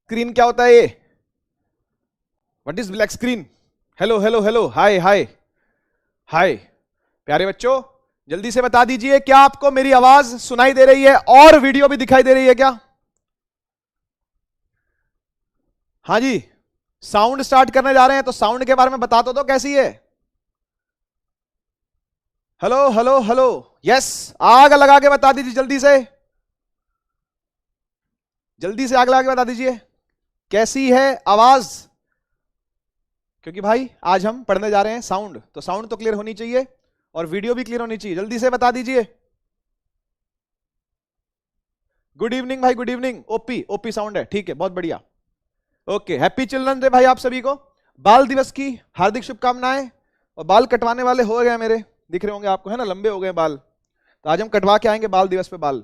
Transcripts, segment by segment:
Screen क्या होता है ये? What is black screen? Hello hello hello, hi hi hi. प्यारे बच्चों, जल्दी से बता दीजिए, क्या आपको मेरी आवाज सुनाई दे रही है और वीडियो भी दिखाई दे रही है क्या? हाँ जी, साउंड स्टार्ट करने जा रहे हैं तो साउंड के बारे में बता तो दो कैसी है। हेलो हेलो हेलो, यस, आग लगा के बता दीजिए जल्दी से, जल्दी से आग लगा के बता दीजिए कैसी है आवाज। क्योंकि भाई आज हम पढ़ने जा रहे हैं साउंड, तो साउंड तो क्लियर होनी चाहिए और वीडियो भी क्लियर होनी चाहिए। जल्दी से बता दीजिए। गुड इवनिंग भाई, good evening. OP OP sound है, ठीक है, बहुत बढ़िया। ओके, हैप्पी चिल्ड्रन डे भाई आप सभी को। बाल दिवस की हार्दिक शुभकामनाएं। और बाल कटवाने वाले हो गए मेरे, दिख रहे होंगे आपको, है ना, लंबे हो गए बाल, तो आज हम कटवा के आएंगे बाल दिवस पे बाल।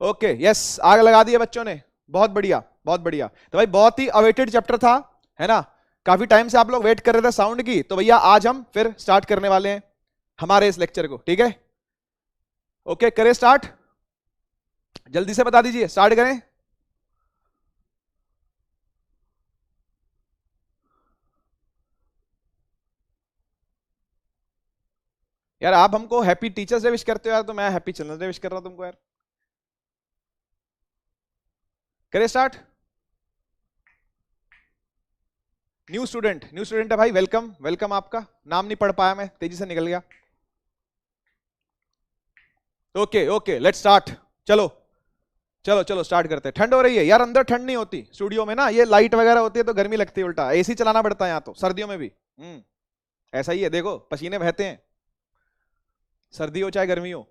ओके यस, आग लगा दिया बच्चों ने, बहुत बढ़िया बहुत बढ़िया। तो भाई बहुत ही अवेटेड चैप्टर था, है ना, काफी टाइम से आप लोग वेट कर रहे थे साउंड की, तो भैया आज हम फिर स्टार्ट करने वाले हैं हमारे इस लेक्चर को, ठीक है। ओके करें स्टार्ट, जल्दी से बता दीजिए, स्टार्ट करें। यार आप हमको हैप्पी टीचर्स डे विश करते हो यार, तो मैं हैप्पी चिल्ड्रंस डे विश कर रहा हूं तुमको यार। करें start. New student, new student है भाई, वेलकम वेलकम। आपका नाम नहीं पढ़ पाया मैं, तेजी से निकल गया। Okay okay let's start. चलो चलो चलो स्टार्ट करते हैं। ठंड हो रही है यार, अंदर ठंड नहीं होती स्टूडियो में ना, ये लाइट वगैरह होती है तो गर्मी लगती है, उल्टा एसी चलाना पड़ता है यहाँ तो, सर्दियों में भी। ऐसा ही है, देखो पसीने बहते हैं, सर्दी हो चाहे गर्मी हो।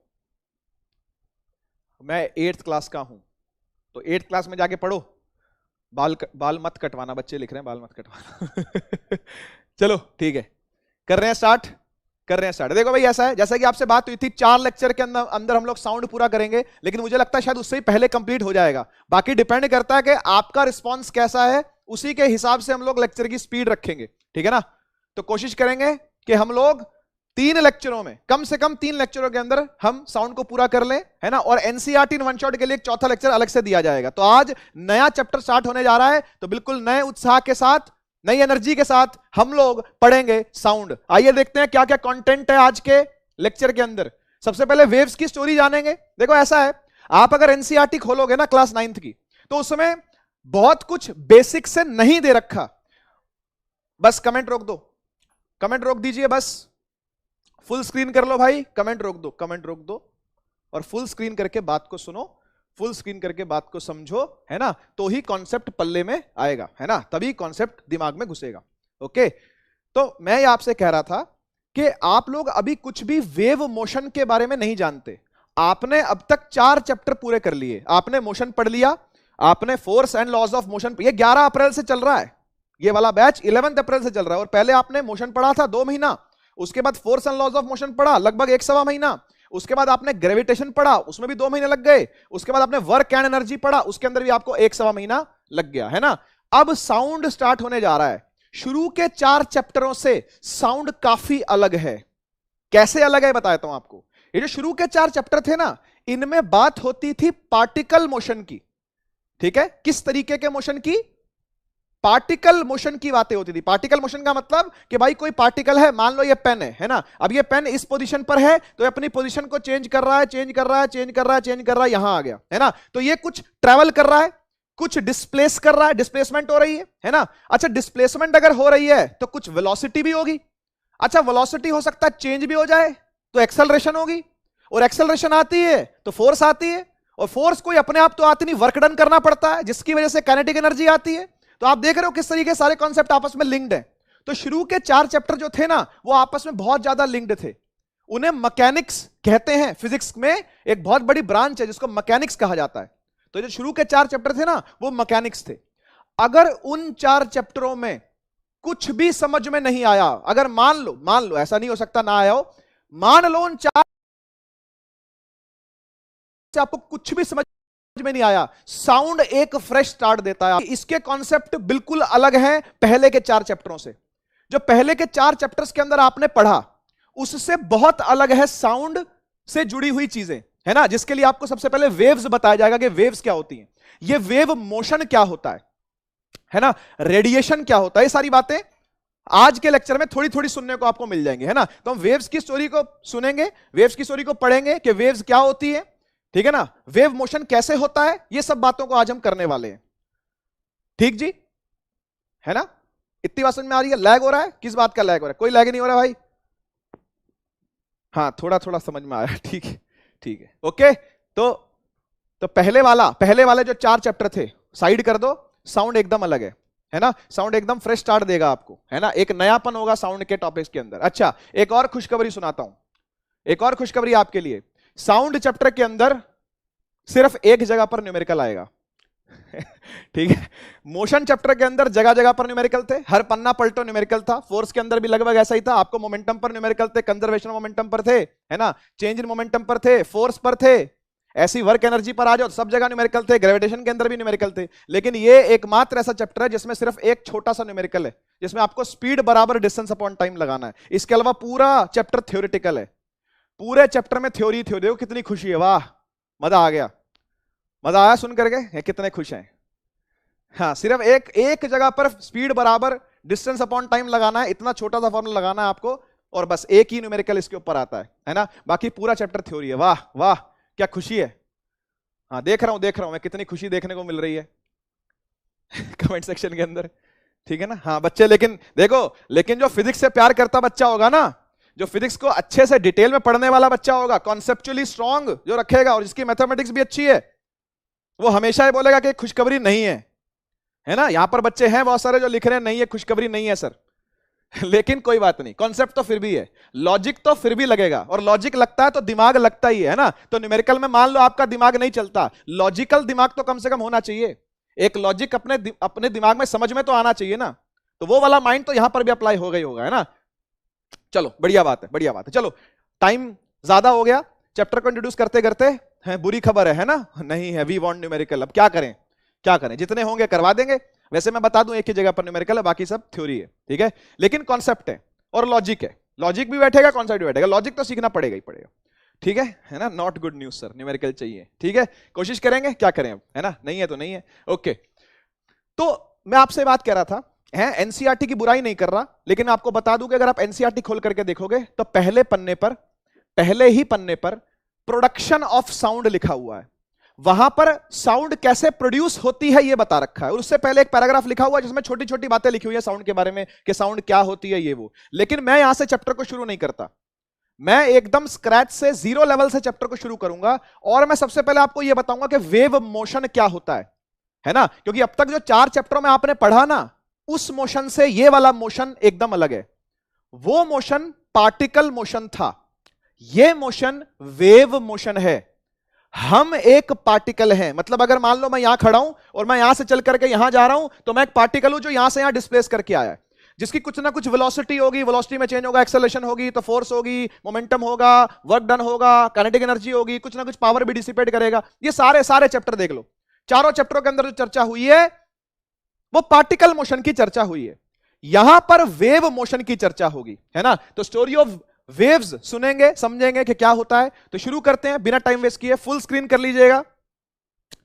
मैं 8th क्लास का हूं, तो 8th क्लास में जाके पढ़ो। बाल मत कटवाना, बच्चे लिख रहे हैं बाल मत कटवाना। चलो ठीक है, कर रहे हैं स्टार्ट, कर रहे हैं स्टार्ट। देखो भाई ऐसा है, जैसा कि आपसे बात हुई थी 4 लेक्चर के अंदर अंदर हम लोग साउंड पूरा करेंगे, लेकिन मुझे लगता है शायद उससे ही पहले कंप्लीट हो जाएगा। बाकी डिपेंड करता है कि आपका रिस्पांस कैसा है, उसी के हिसाब से हम लोग लेक्चर की स्पीड रखेंगे, ठीक है ना। तो कोशिश करेंगे कि हम लोग 3 लेक्चरों में, कम से कम 3 लेक्चरों के अंदर हम साउंड को पूरा कर लें, है ना। और एनसीईआरटी इन वन शॉट के लिए एक चौथा लेक्चर अलग से दिया जाएगा। तो आज नया चैप्टर स्टार्ट होने जा रहा है, तो बिल्कुल नए उत्साह के साथ, नई एनर्जी के साथ हम लोग पढ़ेंगे साउंड। आइए देखते हैं क्या क्या कंटेंट है आज के लेक्चर के अंदर। सबसे पहले वेव्स की स्टोरी जानेंगे। देखो ऐसा है, आप अगर एनसीईआरटी खोलोगे ना क्लास 9th की, तो उसमें बहुत कुछ बेसिक से नहीं दे रखा। बस कमेंट रोक दो, कमेंट रोक दीजिए, बस फुल स्क्रीन कर लो भाई, कमेंट रोक दो, कमेंट रोक दो, और फुल स्क्रीन करके बात को सुनो, फुल स्क्रीन करके बात को समझो, है ना, तो ही कॉन्सेप्ट पल्ले में आएगा, है ना, तभी कॉन्सेप्ट दिमाग में घुसेगा। ओके, तो मैं आपसे कह रहा था कि आप लोग अभी कुछ भी वेव मोशन के बारे में नहीं जानते। आपने अब तक 4 चैप्टर पूरे कर लिए, आपने मोशन पढ़ लिया, आपने force and laws of motion, ये 11 अप्रैल से चल रहा है, ये वाला बैच 11 अप्रैल से चल रहा है, और पहले आपने मोशन पढ़ा था 2 महीना, उसके बाद force and laws of motion पढ़ा लगभग 1.25 महीना, उसके बाद आपने ग्रेविटेशन पढ़ा, उसमें भी 2 महीने लग गए, उसके बाद आपने वर्क एंड एनर्जी पढ़ा, उसके अंदर भी आपको 1.25 महीना लग गया, है ना। अब साउंड स्टार्ट होने जा रहा है। शुरू के 4 चैप्टरों से साउंड काफी अलग है। कैसे अलग है बताता हूं आपको। ये जो शुरू के 4 चैप्टर थे ना, इनमें बात होती थी पार्टिकल मोशन की, ठीक है। किस तरीके के मोशन की? पार्टिकल मोशन की बातें होती थी। पार्टिकल मोशन का मतलब कि भाई कोई पार्टिकल है, मान लो ये पेन है ना, अब ये पेन इस पोजीशन पर है, तो अपनी पोजीशन को चेंज कर रहा है, चेंज कर रहा है, चेंज कर रहा है, चेंज कर रहा है, यहां आ गया, है ना। तो ये कुछ ट्रैवल कर रहा है, कुछ डिस्प्लेस कर रहा है, डिस्प्लेसमेंट हो रही है ना। अच्छा, डिस्प्लेसमेंट अगर हो रही है तो कुछ वेलोसिटी भी होगी। अच्छा, वेलोसिटी हो सकता है चेंज भी हो जाए, तो एक्सेलरेशन होगी, और एक्सेलरेशन आती है तो फोर्स आती है, और फोर्स कोई अपने आप तो आती नहीं, वर्क डन करना पड़ता है, जिसकी वजह से काइनेटिक एनर्जी आती है। तो आप देख रहे हो किस तरीके सारे कॉन्सेप्ट आपस में लिंक्ड है। तो शुरू के 4 चैप्टर जो थे ना, वो आपस में बहुत ज्यादा लिंक्ड थे। उन्हें मैकेनिक्स कहते हैं। फिजिक्स में एक बहुत बड़ी ब्रांच है जिसको मैकेनिक्स कहा जाता है। तो जो शुरू के 4 चैप्टर थे ना, वो मैकेनिक्स थे। अगर उन 4 चैप्टरों में कुछ भी समझ में नहीं आया, अगर मान लो ऐसा नहीं हो सकता ना आया हो, मान लो उन 4 से आपको कुछ भी समझ में नहीं आया, साउंड एक फ्रेश स्टार्ट देता है। इसके कॉन्सेप्ट बिल्कुल अलग हैं पहले के 4 चैप्टरों से। जो पहले के 4 चैप्टर्स के अंदर आपने पढ़ा, उससे बहुत अलग है साउंड से जुड़ी हुई चीजें, है ना। जिसके लिए आपको सबसे पहले वेव्स बताया जाएगा कि वेव्स क्या होती हैं, ये वेव मोशन क्या होता है, है ना। रेडिएशन क्या होता है, ये सारी बातें आज के लेक्चर में थोड़ी थोड़ी सुनने को आपको मिल जाएंगे, है ना। तो हम वेव्स की स्टोरी को सुनेंगे, वेव्स की स्टोरी को पढ़ेंगे कि वेव्स क्या होती है, ठीक है ना, वेव मोशन कैसे होता है, ये सब बातों को आज हम करने वाले हैं। ठीक जी, है ना। इतनी बात समझ में आ रही है? लैग हो रहा है? किस बात का लैग हो रहा है? कोई लैग नहीं हो रहा भाई? हाँ, थोड़ा थोड़ा समझ में आया। ठीक है, ठीक है, ओके। तो पहले वाले जो 4 चैप्टर थे साइड कर दो। साउंड एकदम अलग है ना। साउंड एकदम फ्रेश स्टार्ट देगा आपको, है ना। एक नयापन होगा साउंड के टॉपिक्स के अंदर। अच्छा, एक और खुशखबरी सुनाता हूं, एक और खुशखबरी आपके लिए। साउंड चैप्टर के अंदर सिर्फ एक जगह पर न्यूमेरिकल आएगा। ठीक है। मोशन चैप्टर के अंदर जगह जगह पर न्यूमेरिकल थे, हर पन्ना पलटो न्यूमेरिकल था। फोर्स के अंदर भी लगभग ऐसा ही था, आपको मोमेंटम पर न्यूमेरिकल थे, कंजर्वेशन मोमेंटम पर थे, है ना, चेंज इन मोमेंटम पर थे, फोर्स पर थे। ऐसी वर्क एनर्जी पर आ जाओ, सब जगह न्यूमेरिकल थे, ग्रेविटेशन के अंदर भी न्यूमेरिकल थे। लेकिन ये एकमात्र ऐसा चैप्टर है जिसमें सिर्फ एक छोटा सा न्यूमेरिकल है, जिसमें आपको स्पीड बराबर डिस्टेंस अपॉन टाइम लगाना है। इसके अलावा पूरा चैप्टर थ्योरेटिकल है। पूरे चैप्टर में थ्योरी थ्योरी। देखो कितनी खुशी है, वाह, मजा आ गया, मजा आया सुन करके, कितने खुश हैं। हाँ, सिर्फ एक जगह पर स्पीड बराबर डिस्टेंस अपॉन टाइम लगाना है, इतना छोटा सा फॉर्मूला लगाना है आपको, और बस एक ही न्यूमेरिकल इसके ऊपर आता है ना। बाकी पूरा चैप्टर थ्योरी है। वाह वाह, क्या खुशी है। हाँ, देख रहा हूं मैं, कितनी खुशी देखने को मिल रही है कमेंट सेक्शन के अंदर, ठीक है ना। हाँ बच्चे, लेकिन देखो, लेकिन जो फिजिक्स से प्यार करता बच्चा होगा ना, जो फिजिक्स को अच्छे से डिटेल में पढ़ने वाला बच्चा होगा, कॉन्सेप्चुअली स्ट्रांग जो रखेगा और जिसकी मैथमेटिक्स भी अच्छी है, वो हमेशा ही बोलेगा कि खुशखबरी नहीं है ना। यहां पर बच्चे हैं बहुत सारे जो लिख रहे हैं नहीं है, खुशखबरी नहीं है सर। लेकिन कोई बात नहीं, कॉन्सेप्ट तो फिर भी है, लॉजिक तो फिर भी लगेगा, और लॉजिक लगता है तो दिमाग लगता ही है ना। तो न्यूमेरिकल में मान लो आपका दिमाग नहीं चलता, लॉजिकल दिमाग तो कम से कम होना चाहिए। एक लॉजिक अपने दिमाग में समझ में तो आना चाहिए ना। तो वो वाला माइंड तो यहां पर भी अप्लाई हो गई होगा, है ना। चलो, बढ़िया बात है, बढ़िया बात है। चलो, टाइम ज्यादा हो गया, चैप्टर को इंट्रोड्यूस करते करते है, बुरी खबर है ना, नहीं है वी वांट न्यूमेरिकल। अब क्या करें, क्या करें, जितने होंगे करवा देंगे। वैसे मैं बता दूं एक ही जगह पर न्यूमेरिकल है, बाकी सब थ्योरी है, ठीक है। लेकिन कॉन्सेप्ट है और लॉजिक है, लॉजिक भी बैठेगा, कॉन्सेप्ट भी बैठेगा। लॉजिक तो सीखना पड़ेगा ही पड़ेगा, ठीक है ना। Not good news sir, numerical चाहिए, ठीक है। कोशिश करेंगे, क्या करें अब, है ना। नहीं है तो नहीं है, ओके। तो मैं आपसे बात कह रहा था, है एनसीईआरटी की बुराई नहीं कर रहा, लेकिन मैं आपको बता दूं कि अगर आप एनसीईआरटी खोल करके देखोगे तो पहले ही पन्ने पर प्रोडक्शन ऑफ साउंड लिखा हुआ है। वहां पर साउंड कैसे प्रोड्यूस होती है ये बता रखा है, और उससे पहले एक पैराग्राफ लिखा हुआ है जिसमें छोटी छोटी बातें लिखी हुई है साउंड के बारे में, कि साउंड क्या होती है ये वो। लेकिन मैं यहां से चैप्टर को शुरू नहीं करता, मैं एकदम स्क्रैच से, जीरो लेवल से चैप्टर को शुरू करूंगा। और मैं सबसे पहले आपको यह बताऊंगा कि वेव मोशन क्या होता है ना। क्योंकि अब तक जो 4 चैप्टरों में आपने पढ़ा ना, उस मोशन से ये वाला मोशन एकदम अलग है। वो मोशन पार्टिकल मोशन था, ये मोशन वेव मोशन है। हम एक पार्टिकल हैं, मतलब अगर मान लो मैं यहां खड़ा हूं और मैं यहां से चल करके यहां जा रहा हूं, तो मैं एक पार्टिकल हूं जो यहां से यहां डिस्प्लेस करके आया है, जिसकी कुछ ना कुछ वेलोसिटी होगी, वेलोसिटी में चेंज होगा, एक्सेलरेशन होगी तो फोर्स होगी, मोमेंटम होगा, वर्क डन होगा, काइनेटिक एनर्जी होगी, कुछ ना कुछ पावर भी डिसिपेट करेगा। ये सारे चैप्टर देख लो, चारों चैप्टरों के अंदर जो चर्चा हुई है वो पार्टिकल मोशन की चर्चा हुई है। यहां पर वेव मोशन की चर्चा होगी, है ना। तो स्टोरी ऑफ वेव्स सुनेंगे, समझेंगे कि क्या होता है। तो शुरू करते हैं बिना टाइम वेस्ट किए। फुल स्क्रीन कर लीजिएगा,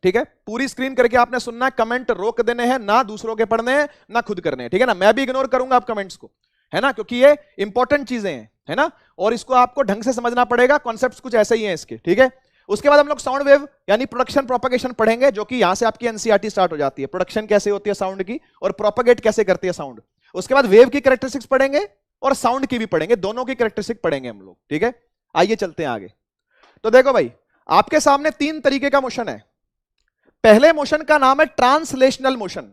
ठीक है। पूरी स्क्रीन करके आपने सुनना है, कमेंट रोक देने हैं, ना दूसरों के पढ़ने हैं ना खुद करने हैं, ठीक है ना। मैं भी इग्नोर करूंगा आप कमेंट्स को, है ना, क्योंकि ये इंपॉर्टेंट चीजें हैं, है ना, और इसको आपको ढंग से समझना पड़ेगा। कॉन्सेप्ट्स कुछ ऐसे ही हैं इसके, ठीक है। उसके बाद हम लोग साउंड वेव यानी प्रोडक्शन प्रोपगेशन पढ़ेंगे, जो कि यहां से आपकी एनसीईआरटी स्टार्ट हो जाती है। प्रोडक्शन कैसे होती है साउंड की, और प्रोपगेट कैसे करती है साउंड। उसके बाद वेव की कैरेक्टरिस्टिक्स पढ़ेंगे और साउंड की भी पढ़ेंगे, दोनों की कैरेक्टरिस्टिक पढ़ेंगे हम लोग, ठीक है। आइए चलते हैं आगे। तो देखो भाई, आपके सामने 3 तरीके का मोशन है। पहले मोशन का नाम है ट्रांसलेशनल मोशन।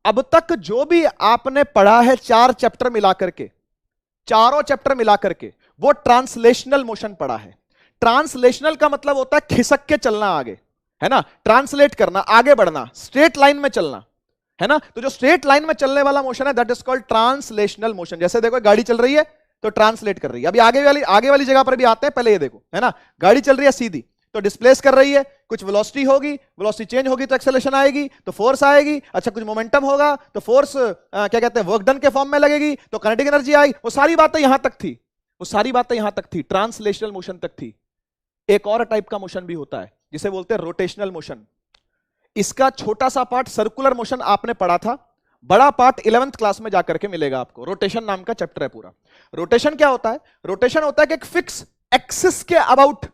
अब तक जो भी आपने पढ़ा है 4 चैप्टर मिलाकर के, चारों चैप्टर मिलाकर के, वो ट्रांसलेशनल मोशन पढ़ा है। ट्रांसलेशनल का मतलब होता है खिसक के चलना आगे, है ना, ट्रांसलेट करना, आगे बढ़ना, स्ट्रेट लाइन में चलना, है ना। तो जो स्ट्रेट लाइन में चलने वाला मोशन है that is called translational motion. जैसे देखो गाड़ी चल रही है तो ट्रांसलेट कर रही है। अभी आगे वाली जगह पर भी आते हैं, पहले ये देखो, है ना, गाड़ी चल रही है सीधी तो डिस्प्लेस कर रही है, कुछ वेलोसिटी होगी, वेलोसिटी चेंज होगी तो एक्सेलरेशन आएगी, तो फोर्स आएगी। अच्छा, कुछ मोमेंटम होगा तो फोर्स क्या कहते हैं, वर्क डन के फॉर्म में लगेगी, तो काइनेटिक एनर्जी आएगी। वो सारी बातें यहां तक थी, वो सारी बातें यहां तक थी, ट्रांसलेशनल मोशन तक थी। एक और टाइप का मोशन भी होता है जिसे बोलते हैं रोटेशनल मोशन। इसका छोटा सा पार्ट सर्कुलर मोशन आपने पढ़ा था, बड़ा पार्ट 11th क्लास में जाकर के मिलेगा आपको। रोटेशन नाम का चैप्टर है पूरा। रोटेशन क्या होता है? रोटेशन होता है कि एक फिक्स एक्सिस के अबाउट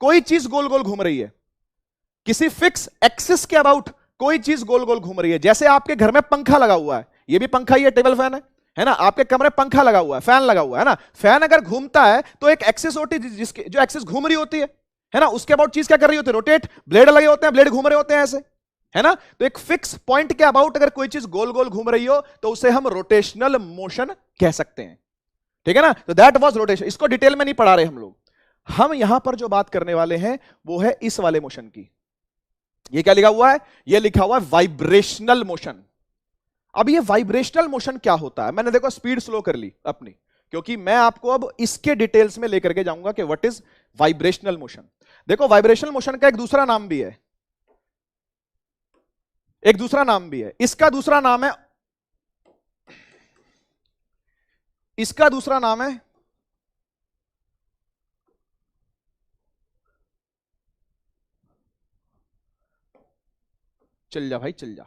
कोई चीज गोल गोल घूम रही है। किसी फिक्स एक्सिस के अबाउट कोई चीज गोल गोल घूम रही है। जैसे आपके घर में पंखा लगा हुआ है, ये भी पंखा ही है, टेबल फैन है ना। आपके कमरे पंखा लगा हुआ है, फैन लगा हुआ है ना। फैन अगर घूमता है तो एक एक्सिस होती है, जिसके जो एक्सिस घूम रही होती है ना, उसके अबाउट चीज क्या कर रही होती है? रोटेट। ब्लेड लगे होते हैं, ब्लेड घूम रहे होते हैं ऐसे, है ना। तो एक फिक्स पॉइंट के अबाउट अगर कोई चीज गोल गोल घूम रही हो तो उसे हम रोटेशनल मोशन कह सकते हैं, ठीक है ना। तो दैट वाज रोटेशन। इसको डिटेल में नहीं पढ़ा रहे हम लोग। हम यहां पर जो बात करने वाले हैं वो है इस वाले मोशन की। ये क्या लिखा हुआ है? ये लिखा हुआ है वाइब्रेशनल मोशन। अब ये वाइब्रेशनल मोशन क्या होता है? मैंने देखो स्पीड स्लो कर ली अपनी, क्योंकि मैं आपको अब इसके डिटेल्स में लेकर के जाऊंगा कि व्हाट इज वाइब्रेशनल मोशन। देखो वाइब्रेशनल मोशन का एक दूसरा नाम भी है, एक दूसरा नाम भी है। इसका दूसरा नाम है, इसका दूसरा नाम है चल जा भाई चल जा,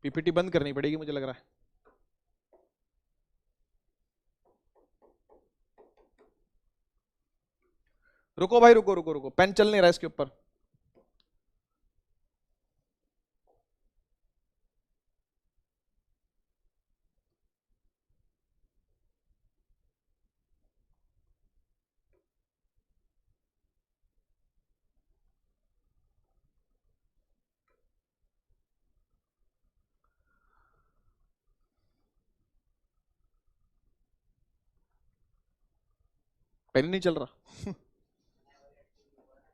पीपीटी बंद करनी पड़ेगी मुझे लग रहा है। रुको भाई, रुको रुको रुको, पेन चल नहीं रहा इसके ऊपर। पेन नहीं चल रहा।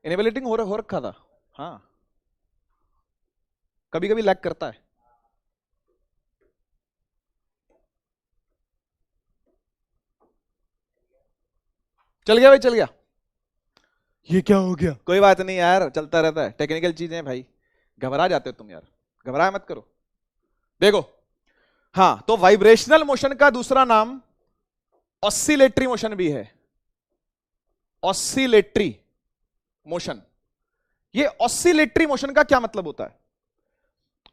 इनेबलेटिंग हो रखा था। हाँ, कभी कभी लैग करता है। चल गया भाई, चल गया। ये क्या हो गया? कोई बात नहीं यार, चलता रहता है, टेक्निकल चीजें हैं भाई। घबरा जाते हो तुम यार, घबराया मत करो। देखो, हाँ, तो वाइब्रेशनल मोशन का दूसरा नाम ऑसिलेटरी मोशन भी है। Oscillatory motion. ये ऑसिलेटरी मोशन का क्या मतलब होता है?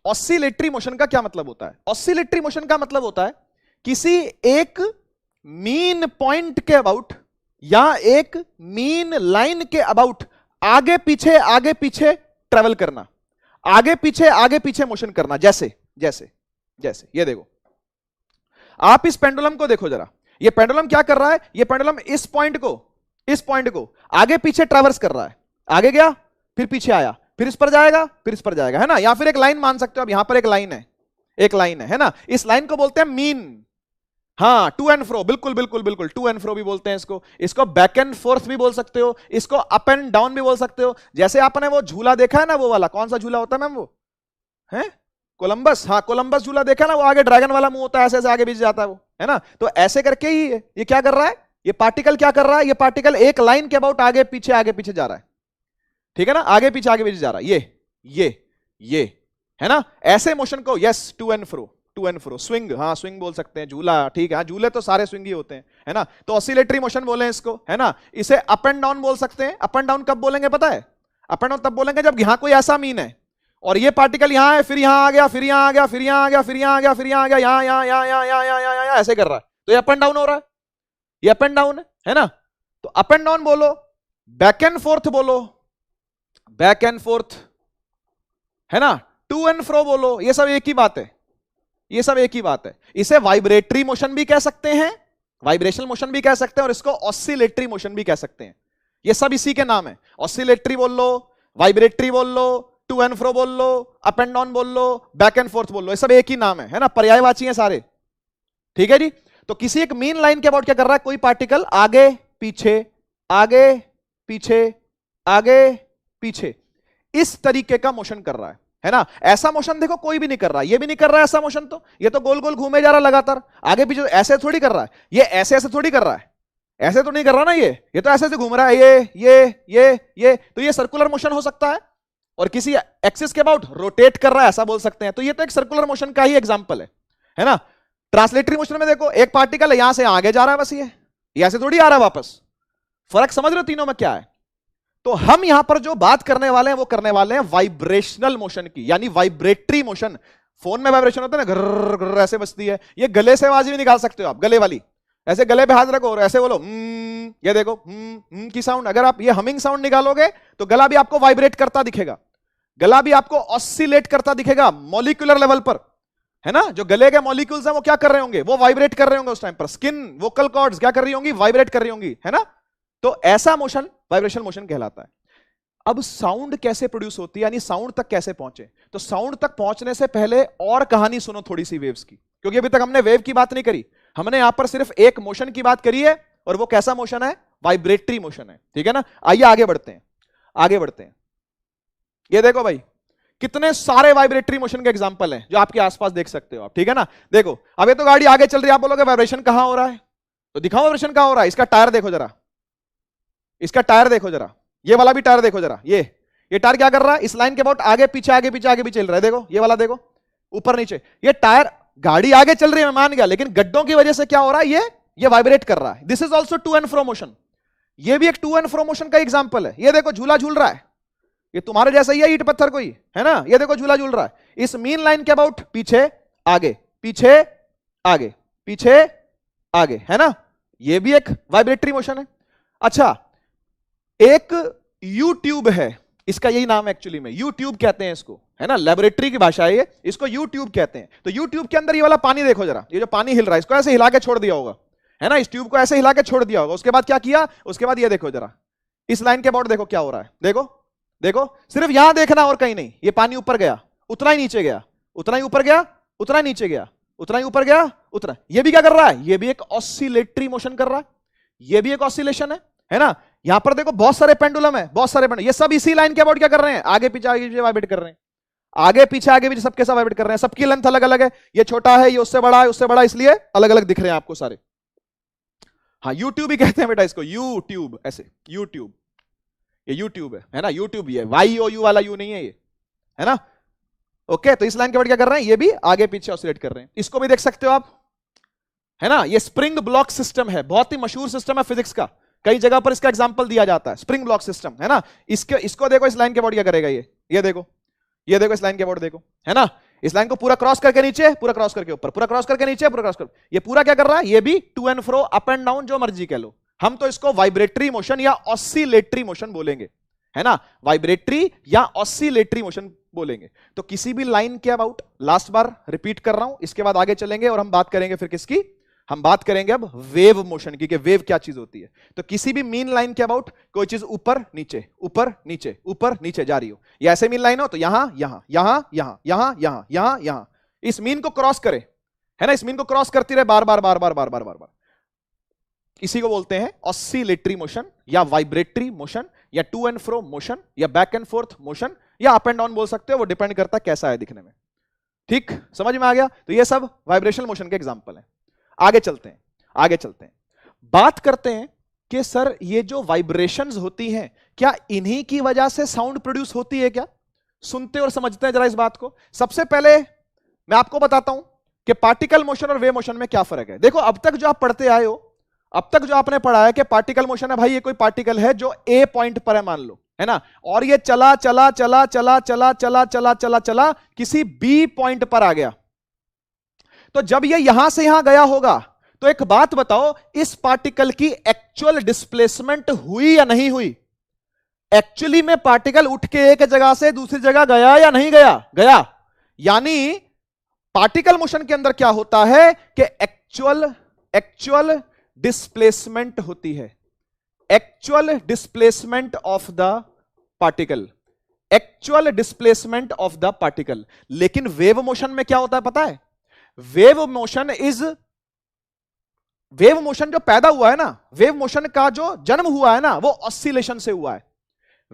ऑसिलेटरी मोशन का क्या मतलब होता है? ऑसिलेटरी मोशन का मतलब होता है किसी एक मीन पॉइंट के अबाउट या एक मीन लाइन के अबाउट आगे पीछे ट्रेवल करना, आगे पीछे मोशन करना। जैसे जैसे जैसे ये देखो, आप इस पेंडुलम को देखो जरा। ये पेंडुलम क्या कर रहा है? ये पेंडुलम इस पॉइंट को आगे पीछे ट्रैवर्स कर रहा है। आगे गया, फिर पीछे आया, फिर इस पर जाएगा, फिर इस पर जाएगा, है ना। या फिर एक लाइन मान सकते हो, अब यहां पर एक लाइन है, एक लाइन है ना। इस लाइन को बोलते हैं मीन। हाँ, टू एंड फ्रो, बिल्कुल बिल्कुल बिल्कुल, टू एंड फ्रो भी बोलते हैं इसको। इसको बैक एंड फोर्थ भी बोल सकते हो, इसको अप एंड डाउन भी बोल सकते हो। जैसे आपने वो झूला देखा है ना, वो वाला कौन सा झूला होता है मैम? वो है कोलंबस। हाँ, कोलंबस झूला देखा ना, वो आगे ड्रैगन वाला मुंह होता है, ऐसे ऐसे आगे बीच जाता है वो, है ना। तो ऐसे करके ही ये क्या कर रहा है? ये पार्टिकल क्या कर रहा है? ये पार्टिकल एक लाइन के अबाउट आगे पीछे जा रहा है, ठीक है ना। आगे पीछे जा रहा है। ये है ना। ऐसे मोशन को yes, to and fro, swing, हाँ स्विंग बोल सकते हैं, झूला, ठीक है। हाँ, झूले तो सारे स्विंग ही होते हैं, है ना। तो ऑसिलेटरी मोशन बोले इसको, है ना। इसे अप एंड डाउन बोल सकते हैं। अप एंड डाउन कब बोलेंगे पता है? अप एंड डाउन तब बोलेंगे जब यहां कोई ऐसा मीन है और ये पार्टिकल यहां है, फिर यहां आ गया, फिर यहां आ गया, फिर यहां आ गया, फिर यहां आ गया, फिर यहां आ गया, यहां ऐसे कर रहा है, तो ये अप एंड डाउन हो रहा है। ये अप एंड डाउन है ना। तो अप एंड डाउन बोलो, बैक एंड फोर्थ बोलो, बैक एंड फोर्थ, है ना। टू एंड फ्रो बोलो, ये सब एक ही बात है, ये सब एक ही बात है। इसे वाइब्रेटरी मोशन भी कह सकते हैं, वाइब्रेशनल मोशन भी कह सकते हैं, और इसको ऑसिलेटरी मोशन भी कह सकते हैं। ये सब इसी के नाम है। ऑसिलेटरी बोल लो, वाइब्रेटरी बोल लो, टू एंड फ्रो बोल लो, अप एंड डाउन बोल लो, बैक एंड फोर्थ बोल लो, ये सब एक ही नाम है ना, पर्यायवाची हैं सारे, ठीक है जी। तो किसी एक मीन लाइन के अबाउट क्या कर रहा है? कोई पार्टिकल आगे पीछे इस तरीके का मोशन कर रहा है ना। ऐसा मोशन देखो कोई भी नहीं कर रहा, ये भी नहीं कर रहा है ऐसा मोशन, तो ये तो गोल गोल घूमे जा रहा लगातार आगे पीछे, ऐसे थोड़ी कर रहा है। ये ऐसे ऐसे थोड़ी कर रहा है, ऐसे तो नहीं कर रहा ना, ये तो ऐसे ऐसे घूम रहा है, ये तो ये सर्कुलर मोशन हो सकता है। और किसी एक्सिस के अबाउट रोटेट कर रहा है, ऐसा बोल सकते हैं। तो ये तो एक सर्कुलर मोशन का ही एग्जांपल है ना। ट्रांसलेटरी मोशन में देखो एक पार्टिकल यहां से आगे जा रहा है, बस ये ऐसे थोड़ी आ रहा है वापस। फर्क समझ रहे हो तीनों में क्या है? तो हम यहां पर जो बात करने वाले हैं वो करने वाले हैं वाइब्रेशनल मोशन की, यानी वाइब्रेटरी मोशन। फोन में वाइब्रेशन होता है ना, घर घर ऐसे बजती है, ये गले से आवाज भी निकाल सकते हो आप, गले वाली, ऐसे गले पे हाथ रखो और ऐसे बोलो ये देखो की साउंड। अगर आप ये हमिंग साउंड निकालोगे तो गला भी आपको वाइब्रेट करता दिखेगा, गला भी आपको ऑसिलेट करता दिखेगा मॉलिक्यूलर लेवल पर, है ना। जो गले के मॉलिक्यूल्स हैं वो क्या कर रहे होंगे, वो वाइब्रेट कर रहे होंगे उस टाइम पर। स्किन वोकल कॉर्ड्स क्या कर रही होंगी, वाइब्रेट कर रही होंगी, है ना। तो ऐसा मोशन वाइब्रेशनल मोशन कहलाता है। अब साउंड कैसे प्रोड्यूस होती है, यानी साउंड तक कैसे पहुंचे? तो साउंड तक पहुंचने से पहले और कहानी सुनो थोड़ी सी वेव्स की, क्योंकि अभी तक हमने वेव की बात नहीं करी, हमने यहां पर सिर्फ एक मोशन की बात करी है, और वो कैसा मोशन है, वाइब्रेटरी मोशन है, ठीक है ना। आइए आगे बढ़ते हैं, आगे बढ़ते हैं। ये देखो भाई कितने सारे वाइब्रेटरी मोशन के एग्जांपल हैं जो आपके आसपास देख सकते हो आप, ठीक है ना। देखो अब ये तो गाड़ी आगे चल रही है, आप बोलोगे वाइब्रेशन कहां हो रहा है, तो दिखाओ वाइब्रेशन कहां हो रहा है। इसका टायर देखो जरा, इसका टायर देखो जरा, ये वाला भी टायर देखो जरा, ये टायर क्या कर रहा है, इस लाइन के अबाउट आगे पीछे आगे पीछे आगे पीछे चल रहा है। देखो ये वाला, देखो ऊपर नीचे, ये टायर, गाड़ी आगे चल रही है मैं मान गया, लेकिन गड्ढों की वजह से क्या हो रहा है, ये वाइब्रेट कर रहा है। This is also to and fro motion, ये भी एक टू एंड फ्रो मोशन का एग्जांपल है। ये देखो झूला झूल रहा है, ये तुम्हारे जैसा ही है, ईंट पत्थर कोई है ना। ये देखो झूला झूल रहा है, इस मीन लाइन के अबाउट पीछे आगे पीछे आगे पीछे आगे, है ना। ये भी एक वाइब्रेटरी मोशन है। अच्छा, एक यू ट्यूब है, इसका यही नाम है एक्चुअली में, यू ट्यूब कहते हैं इसको, है ना, लेबोरेटरी की भाषा है ये, इसको यू ट्यूब कहते हैं। तो यू ट्यूब के अंदर ये वाला पानी देखो जरा, ये जो पानी हिल रहा है, इसको ऐसे हिला के छोड़ दिया होगा, है ना, इस ट्यूब को ऐसे हिला के छोड़ दिया होगा। उसके बाद क्या किया, उसके बाद ये देखो जरा, इस लाइन के अबाउट देखो क्या हो रहा है, देखो देखो, सिर्फ यहां देखना और कहीं नहीं। ये पानी ऊपर गया, उतना ही नीचे गया, उतना ही ऊपर गया, उतना ही नीचे गया, उतना ही ऊपर गया, उतना। ये भी क्या कर रहा है, ये भी एक ऑसिलेटरी मोशन कर रहा है, ये भी एक ऑसिलेशन है ना। यहां पर देखो बहुत सारे पेंडुलम है, बहुत सारे पेंडुलम, ये सब इसी लाइन के अबाउट क्या कर रहे हैं, आगे पीछे वाइब्रेट कर रहे हैं, आगे पीछे सबके साथ वाइब्रेट कर रहे हैं। सबकी लेंथ अलग अलग है, ये छोटा है, ये उससे बड़ा है, उससे बड़ा, इसलिए अलग अलग दिख रहे हैं आपको सारे। हाँ, यूट्यूब ही कहते हैं बेटा इसको, यूट्यूब, ऐसे यूट्यूब, ये यूट्यूब है ना, यूट्यूब ये YOU वाला यू नहीं है ये, है ना। ओके, तो इस लाइन के बाद क्या कर रहे हैं, ये भी आगे पीछे ऑसिलेट कर रहे हैं। इसको भी देख सकते हो आप, है ना। ये स्प्रिंग ब्लॉक सिस्टम है, बहुत ही मशहूर सिस्टम है फिजिक्स का, कई जगह पर इसका एग्जांपल दिया जाता है, स्प्रिंग ब्लॉक सिस्टम, है ना। इसको देखो, इस लाइन के बाद क्या करेगा, ये देखो, ये देखो, इस लाइन के बाद देखो, है ना। इस लाइन को पूरा क्रॉस करके नीचे, पूरा क्रॉस करके ऊपर, पूरा क्रॉस करके नीचे, पूरा क्रॉस कर, ये पूरा क्या कर रहा है, ये भी to and fro, up and down, जो मर्जी कह लो। हम तो इसको वाइब्रेटरी मोशन या ऑसिलेटरी मोशन बोलेंगे, है ना, वाइब्रेटरी या ऑसिलेटरी मोशन बोलेंगे। तो किसी भी लाइन के अबाउट, लास्ट बार रिपीट कर रहा हूं, इसके बाद आगे चलेंगे और हम बात करेंगे फिर किसकी, हम बात करेंगे अब वेव मोशन की, कि वेव क्या चीज होती है। तो किसी भी मीन लाइन के अबाउट कोई चीज ऊपर नीचे ऊपर नीचे ऊपर नीचे जा रही हो, या ऐसे मीन लाइन हो तो यहां यहां यहां यहां यहां यहां यहां यहां, इस मीन को क्रॉस करे, है ना, इस मीन को क्रॉस करती रहे बार बार बार बार बार बार बार बार, इसी को बोलते हैं ऑसिलेटरी मोशन या वाइब्रेटरी मोशन या टू एंड फ्रो मोशन या बैक एंड फोर्थ मोशन या अप एंड डाउन बोल सकते हो, वो डिपेंड करता है कैसा है दिखने में। ठीक, समझ में आ गया। तो ये सब वाइब्रेशनल मोशन के एग्जांपल हैं। आगे चलते हैं, आगे चलते हैं, बात करते हैं कि सर ये जो वाइब्रेशंस होती हैं, क्या इन्हीं की वजह से साउंड प्रोड्यूस होती है क्या? सुनते और समझते हैं जरा इस बात को। सबसे पहले मैं आपको बताता हूं कि पार्टिकल मोशन और वेव मोशन में क्या फर्क है। देखो, अब तक जो आप पढ़ते आए हो, अब तक जो आपने पढ़ा है कि पार्टिकल मोशन है, भाई ये कोई पार्टिकल है जो ए पॉइंट पर है मान लो, है ना, और ये चला चला चला चला चला चला चला चला चला किसी बी पॉइंट पर आ गया। तो जब ये यहां से यहां गया होगा, तो एक बात बताओ, इस पार्टिकल की एक्चुअल डिस्प्लेसमेंट हुई या नहीं हुई? एक्चुअली में पार्टिकल उठ के एक जगह से दूसरी जगह गया या नहीं गया? गया। यानी पार्टिकल मोशन के अंदर क्या होता है कि एक्चुअल डिस्प्लेसमेंट होती है, actual displacement of the particle, actual displacement of the particle. लेकिन वेव मोशन में क्या होता है पता है? वेव मोशन जो पैदा हुआ है ना, वेव मोशन का जो जन्म हुआ है ना, वो ऑसिलेशन से हुआ है।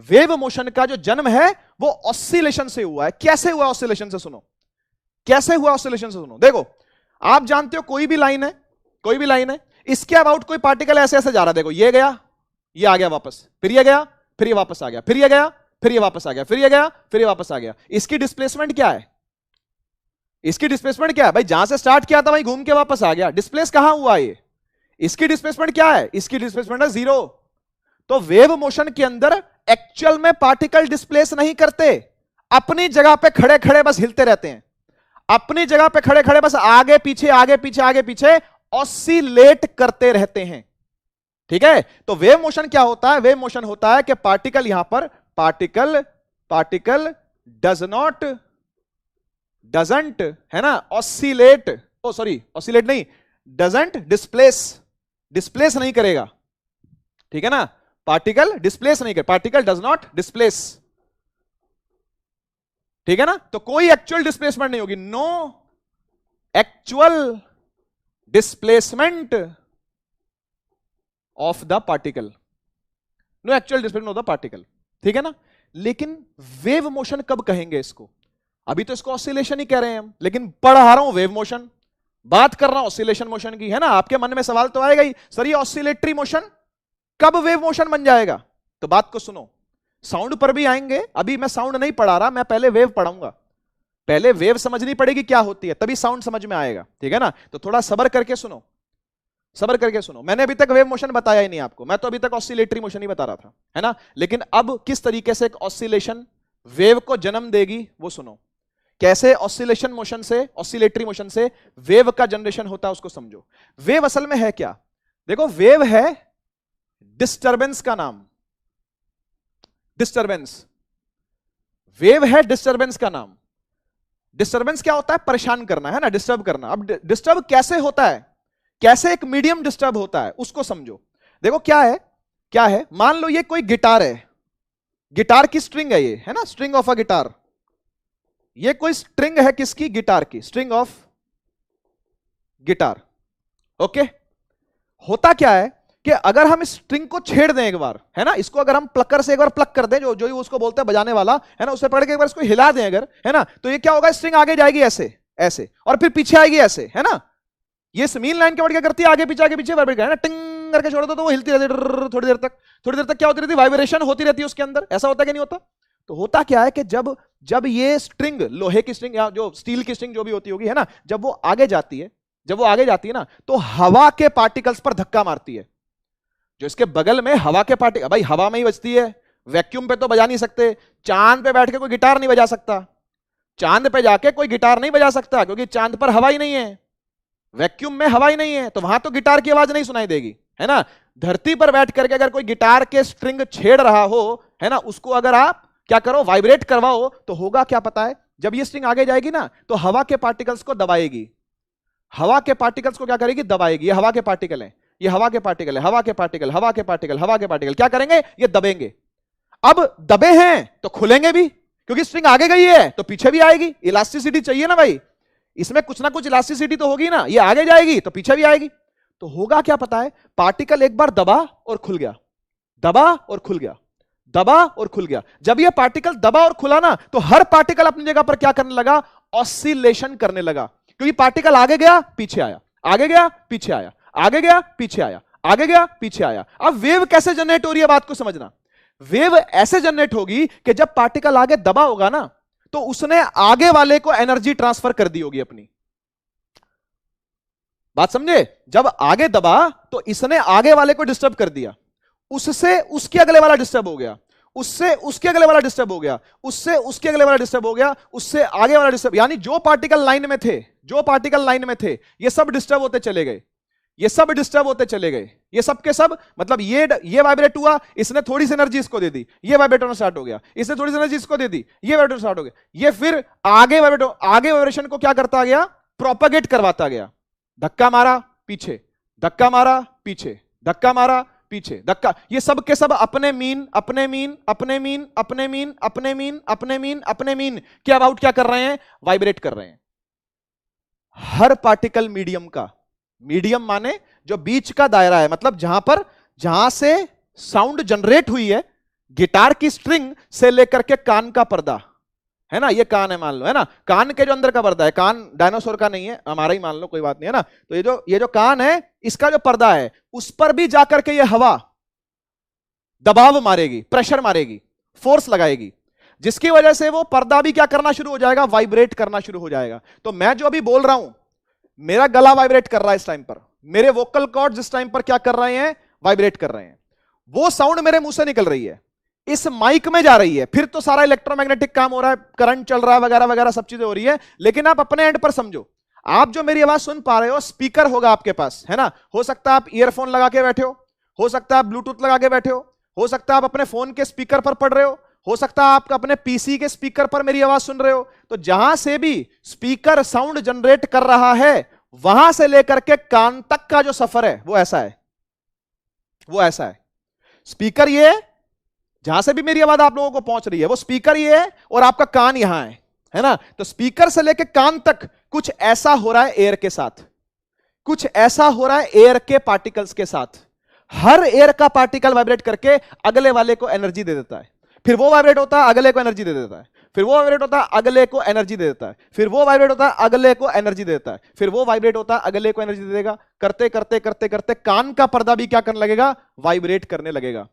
वेव मोशन का जो जन्म है वो ऑसिलेशन से हुआ है। कैसे हुआ ऑसिलेशन से? सुनो, कैसे हुआ ऑसिलेशन से सुनो। देखो, आप जानते हो कोई भी लाइन है, कोई भी लाइन है, इसके अबाउट कोई पार्टिकल ऐसे ऐसे जा रहा है। देखो, ये गया, ये आ गया वापस, फिर ये गया, फिर ये वापस आ गया, फिर ये गया, फिर ये वापस आ गया, फिर ये गया, फिर ये वापस आ गया। इसकी डिस्प्लेसमेंट क्या है? इसकी डिस्प्लेसमेंट क्या है भाई, जहां से स्टार्ट किया था वहीं घूम के वापस आ गया, डिस्प्लेस कहां हुआ ये, इसकी डिस्प्लेसमेंट क्या है, इसकी डिस्प्लेसमेंट है 0। तो वेव मोशन के अंदर एक्चुअल में पार्टिकल डिस्प्लेस नहीं करते, अपनी जगह पे खड़े खड़े बस हिलते रहते हैं, अपनी जगह पे खड़े खड़े बस आगे पीछे आगे पीछे आगे पीछे ऑसिलेट करते रहते हैं। ठीक है, तो वेव मोशन क्या होता है, वेव मोशन होता है कि पार्टिकल यहां पर पार्टिकल डजंट है ना ऑसिलेट, ओ सॉरी ऑसिलेट नहीं, डजंट डिस्प्लेस नहीं करेगा। ठीक है ना, पार्टिकल डिस्प्लेस नहीं करे, पार्टिकल डज नॉट डिस्प्लेस। ठीक है ना, तो कोई एक्चुअल डिस्प्लेसमेंट नहीं होगी, no actual displacement of the particle, no actual displacement of the particle. ठीक है ना, लेकिन वेव मोशन कब कहेंगे इसको, अभी तो इसको ऑसिलेशन ही कह रहे हैं हम, लेकिन पढ़ा रहा हूं वेव मोशन, बात कर रहा हूं ऑसिलेशन मोशन की, है ना। आपके मन में सवाल तो आएगा ही, सर ये ऑसिलेटरी मोशन कब वेव मोशन बन जाएगा, तो बात को सुनो, साउंड पर भी आएंगे, अभी मैं साउंड नहीं पढ़ा रहा, मैं पहले वेव पढ़ाऊंगा, पहले वेव समझनी पड़ेगी क्या होती है, तभी साउंड समझ में आएगा। ठीक है ना, तो थोड़ा सब्र करके सुनो, सब्र करके सुनो। मैंने अभी तक वेव मोशन बताया ही नहीं आपको, मैं तो अभी तक ऑसिलेटरी मोशन ही बता रहा था, है ना। लेकिन अब किस तरीके से एक ऑसिलेशन वेव को जन्म देगी वो सुनो, कैसे ऑसिलेशन मोशन से, ऑसिलेटरी मोशन से वेव का जनरेशन होता है उसको समझो। वेव असल में है क्या, देखो वेव है डिस्टरबेंस का नाम, डिस्टरबेंस, वेव है डिस्टरबेंस का नाम। डिस्टरबेंस क्या होता है, परेशान करना, है ना, डिस्टर्ब करना। अब डिस्टर्ब कैसे होता है, कैसे एक मीडियम डिस्टर्ब होता है उसको समझो। देखो क्या है, क्या है, मान लो ये कोई गिटार है, गिटार की स्ट्रिंग है ये, है ना, स्ट्रिंग ऑफ अ गिटार, ये कोई स्ट्रिंग है किसकी, गिटार की, स्ट्रिंग ऑफ गिटार। ओके, होता क्या है कि अगर हम इस स्ट्रिंग को छेड़ दें एक बार, है ना, इसको अगर हम प्लकर से एक बार प्लक कर दें, जो उसको बोलते हैं बजाने वाला, है ना, उससे पकड़ के एक बार इसको हिला दें अगर, है ना, तो ये क्या होगा, स्ट्रिंग आगे जाएगी ऐसे ऐसे, और फिर पीछे आएगी ऐसे, है ना। ये मीन लाइन के वर्ड क्या करती है, आगे पीछे वाइब्रेट है ना, टिंग करके छोड़ दो तो वो हिलती रहती है थोड़ी देर तक क्या होती रहती है, वाइब्रेशन होती रहती है उसके अंदर। ऐसा होता है कि नहीं होता। तो होता क्या है कि जब ये स्ट्रिंग, लोहे की स्ट्रिंग या जो स्टील की स्ट्रिंग जो भी होती होगी, है ना, जब वो आगे जाती है, ना, तो हवा के पार्टिकल्स पर धक्का मारती है। जो इसके बगल में हवा के पार्टिकल, भाई हवा में ही बजती है, वैक्यूम पे तो बजा नहीं सकते, चांद पे बैठ के कोई गिटार नहीं बजा सकता, चांद पे जाके कोई गिटार नहीं बजा सकता, क्योंकि चांद पर हवा ही नहीं है, वैक्यूम में हवा ही नहीं है, तो वहां तो गिटार की आवाज नहीं सुनाई देगी, है ना। धरती पर बैठ करके अगर कोई गिटार के स्ट्रिंग छेड़ रहा हो, है ना, उसको अगर आप क्या करो, वाइब्रेट करवाओ, तो होगा क्या पता है, जब ये स्ट्रिंग आगे जाएगी ना, तो हवा के पार्टिकल्स को दबाएगी, हवा के पार्टिकल्स को क्या करेगी, दबाएगी। ये हवा के पार्टिकल है, ये हवा के पार्टिकल है, हवा के पार्टिकल क्या करेंगे, ये दबेंगे। अब दबे हैं तो खुलेंगे भी, क्योंकि स्ट्रिंग आगे गई है तो पीछे भी आएगी, इलास्टिसिटी चाहिए ना भाई, इसमें कुछ ना कुछ इलास्टिसिटी तो होगी ना, ये आगे जाएगी तो पीछे भी आएगी। तो होगा क्या पता है, पार्टिकल एक बार दबा और खुल गया, दबा और खुल गया, दबा और खुल गया। जब ये पार्टिकल दबा और खुला ना, तो हर पार्टिकल अपनी जगह पर क्या करने लगा, ऑसिलेशन करने लगा, क्योंकि पार्टिकल आगे गया पीछे आया, आगे गया पीछे आया, आगे गया पीछे आया, आगे गया पीछे आया। अब वेव कैसे जनरेट हो रही है, बात को समझना। वेव ऐसे जनरेट होगी कि जब पार्टिकल आगे दबा होगा ना, तो उसने आगे वाले को एनर्जी ट्रांसफर कर दी होगी अपनी, बात समझे। जब आगे दबा तो इसने आगे वाले को डिस्टर्ब कर दिया, उससे उसके अगले वाला डिस्टर्ब हो गया, उससे उसके अगले वाला डिस्टर्ब हो गया, उससे उसके अगले वाला डिस्टर्ब हो गया, उससे आगे वाला डिस्टर्ब, यानी जो पार्टिकल लाइन में थे, जो पार्टिकल लाइन में थे, ये सब डिस्टर्ब होते चले गए, ये सब डिस्टर्ब होते चले गए, ये सब के सब, मतलब ये वाइब्रेट हुआ, इसने थोड़ी सी एनर्जी इसको दे दी, ये वाइब्रेट होना स्टार्ट हो गया, इसने थोड़ी सी एनर्जी इसको दे दी, ये वाइब्रेट स्टार्ट हो गया, ये फिर आगे वाइब्रेशन को क्या करता गया, प्रोपेगेट करवाता गया। धक्का मारा पीछे, धक्का मारा पीछे, धक्का मारा पीछे, धक्का, ये सब के सब अपने मीन के अबाउट क्या कर रहे हैं, वाइब्रेट कर रहे हैं। हर पार्टिकल मीडियम का, मीडियम माने जो बीच का दायरा है, मतलब जहां से साउंड जनरेट हुई है, गिटार की स्ट्रिंग से लेकर के कान का पर्दा, है ना, ये कान है मान लो, है ना, कान के जो अंदर का पर्दा है, कान डायनासोर का नहीं है, हमारा ही मान लो, कोई बात नहीं, है ना। तो ये जो कान है, इसका जो पर्दा है, उस पर भी जाकर के ये हवा दबाव मारेगी, प्रेशर मारेगी, फोर्स लगाएगी। जिसकी वजह से वो पर्दा भी क्या करना शुरू हो जाएगा, वाइब्रेट करना शुरू हो जाएगा। तो मैं जो अभी बोल रहा हूं, मेरा गला वाइब्रेट कर रहा है इस टाइम पर, मेरे वोकल कॉर्ड इस टाइम पर क्या कर रहे हैं, वाइब्रेट कर रहे हैं। वो साउंड मेरे मुंह से निकल रही है, इस माइक में जा रही है, फिर तो सारा इलेक्ट्रोमैग्नेटिक काम हो रहा है, करंट चल रहा है, वगैरह वगैरह सब चीजें हो रही है। लेकिन आप अपने एंड पर समझो, आप जो मेरी आवाज सुन पा रहे हो, स्पीकर होगा आपके पास, है ना। हो सकता है आप ईयरफोन लगा के बैठे हो सकता है आप ब्लूटूथ लगा के बैठे हो सकता है आप अपने फोन के स्पीकर पर पढ़ रहे हो सकता है आप अपने पीसी के स्पीकर पर मेरी आवाज सुन रहे हो। तो जहां से भी स्पीकर साउंड जनरेट कर रहा है, वहां से लेकर के कान तक का जो सफर है वो ऐसा है, वो ऐसा है। स्पीकर ये, जहां से भी मेरी आवाज आप लोगों को पहुंच रही है, वो स्पीकर ये है और आपका कान यहां है ना। तो स्पीकर से लेकर कान तक कुछ ऐसा हो रहा है एयर के साथ, कुछ ऐसा हो रहा है एयर के पार्टिकल्स के साथ। हर एयर का पार्टिकल वाइब्रेट करके अगले वाले को एनर्जी दे देता है, फिर वो वाइब्रेट होता है अगले को एनर्जी दे देता है, फिर वो वाइब्रेट होता है अगले को एनर्जी दे देता है, फिर वो वाइब्रेट होता है अगले को एनर्जी देता है, फिर वो वाइब्रेट होता है अगले को एनर्जी दे देगा। करते करते करते करते कान का पर्दा भी क्या करने लगेगा, वाइब्रेट करने लगेगा।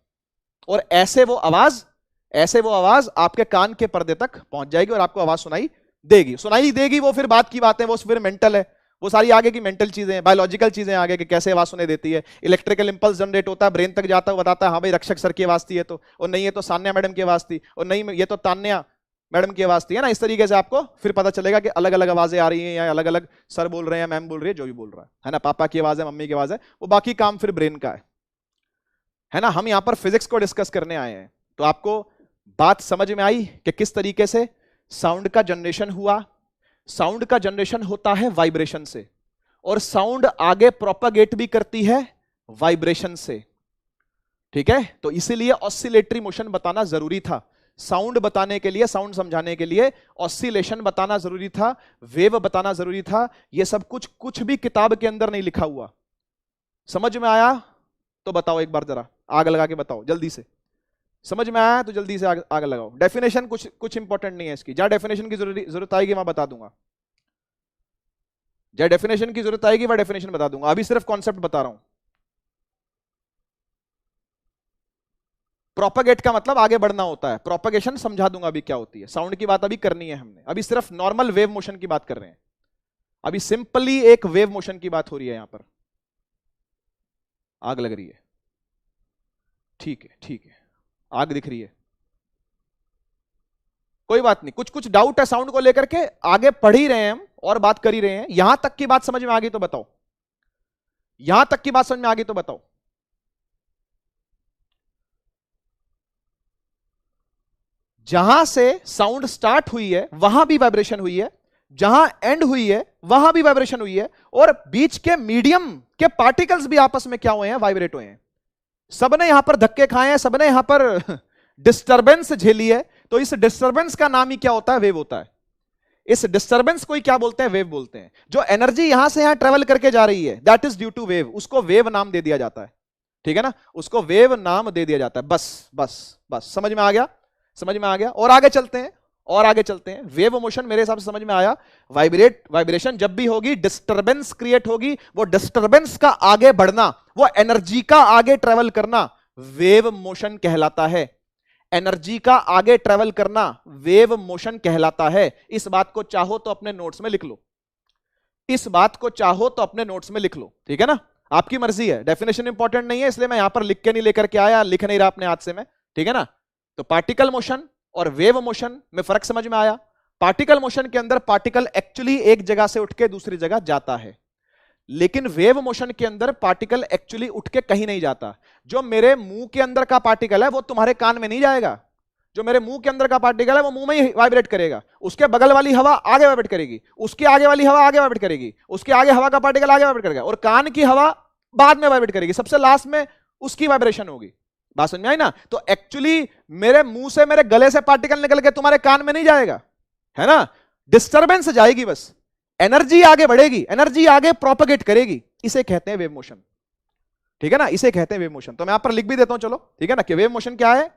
और ऐसे वो आवाज आपके कान के पर्दे तक पहुंच जाएगी और आपको आवाज सुनाई देगी। वो फिर बात की बात है, वो फिर मेंटल है, वो सारी आगे की मेंटल चीजें, बायोलॉजिकल चीजें आगे कि कैसे आवाज सुनाई देती है। इलेक्ट्रिकल इंपल्स जनरेट होता है, ब्रेन तक जाता है, बताता है हाँ भाई रक्षक सर की आवाज थी ये तो, और नहीं ये तो सान्या मैडम की आवाज थी, और नहीं ये तो तान्या मैडम की आवाज थी, है ना। इस तरीके से आपको फिर पता चलेगा कि अलग अलग आवाजें आ रही हैं, या अलग अलग सर बोल रहे हैं, मैम बोल रही है, जो भी बोल रहा है ना। पापा की आवाज है, मम्मी की आवाज है, वो बाकी काम फिर ब्रेन का है ना। हम यहां पर फिजिक्स को डिस्कस करने आए हैं। तो आपको बात समझ में आई कि किस तरीके से साउंड का जनरेशन हुआ। साउंड का जनरेशन होता है वाइब्रेशन से, और साउंड आगे प्रोपागेट भी करती है वाइब्रेशन से, ठीक है। तो इसीलिए ऑसिलेटरी मोशन बताना जरूरी था। साउंड बताने के लिए, साउंड समझाने के लिए ऑसिलेशन बताना जरूरी था, वेव बताना जरूरी था। यह सब कुछ भी किताब के अंदर नहीं लिखा हुआ। समझ में आया तो बताओ एक बार, जरा आग लगा के बताओ जल्दी से। समझ में आया तो जल्दी से आग लगाओ। डेफिनेशन कुछ इंपॉर्टेंट नहीं है इसकी, जहां डेफिनेशन की जरूरत आएगी वहां बता दूंगा, जहां डेफिनेशन की जरूरत आएगी वहां डेफिनेशन बता दूंगा। अभी सिर्फ कॉन्सेप्ट बता रहा हूं। प्रोपेगेट का मतलब आगे बढ़ना होता है, प्रोपेगेशन समझा दूंगा अभी क्या होती है। साउंड की बात अभी करनी है हमने, अभी सिर्फ नॉर्मल वेव मोशन की बात कर रहे हैं। अभी सिंपली एक वेव मोशन की बात हो रही है। यहां पर आग लग रही है, ठीक है ठीक है, आग दिख रही है, कोई बात नहीं। कुछ डाउट है साउंड को लेकर के, आगे पढ़ ही रहे हैं हम और बात कर ही रहे हैं। यहां तक की बात समझ में आ गई तो बताओ, यहां तक की बात समझ में आ गई तो बताओ। जहां से साउंड स्टार्ट हुई है वहां भी वाइब्रेशन हुई है, जहां एंड हुई है वहां भी वाइब्रेशन हुई है, और बीच के मीडियम के पार्टिकल्स भी आपस में क्या हुए हैं, वाइब्रेट हुए हैं। सबने यहां पर धक्के खाए हैं, सबने यहां पर डिस्टरबेंस झेली है। तो इस डिस्टरबेंस का नाम ही क्या होता है, वेव होता है। इस डिस्टरबेंस को ही क्या बोलते हैं, वेव बोलते हैं। जो एनर्जी यहां से यहां ट्रेवल करके जा रही है, that is due to wave, उसको वेव नाम दे दिया जाता है, ठीक है ना, उसको वेव नाम दे दिया जाता है। बस बस बस, समझ में आ गया, समझ में आ गया। और आगे चलते हैं, और आगे चलते हैं। वेव मोशन मेरे हिसाब से समझ में आया। वाइब्रेशन जब भी होगी, डिस्टरबेंस क्रिएट होगी, वो डिस्टरबेंस का आगे बढ़ना, वो एनर्जी का आगे ट्रेवल करना वेव मोशन कहलाता है। एनर्जी का आगे ट्रेवल करना वेव मोशन कहलाता है। इस बात को चाहो तो अपने नोट्स में लिख लो, इस बात को चाहो तो अपने नोट्स में लिख लो, ठीक है ना, आपकी मर्जी है। डेफिनेशन इंपॉर्टेंट नहीं है, इसलिए मैं यहां पर लिख के नहीं लेकर के आया, लिख नहीं रहा अपने हाथ से मैं, ठीक है ना। तो पार्टिकल मोशन और वेव मोशन में फर्क समझ में आया। पार्टिकल मोशन के अंदर पार्टिकल एक्चुअली एक जगह से उठ के दूसरी जगह जाता है, लेकिन वेव मोशन के अंदर पार्टिकल एक्चुअली उठ के कहीं नहीं जाता। जो मेरे मुंह के अंदर का पार्टिकल है वो तुम्हारे कान में नहीं जाएगा, जो मेरे मुंह के अंदर का पार्टिकल है वो मुंह में ही वाइब्रेट करेगा, उसके बगल वाली हवा आगे वाइब्रेट करेगी, उसके आगे वाली हवा आगे वाइब्रेट करेगी, उसके आगे हवा का पार्टिकल आगे वाइब्रेट करेगा, और कान की हवा बाद में वाइब्रेट करेगी, सबसे लास्ट में उसकी वाइब्रेशन होगी। बात समझ में आई ना। तो एक्चुअली मेरे मुंह से, मेरे गले से पार्टिकल निकल के तुम्हारे कान में नहीं जाएगा, है ना, डिस्टरबेंस जाएगी बस, एनर्जी आगे बढ़ेगी, एनर्जी आगे प्रोपेगेट करेगी, इसे कहते हैं वेव मोशन, ठीक है ना, इसे कहते हैं वेव मोशन। तो मैं यहां पर लिख भी देता हूं, चलो ठीक है ना, कि वेव मोशन क्या है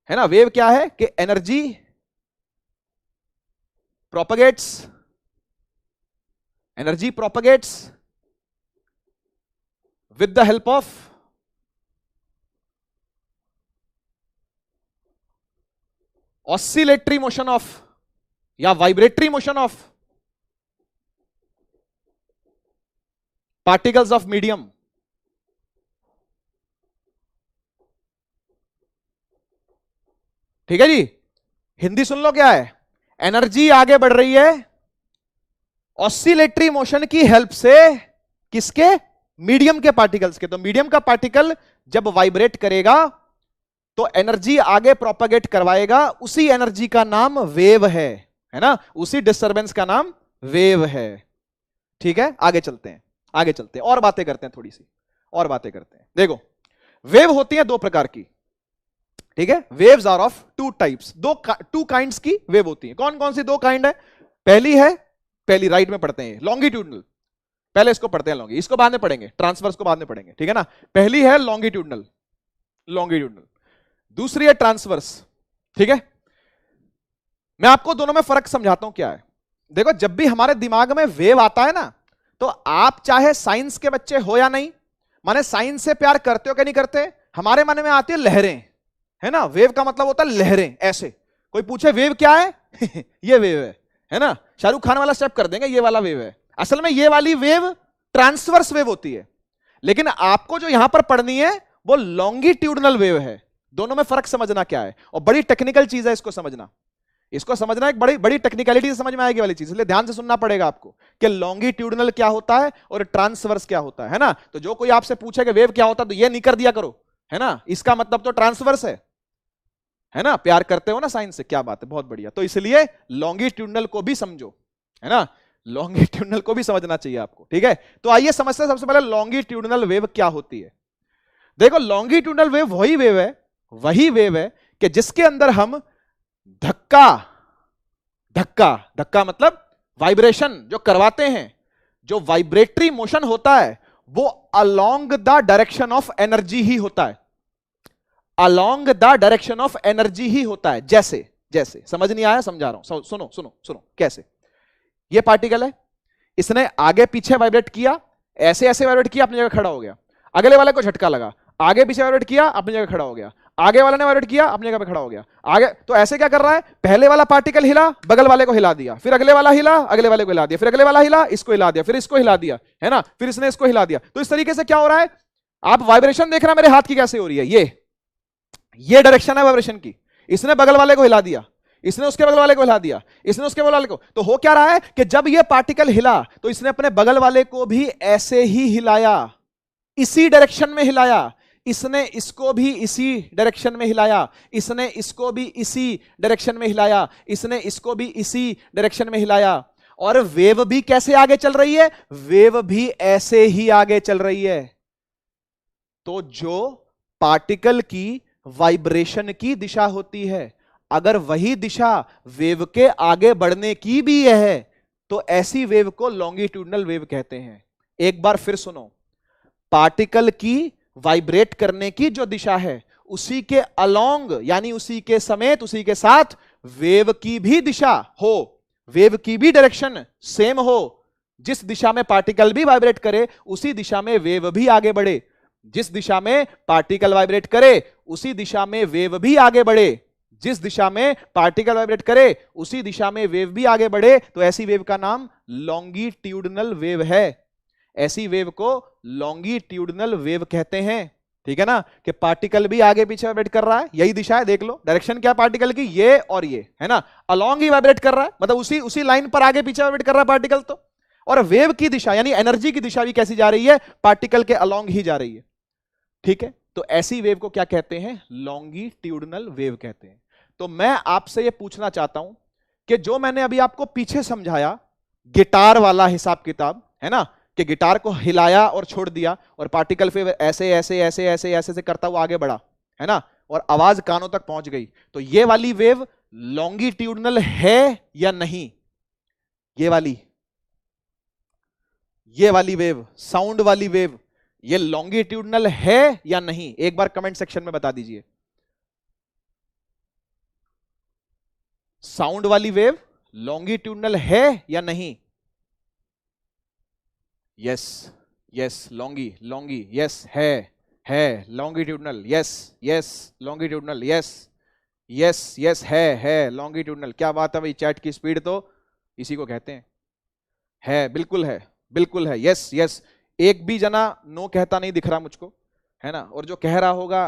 ना, वेव क्या है कि energy propagates, energy propagates with the help of oscillatory motion of या vibratory motion of particles of medium. ठीक है जी, हिंदी सुन लो क्या है। एनर्जी आगे बढ़ रही है ऑसिलेटरी मोशन की हेल्प से, किसके? मीडियम के पार्टिकल्स के। तो मीडियम का पार्टिकल जब वाइब्रेट करेगा तो एनर्जी आगे प्रोपेगेट करवाएगा, उसी एनर्जी का नाम वेव है ना, उसी डिस्टरबेंस का नाम वेव है। ठीक है, आगे चलते हैं, आगे चलते हैं और बातें करते हैं, थोड़ी सी और बातें करते हैं। देखो, वेव होती है दो प्रकार की। ठीक है, waves are of two types, two kinds की वेव होती है। कौन कौन सी दो काइंड है? पहली राइट में पढ़ते हैं लॉन्गिट्यूडनल, पहले इसको पढ़ते हैं लॉन्गी, इसको बाद में पढ़ेंगे, ट्रांसवर्स को बाद में पढ़ेंगे। ठीक है ना, पहली है लॉन्गिट्यूडनल, लॉन्गिट्यूडनल, दूसरी है ट्रांसवर्स। ठीक है, मैं आपको दोनों में फर्क समझाता हूं क्या है। देखो, जब भी हमारे दिमाग में वेव आता है ना, तो आप चाहे साइंस के बच्चे हो या नहीं, माने साइंस से प्यार करते हो क्या नहीं करते, हमारे मन में आती है लहरें, है ना। वेव का मतलब होता है लहरें, ऐसे। कोई पूछे वेव क्या है ये वेव है ना, शाहरुख खान वाला स्टेप कर देंगे, ये वाला वेव है। असल में ये वाली वेव ट्रांसवर्स वेव होती है, लेकिन आपको जो यहां पर पढ़नी है वो लॉन्गिट्यूडनल वेव है। दोनों में फर्क समझना क्या है, और बड़ी टेक्निकल चीज है इसको समझना। इसको समझना एक बड़ी बड़ी टेक्निकलिटी से समझ में आएगी वाली चीज, इसलिए ध्यान से सुनना पड़ेगा आपको कि लॉन्गिट्यूडनल क्या होता है और ट्रांसवर्स क्या होता है ना। तो जो कोई आपसे पूछे कि वेव क्या होता है, तो ये नहीं कर दिया करो, है ना, इसका मतलब तो ट्रांसवर्स है ना। प्यार करते हो ना साइंस से, क्या बात है, बहुत बढ़िया। तो इसलिए लॉन्गिट्यूडनल को भी समझो, है ना, लॉन्गिट्यूडनल को भी समझना चाहिए आपको। ठीक है, तो आइए समझते हैं सबसे पहले लॉन्गिट्यूडनल वेव क्या होती है। देखो, लॉन्गिट्यूडनल वेव वही वेव है कि जिसके अंदर हम धक्का मतलब वाइब्रेशन जो करवाते हैं, जो वाइब्रेटरी मोशन होता है वो along the direction of energy ही होता है, along the direction of energy ही होता है। जैसे समझ नहीं आया, समझा रहा हूं, सुनो कैसे। ये पार्टिकल है, इसने आगे पीछे वाइब्रेट किया, ऐसे ऐसे वाइब्रेट किया, अपनी जगह खड़ा हो गया। अगले वाले को झटका लगा, आगे पीछे वाइब्रेट किया, अपनी जगह खड़ा हो गया। आगे वाले ने वाइब्रेट किया, अपनी जगह पे खड़ा हो गया। आगे तो ऐसे क्या कर रहा है, पहले वाला पार्टिकल हिला, बगल वाले को हिला दिया, फिर अगले वाला हिला, अगले वाले को हिला दिया, फिर अगले वाला हिला, इसको हिला दिया, फिर इसको हिला दिया, है ना, फिर इसने इसको हिला दिया। तो इस तरीके से क्या हो रहा है, आप वाइब्रेशन देख रहे हैं मेरे हाथ की कैसे हो रही है, ये डायरेक्शन है वाइब्रेशन की। इसने बगल वाले को हिला दिया, इसने उसके बगल वाले को हिला दिया, इसने उसके बगल वाले को। तो हो क्या रहा है कि जब ये पार्टिकल हिला तो इसने अपने बगल वाले को भी ऐसे ही हिलाया, इसी डायरेक्शन में हिलाया, इसने इसको भी इसी डायरेक्शन में हिलाया, इसने इसको भी इसी डायरेक्शन में हिलाया, इसने इसको भी इसी डायरेक्शन में हिलाया। और वेव भी कैसे आगे चल रही है, वेव भी ऐसे ही आगे चल रही है। तो जो पार्टिकल की वाइब्रेशन की दिशा होती है, अगर वही दिशा वेव के आगे बढ़ने की भी है, तो ऐसी वेव को लॉन्गिट्यूडनल वेव कहते हैं। एक बार फिर सुनो, पार्टिकल की वाइब्रेट करने की जो दिशा है, उसी के अलोंग यानी उसी के समेत, उसी के साथ वेव की भी दिशा हो, वेव की भी डायरेक्शन सेम हो। जिस दिशा में पार्टिकल भी वाइब्रेट करे, उसी दिशा में वेव भी आगे बढ़े। जिस दिशा में पार्टिकल वाइब्रेट करे, उसी दिशा में वेव भी आगे बढ़े। जिस दिशा में पार्टिकल वाइब्रेट करे, उसी दिशा में वेव भी आगे बढ़े। तो ऐसी वेव का नाम लॉन्गिट्यूडनल वेव है। ऐसी वेव को लॉन्गिट्यूडनल वेव कहते हैं। ठीक है ना, कि पार्टिकल भी आगे पीछे वाइब्रेट कर रहा है, यही दिशा है, देख लो डायरेक्शन क्या पार्टिकल की, ये और ये, है ना, अलोंग ही वाइब्रेट कर रहा है, मतलब उसी लाइन पर आगे पीछे वाइब्रेट कर रहा है पार्टिकल। तो और वेव की दिशा यानी एनर्जी की दिशा भी कैसी जा रही है, पार्टिकल के अलोंग ही जा रही है। ठीक है, तो ऐसी वेव को क्या कहते हैं, लॉन्गिट्यूडनल वेव कहते हैं। तो मैं आपसे यह पूछना चाहता हूं कि जो मैंने अभी आपको पीछे समझाया गिटार वाला हिसाब किताब, है ना, कि गिटार को हिलाया और छोड़ दिया और पार्टिकल फिर ऐसे ऐसे ऐसे ऐसे ऐसे से करता हुआ आगे बढ़ा, है ना, और आवाज कानों तक पहुंच गई। तो ये वाली वेव लॉन्गिट्यूडनल है या नहीं, ये वाली वेव, साउंड वाली वेव, ये लॉन्गिट्यूडनल है या नहीं, एक बार कमेंट सेक्शन में बता दीजिए। साउंड वाली वेव लॉन्गिट्यूडनल है या नहीं? यस लॉन्गी यस है longitudinal, yes longitudinal, yes yes yes है लॉन्गिट्यूडनल। क्या बात है भाई, चैट की स्पीड तो इसी को कहते हैं। है, बिल्कुल है, बिल्कुल है, यस यस। एक भी जना नो कहता नहीं दिख रहा मुझको, है ना। और जो कह रहा होगा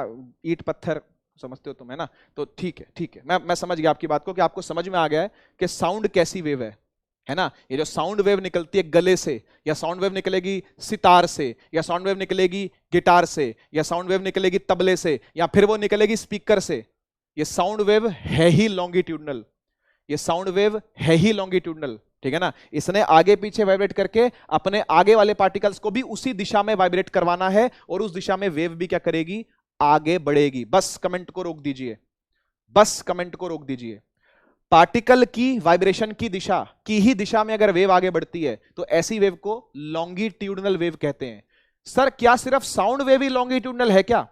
ईंट पत्थर, समझते हो तुम, है ना। तो ठीक है, ठीक है, मैं समझ गया आपकी बात को, कि आपको समझ में आ गया है कि साउंड कैसी वेव है ना। ये जो साउंड वेव निकलती है गले से, या साउंड वेव निकलेगी सितार से, या साउंड वेव निकलेगी गिटार से, या साउंड वेव निकलेगी तबले से, या फिर वो निकलेगी स्पीकर से, ये साउंड वेव है ही लॉन्गिट्यूडनल। ये साउंड वेव है ही लॉन्गिट्यूडनल, ठीक है ना। इसने आगे पीछे वाइब्रेट करके अपने आगे वाले पार्टिकल्स को भी उसी दिशा में वाइब्रेट करवाना है, और उस दिशा में वेव भी क्या करेगी, आगे बढ़ेगी। बस कमेंट को रोक दीजिए, बस कमेंट को रोक दीजिए। पार्टिकल की वाइब्रेशन की दिशा की ही दिशा में अगर वेव आगे बढ़ती है तो ऐसी वेव को लॉन्गिट्यूडनल वेव कहते हैं। सर क्या सिर्फ साउंड वेव ही लॉन्गिट्यूडनल है क्या,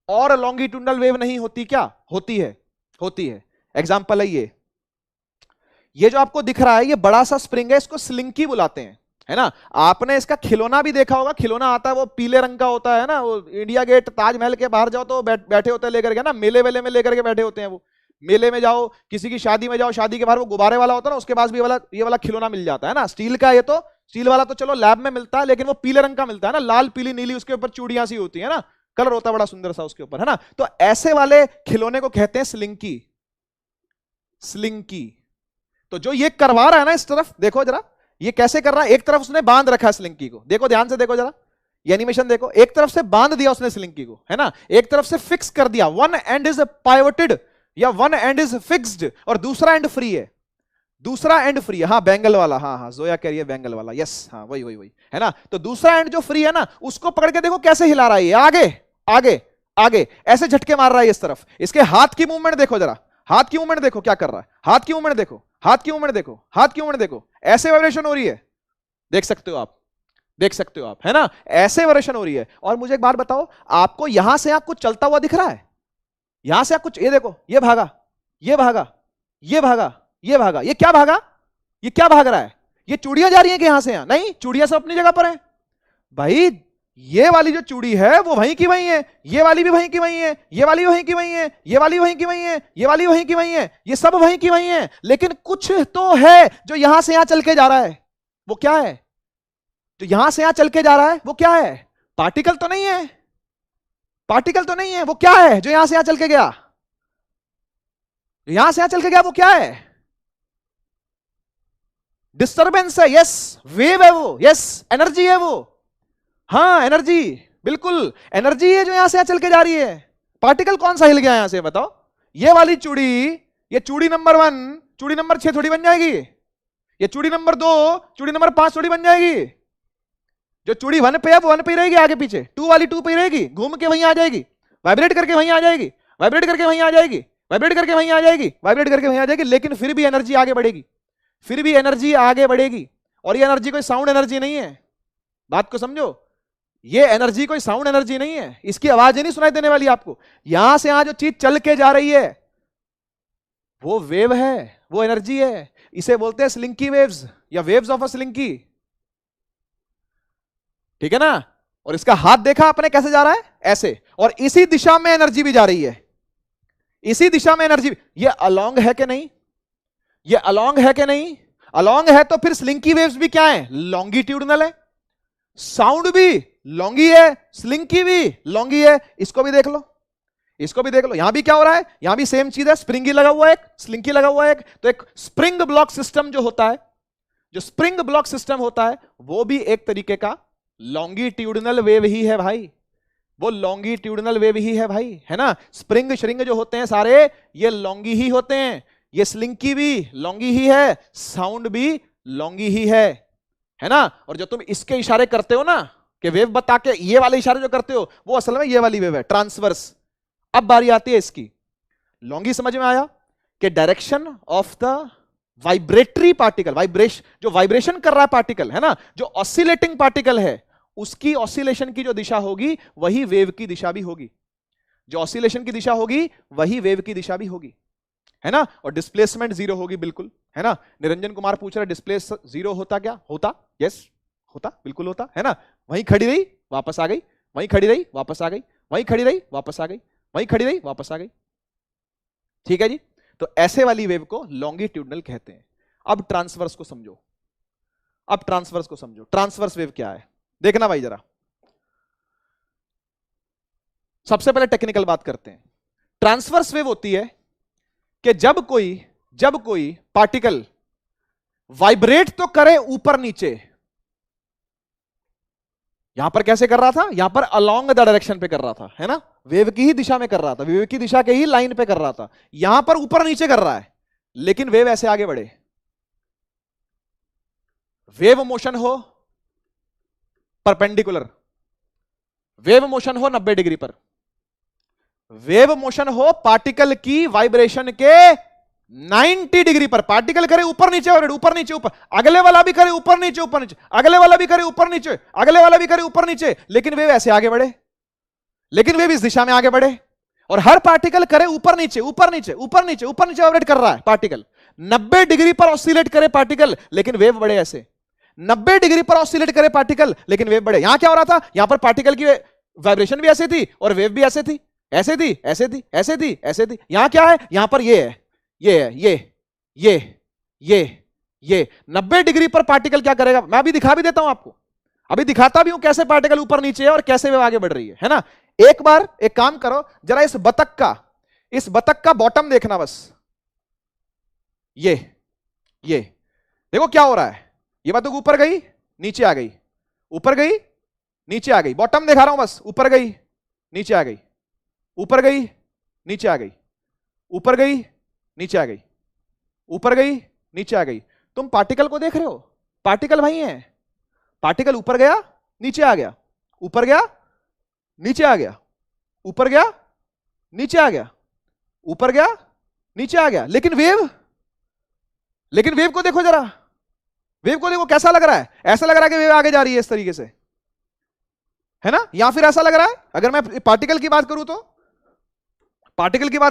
और लॉन्गिट्यूडनल वेव नहीं होती क्या? होती है, होती है। एग्जांपल है ये जो आपको दिख रहा है, ये बड़ा सा स्प्रिंग है, इसको स्लिंकी बुलाते हैं, है ना। आपने इसका खिलौना भी देखा होगा, खिलौना आता है वो पीले रंग का होता है ना, वो इंडिया गेट ताजमहल के बाहर जाओ तो बैठे होते हैं लेकर के ना, मेले वेले में लेकर के बैठे होते हैं वो। मेले में जाओ, किसी की शादी में जाओ, शादी के बाहर वो गुब्बारे वाला होता है ना, उसके पास भी ये वाला खिलौना मिल जाता है ना, स्टील का। ये तो स्टील वाला तो चलो लैब में मिलता है, लेकिन वो पीले रंग का मिलता है ना, लाल पीली नीली, उसके ऊपर चूड़ियां सी होती है ना, कलर होता है बड़ा सुंदर सा उसके ऊपर, है ना। तो ऐसे वाले खिलौने को कहते हैं स्लिंकी, स्लिंकी। तो जो ये करवा रहा है ना, इस तरफ देखो जरा, ये कैसे कर रहा है, एक तरफ उसने बांध रखा है स्लिंकी को, देखो ध्यान से देखो जरा, ये एनिमेशन देखो, एक तरफ से बांध दिया उसने स्लिंकी को, है ना, एक तरफ से फिक्स कर दिया, वन एंड इज पाइवटेड या वन एंड इज फिक्स्ड, और दूसरा एंड फ्री है, दूसरा एंड फ्री है। हाँ बैंगल वाला, हाँ जोया कह रही है बैंगल वाला, यस, हाँ वही वही वही, है ना। तो दूसरा एंड जो फ्री है ना, उसको पकड़ के देखो कैसे हिला रहा है, आगे आगे आगे, ऐसे झटके मार रहा है इस तरफ। इसके हाथ की मूवमेंट देखो जरा, हाथ की मूवमेंट देखो क्या कर रहा है, हाथ की मूवमेंट देखो, हाथ की मूवमेंट देखो, हाथ की मूवमेंट देखो, ऐसे वाइब्रेशन हो रही है, देख सकते हो आप, देख सकते हो आप, है ना, ऐसे वाइब्रेशन हो रही है। और मुझे एक बात बताओ, आपको यहां से आप कुछ चलता हुआ दिख रहा है, यहां से आप कुछ, ये देखो, ये भागा, ये भागा, ये भागा, ये भागा, ये क्या भागा, ये क्या भाग रहा है, ये चूड़ियां जा रही हैं कि यहां से यहां? नहीं, चूड़ियां सब अपनी जगह पर हैं भाई। ये वाली जो चूड़ी है वो वहीं की वहीं है, ये वाली भी वहीं की वहीं है, ये वाली वहीं की वहीं है, ये वाली वहीं की वहीं है, ये वाली वहीं की वहीं है, ये सब वहीं की वहीं है, लेकिन कुछ तो है जो यहां से यहां चल के जा रहा है। वो क्या है जो यहां से यहां चल के जा रहा है? वो क्या है? पार्टिकल तो नहीं है, पार्टिकल तो नहीं है, वो क्या है जो यहां से यहां चल के गया, यहां से यहां चल के गया, वो क्या है? डिस्टर्बेंस है, यस, वेव है वो, यस, एनर्जी है वो, हाँ एनर्जी, बिल्कुल एनर्जी है जो यहां से यहां चल के जा रही है। पार्टिकल कौन सा हिल गया यहां से बताओ? ये वाली चूड़ी, ये चूड़ी नंबर 1 चूड़ी नंबर 6 थोड़ी बन जाएगी, ये चूड़ी नंबर 2 चूड़ी नंबर 5 थोड़ी बन जाएगी। जो चूड़ी 1 पे है वो 1 पे रहेगी, आगे पीछे 2 वाली 2 पे रहेगी, घूम के वहीं आ जाएगी, वाइब्रेट करके वहीं आ जाएगी, वाइब्रेट करके वहीं आ जाएगी, वाइब्रेट करके वहीं आ जाएगी, वाइब्रेट करके वहीं आ जाएगी, लेकिन फिर भी एनर्जी आगे बढ़ेगी, फिर भी एनर्जी आगे बढ़ेगी। और ये एनर्जी कोई साउंड एनर्जी नहीं है, बात को समझो, ये एनर्जी कोई साउंड एनर्जी नहीं है, इसकी आवाज ही नहीं सुनाई देने वाली आपको। यहां से यहां जो चीज चल के जा रही है वो वेव है, वो एनर्जी है, इसे बोलते हैं स्लिंकी वेव्स या वेव्स ऑफ अ स्लिंकी, ठीक है ना। और इसका हाथ देखा आपने कैसे जा रहा है, ऐसे, और इसी दिशा में एनर्जी भी जा रही है, इसी दिशा में एनर्जी। ये अलोंग है कि नहीं, ये अलोंग है कि नहीं? अलोंग है तो फिर स्लिंकी वेव्स भी क्या है? लॉन्गिट्यूडनल है। साउंड भी लॉन्गी है, स्लिंकी भी लॉन्गी है। इसको भी देख लो, इसको भी देख लो, यहां भी क्या हो रहा है, यहां भी सेम चीज है, स्प्रिंगी लगा हुआ है एक, स्लिंकी लगा हुआ है एक। तो एक स्प्रिंग ब्लॉक सिस्टम जो होता है, जो स्प्रिंग ब्लॉक सिस्टम होता है, वो भी एक तरीके का लॉन्गिट्यूडनल वेव ही है भाई, वो लॉन्गिट्यूडनल वेव ही है भाई, है ना। स्प्रिंग श्रिंग जो होते हैं सारे ये लॉन्गी ही होते हैं, ये स्लिंकी भी लॉन्गी ही है, साउंड भी लॉन्गी ही है ना। और जो तुम इसके इशारे करते हो ना कि वेव बता के, ये वाले इशारे जो करते हो वो असल में ये वाली वेव है, ट्रांसवर्स। अब बारी आती है इसकी, लॉन्गी समझ में आया कि direction of the vibratory particle, जो वाइब्रेशन कर रहा है पार्टिकल, है ना, जो ऑसिलेटिंग पार्टिकल है, उसकी ऑसिलेशन की जो दिशा होगी वही वेव की दिशा भी होगी, जो ऑसिलेशन की दिशा होगी वही वेव की दिशा भी होगी, है ना। और डिस्प्लेसमेंट 0 होगी, बिल्कुल, है ना। निरंजन कुमार पूछ रहे डिस्प्लेस 0 होता क्या? होता, यस होता, बिल्कुल होता, है ना। वहीं खड़ी रही वापस आ गई, वहीं खड़ी रही वापस आ गई, वहीं खड़ी रही वापस आ गई, वहीं खड़ी रही वापस आ गई, ठीक है जी। तो ऐसे वाली वेव को लॉन्गिट्यूडनल कहते हैं। अब ट्रांसवर्स को समझो, अब ट्रांसवर्स को समझो। ट्रांसवर्स वेव क्या है देखना भाई जरा। सबसे पहले टेक्निकल बात करते हैं। ट्रांसवर्स वेव होती है कि जब कोई पार्टिकल वाइब्रेट तो करे ऊपर नीचे, यहां पर कैसे कर रहा था, यहां पर अलोंग द डायरेक्शन पे कर रहा था, है ना, वेव की ही दिशा में कर रहा था, वेव की दिशा के ही लाइन पे कर रहा था। यहां पर ऊपर नीचे कर रहा है, लेकिन वेव ऐसे आगे बढ़े, वेव मोशन हो परपेंडिकुलर, वेव मोशन हो 90 डिग्री पर, वेव मोशन हो पार्टिकल की वाइब्रेशन के 90 डिग्री पर। पार्टिकल करे ऊपर नीचे और ऊपर नीचे ऊपर, अगले वाला भी करे ऊपर नीचे ऊपर नीचे, अगले वाला भी करे ऊपर नीचे, अगले वाला भी करे ऊपर नीचे, लेकिन वेव ऐसे आगे बढ़े, लेकिन वेव इस दिशा में आगे बढ़े। और हर पार्टिकल करे ऊपर नीचे ऊपर नीचे ऊपर नीचे ऊपर नीचे वाइब्रेट कर रहा है पार्टिकल। 90 डिग्री पर ऑसिलेट करे पार्टिकल, लेकिन वेव बढ़े ऐसे। 90 डिग्री पर ऑसिलेट करे पार्टिकल, लेकिन वेव बढ़े। यहां क्या हो रहा था, यहां पर पार्टिकल की वाइब्रेशन भी ऐसे थी और वेव भी ऐसे थी, ऐसे थी ऐसे थी ऐसे थी ऐसे थी। यहां क्या है, यहां पर ये है, ये है, ये 90 डिग्री पर पार्टिकल क्या करेगा, मैं अभी दिखा भी देता हूं आपको, अभी दिखाता भी हूं कैसे पार्टिकल ऊपर नीचे है और कैसे वेव आगे बढ़ रही है ना। एक बार एक काम करो जरा, इस बतख का बॉटम देखना बस, ये देखो क्या हो रहा है। ये बतख ऊपर गई नीचे आ गई, ऊपर गई नीचे आ गई, बॉटम दिखा रहा हूं बस, ऊपर गई नीचे आ गई, ऊपर गई नीचे आ गई, ऊपर गई नीचे आ गई, ऊपर गई नीचे आ गई। तुम पार्टिकल को देख रहे हो, पार्टिकल वही है, पार्टिकल ऊपर गया नीचे आ गया, ऊपर गया नीचे आ गया, ऊपर गया नीचे आ गया, ऊपर गया नीचे आ गया। लेकिन वेव को देखो जरा, वेव को देखो कैसा लग रहा है, ऐसा लग रहा है कि वेव आगे जा रही है इस तरीके से, है ना, या फिर ऐसा लग रहा है, अगर मैं पार्टिकल की बात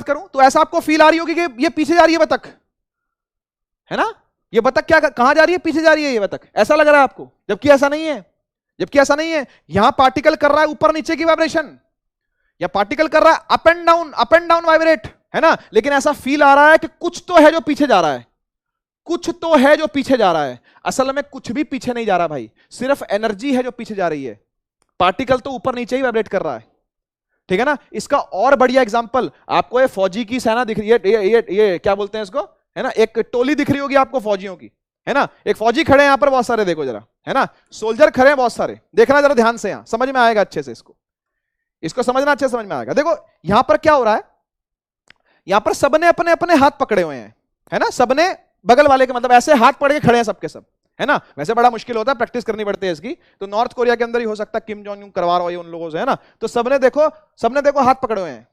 करूं तो ऐसा आपको फील आ रही होगी कि ये पीछे जा रही है बतख, है ना, ये बतख क्या कहां जा रही है, पीछे जा रही है ये बतख, ऐसा लग रहा है आपको, जबकि ऐसा नहीं है, यहां पार्टिकल कर रहा है ऊपर नीचे की वाइब्रेशन, या पार्टिकल कर रहा है अप एंड डाउन वाइब्रेट, है ना, लेकिन ऐसा फील आ रहा है कि कुछ तो है जो पीछे जा रहा है, कुछ तो है जो पीछे जा रहा है। असल में कुछ भी पीछे नहीं जा रहा भाई, सिर्फ एनर्जी है जो पीछे जा रही है, पार्टिकल तो ऊपर नीचे ही वाइब्रेट कर रहा है, ठीक है ना। इसका और बढ़िया एग्जांपल आपको ये फौजी की सेना दिख रही है, ये क्या बोलते हैं इसको, है ना, एक टोली दिख रही होगी आपको फौजियों की, है ना, एक फौजी खड़े हैं यहां पर बहुत सारे, देखो जरा, है ना, सोल्जर खड़े हैं बहुत सारे, देखना जरा ध्यान से, यहां समझ में आएगा अच्छे से, इसको समझना, अच्छे समझ में आएगा। देखो यहां पर क्या हो रहा है, यहां पर सबने अपने अपने हाथ पकड़े हुए हैं, है ना, सबने बगल वाले के मतलब ऐसे हाथ पकड़ के खड़े हैं सबके सब, है ना। वैसे बड़ा मुश्किल होता है, प्रैक्टिस करनी पड़ती है इसकी, तो नॉर्थ कोरिया के अंदर ही हो सकता है, किम जोंग यूं करवा रहा है उन लोगों से, है ना। तो सबने देखो हाथ पकड़े हुए हैं,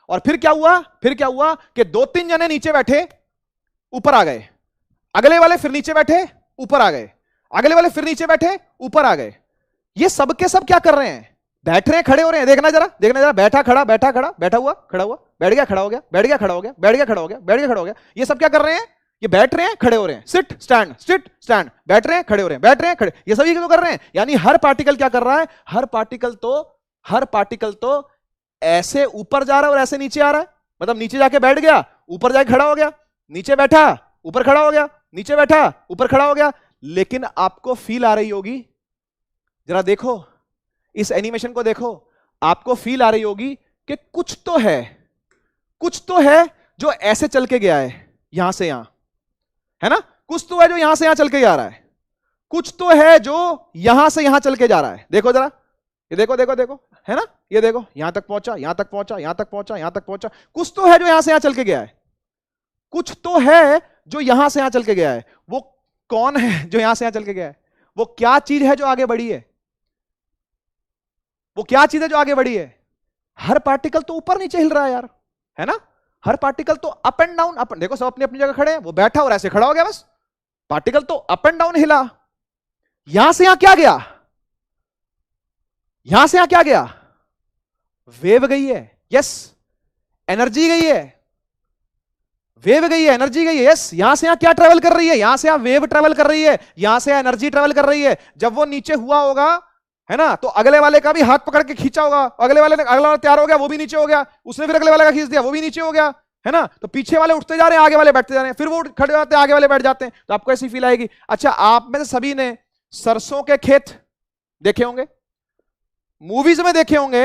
और फिर क्या हुआ कि 2-3 जने नीचे बैठे ऊपर आ गए, अगले वाले फिर नीचे बैठे ऊपर आ गए, अगले वाले फिर नीचे बैठे ऊपर आ गए। ये सब के सब क्या कर रहे हैं, बैठ रहे हैं, खड़े हो रहे हैं, देखना जरा, बैठा खड़ा, बैठा खड़ा, बैठा हुआ, खड़ा हुआ, बैठ गया, खड़ा हो गया, बैठ गया, खड़ा हो गया, बैठ गया, खड़ा हो गया, बैठ गया, खड़ा हो गया। ये सब क्या कर रहे हैं, ये बैठ रहे हैं, खड़े हो रहे हैं, सिट स्टैंड, बैठ रहे हैं, खड़े हो रहे हैं, बैठ रहे हैं, खड़े, ये सभी क्यों कर रहे हैं, यानी हर पार्टिकल क्या कर रहा है, हर पार्टिकल तो ऐसे ऊपर जा रहा है और ऐसे नीचे आ रहा है, मतलब नीचे जाके बैठ गया, ऊपर जाके खड़ा हो गया, नीचे बैठा, ऊपर खड़ा हो गया, नीचे बैठा, ऊपर खड़ा हो गया। लेकिन आपको फील आ रही होगी, जरा देखो इस एनिमेशन को देखो, आपको फील आ रही होगी कि कुछ तो है जो ऐसे चल के गया है, यहां से यहां, है ना, कुछ तो है जो यहां से यहां चल के जा रहा है, कुछ तो है जो यहां से यहां चल के जा रहा है। देखो जरा, ये देखो, है ना, ये देखो, यहां तक पहुंचा, यहां तक पहुंचा, यहां तक पहुंचा, यहां तक पहुंचा, कुछ तो है जो यहां से यहां चल के गया है, कुछ तो है जो यहां से यहां चल के गया है। वो कौन है जो यहां से यहां चल के गया है, वो क्या चीज है जो आगे बढ़ी है, वो क्या चीज है जो आगे बढ़ी है। हर पार्टिकल तो ऊपर नीचे हिल रहा है यार, है ना, हर पार्टिकल तो अप एंड डाउन, देखो सब अपनी अपनी जगह खड़े हैं, वो बैठा और ऐसे खड़ा हो गया, बस पार्टिकल तो अप एंड डाउन हिला। यहां से यहां क्या गया, यहां से यहां क्या गया, वेव गई है, यस, एनर्जी गई है, वेव गई है, एनर्जी गई है, यस। यहां से यहां क्या ट्रेवल कर रही है, यहां से यहां वेव ट्रेवल कर रही है, यहां से एनर्जी ट्रेवल कर रही है। जब वो नीचे हुआ होगा, है ना, तो अगले वाले का भी हाथ पकड़ के खींचा होगा, अगला वाला तैयार हो गया, वो भी नीचे हो गया, उसने फिर अगले वाले का खींच दिया, वो भी नीचे हो गया, है ना, तो पीछे वाले उठते जा रहे हैं, आगे वाले बैठते जा रहे हैं, फिर वो खड़े जाते हैं, आगे वाले बैठ जाते हैं, तो आपको ऐसी फील आएगी। अच्छा, आप में से सभी ने सरसों के खेत देखे होंगे, मूवीज में देखे होंगे,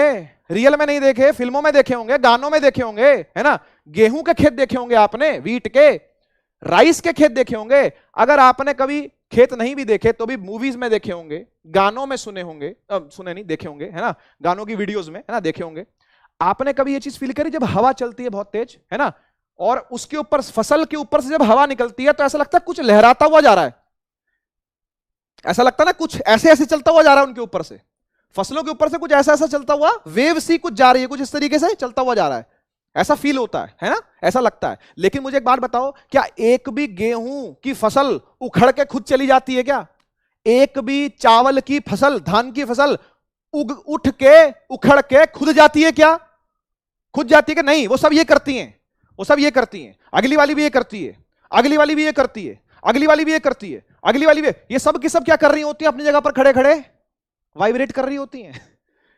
रियल में नहीं देखे, फिल्मों में देखे होंगे, गानों में देखे होंगे, है ना, गेहूं के खेत देखे होंगे आपने, वीट के, राइस के खेत देखे होंगे। अगर आपने कभी खेत नहीं भी देखे तो भी मूवीज में देखे होंगे, गानों में सुने होंगे, सुने नहीं देखे होंगे, है ना, गानों की वीडियोस में, है ना, देखे होंगे। आपने कभी ये चीज फील करी जब हवा चलती है बहुत तेज, है ना, और उसके ऊपर, फसल के ऊपर से जब हवा निकलती है तो ऐसा लगता है कुछ लहराता हुआ जा रहा है, ऐसा लगता है ना कुछ ऐसे ऐसे चलता हुआ जा रहा है, उनके ऊपर से, फसलों के ऊपर से कुछ ऐसा ऐसा चलता हुआ, वेव सी कुछ जा रही है, कुछ इस तरीके से चलता हुआ जा रहा है, ऐसा फील होता है ना, ऐसा लगता है। लेकिन मुझे एक बात बताओ, क्या एक भी गेहूं की फसल उखड़ के खुद चली जाती है क्या? एक भी चावल की फसल, धान की फसल उठ के उखड़ के खुद जाती है क्या? खुद जाती है कि नहीं? वो सब ये करती हैं, वो सब ये करती हैं, अगली वाली भी ये करती है, अगली वाली भी ये करती है, अगली वाली भी ये करती है, अगली वाली भी, ये सब की सब क्या कर रही होती है? अपनी जगह पर खड़े खड़े वाइब्रेट कर रही होती हैं,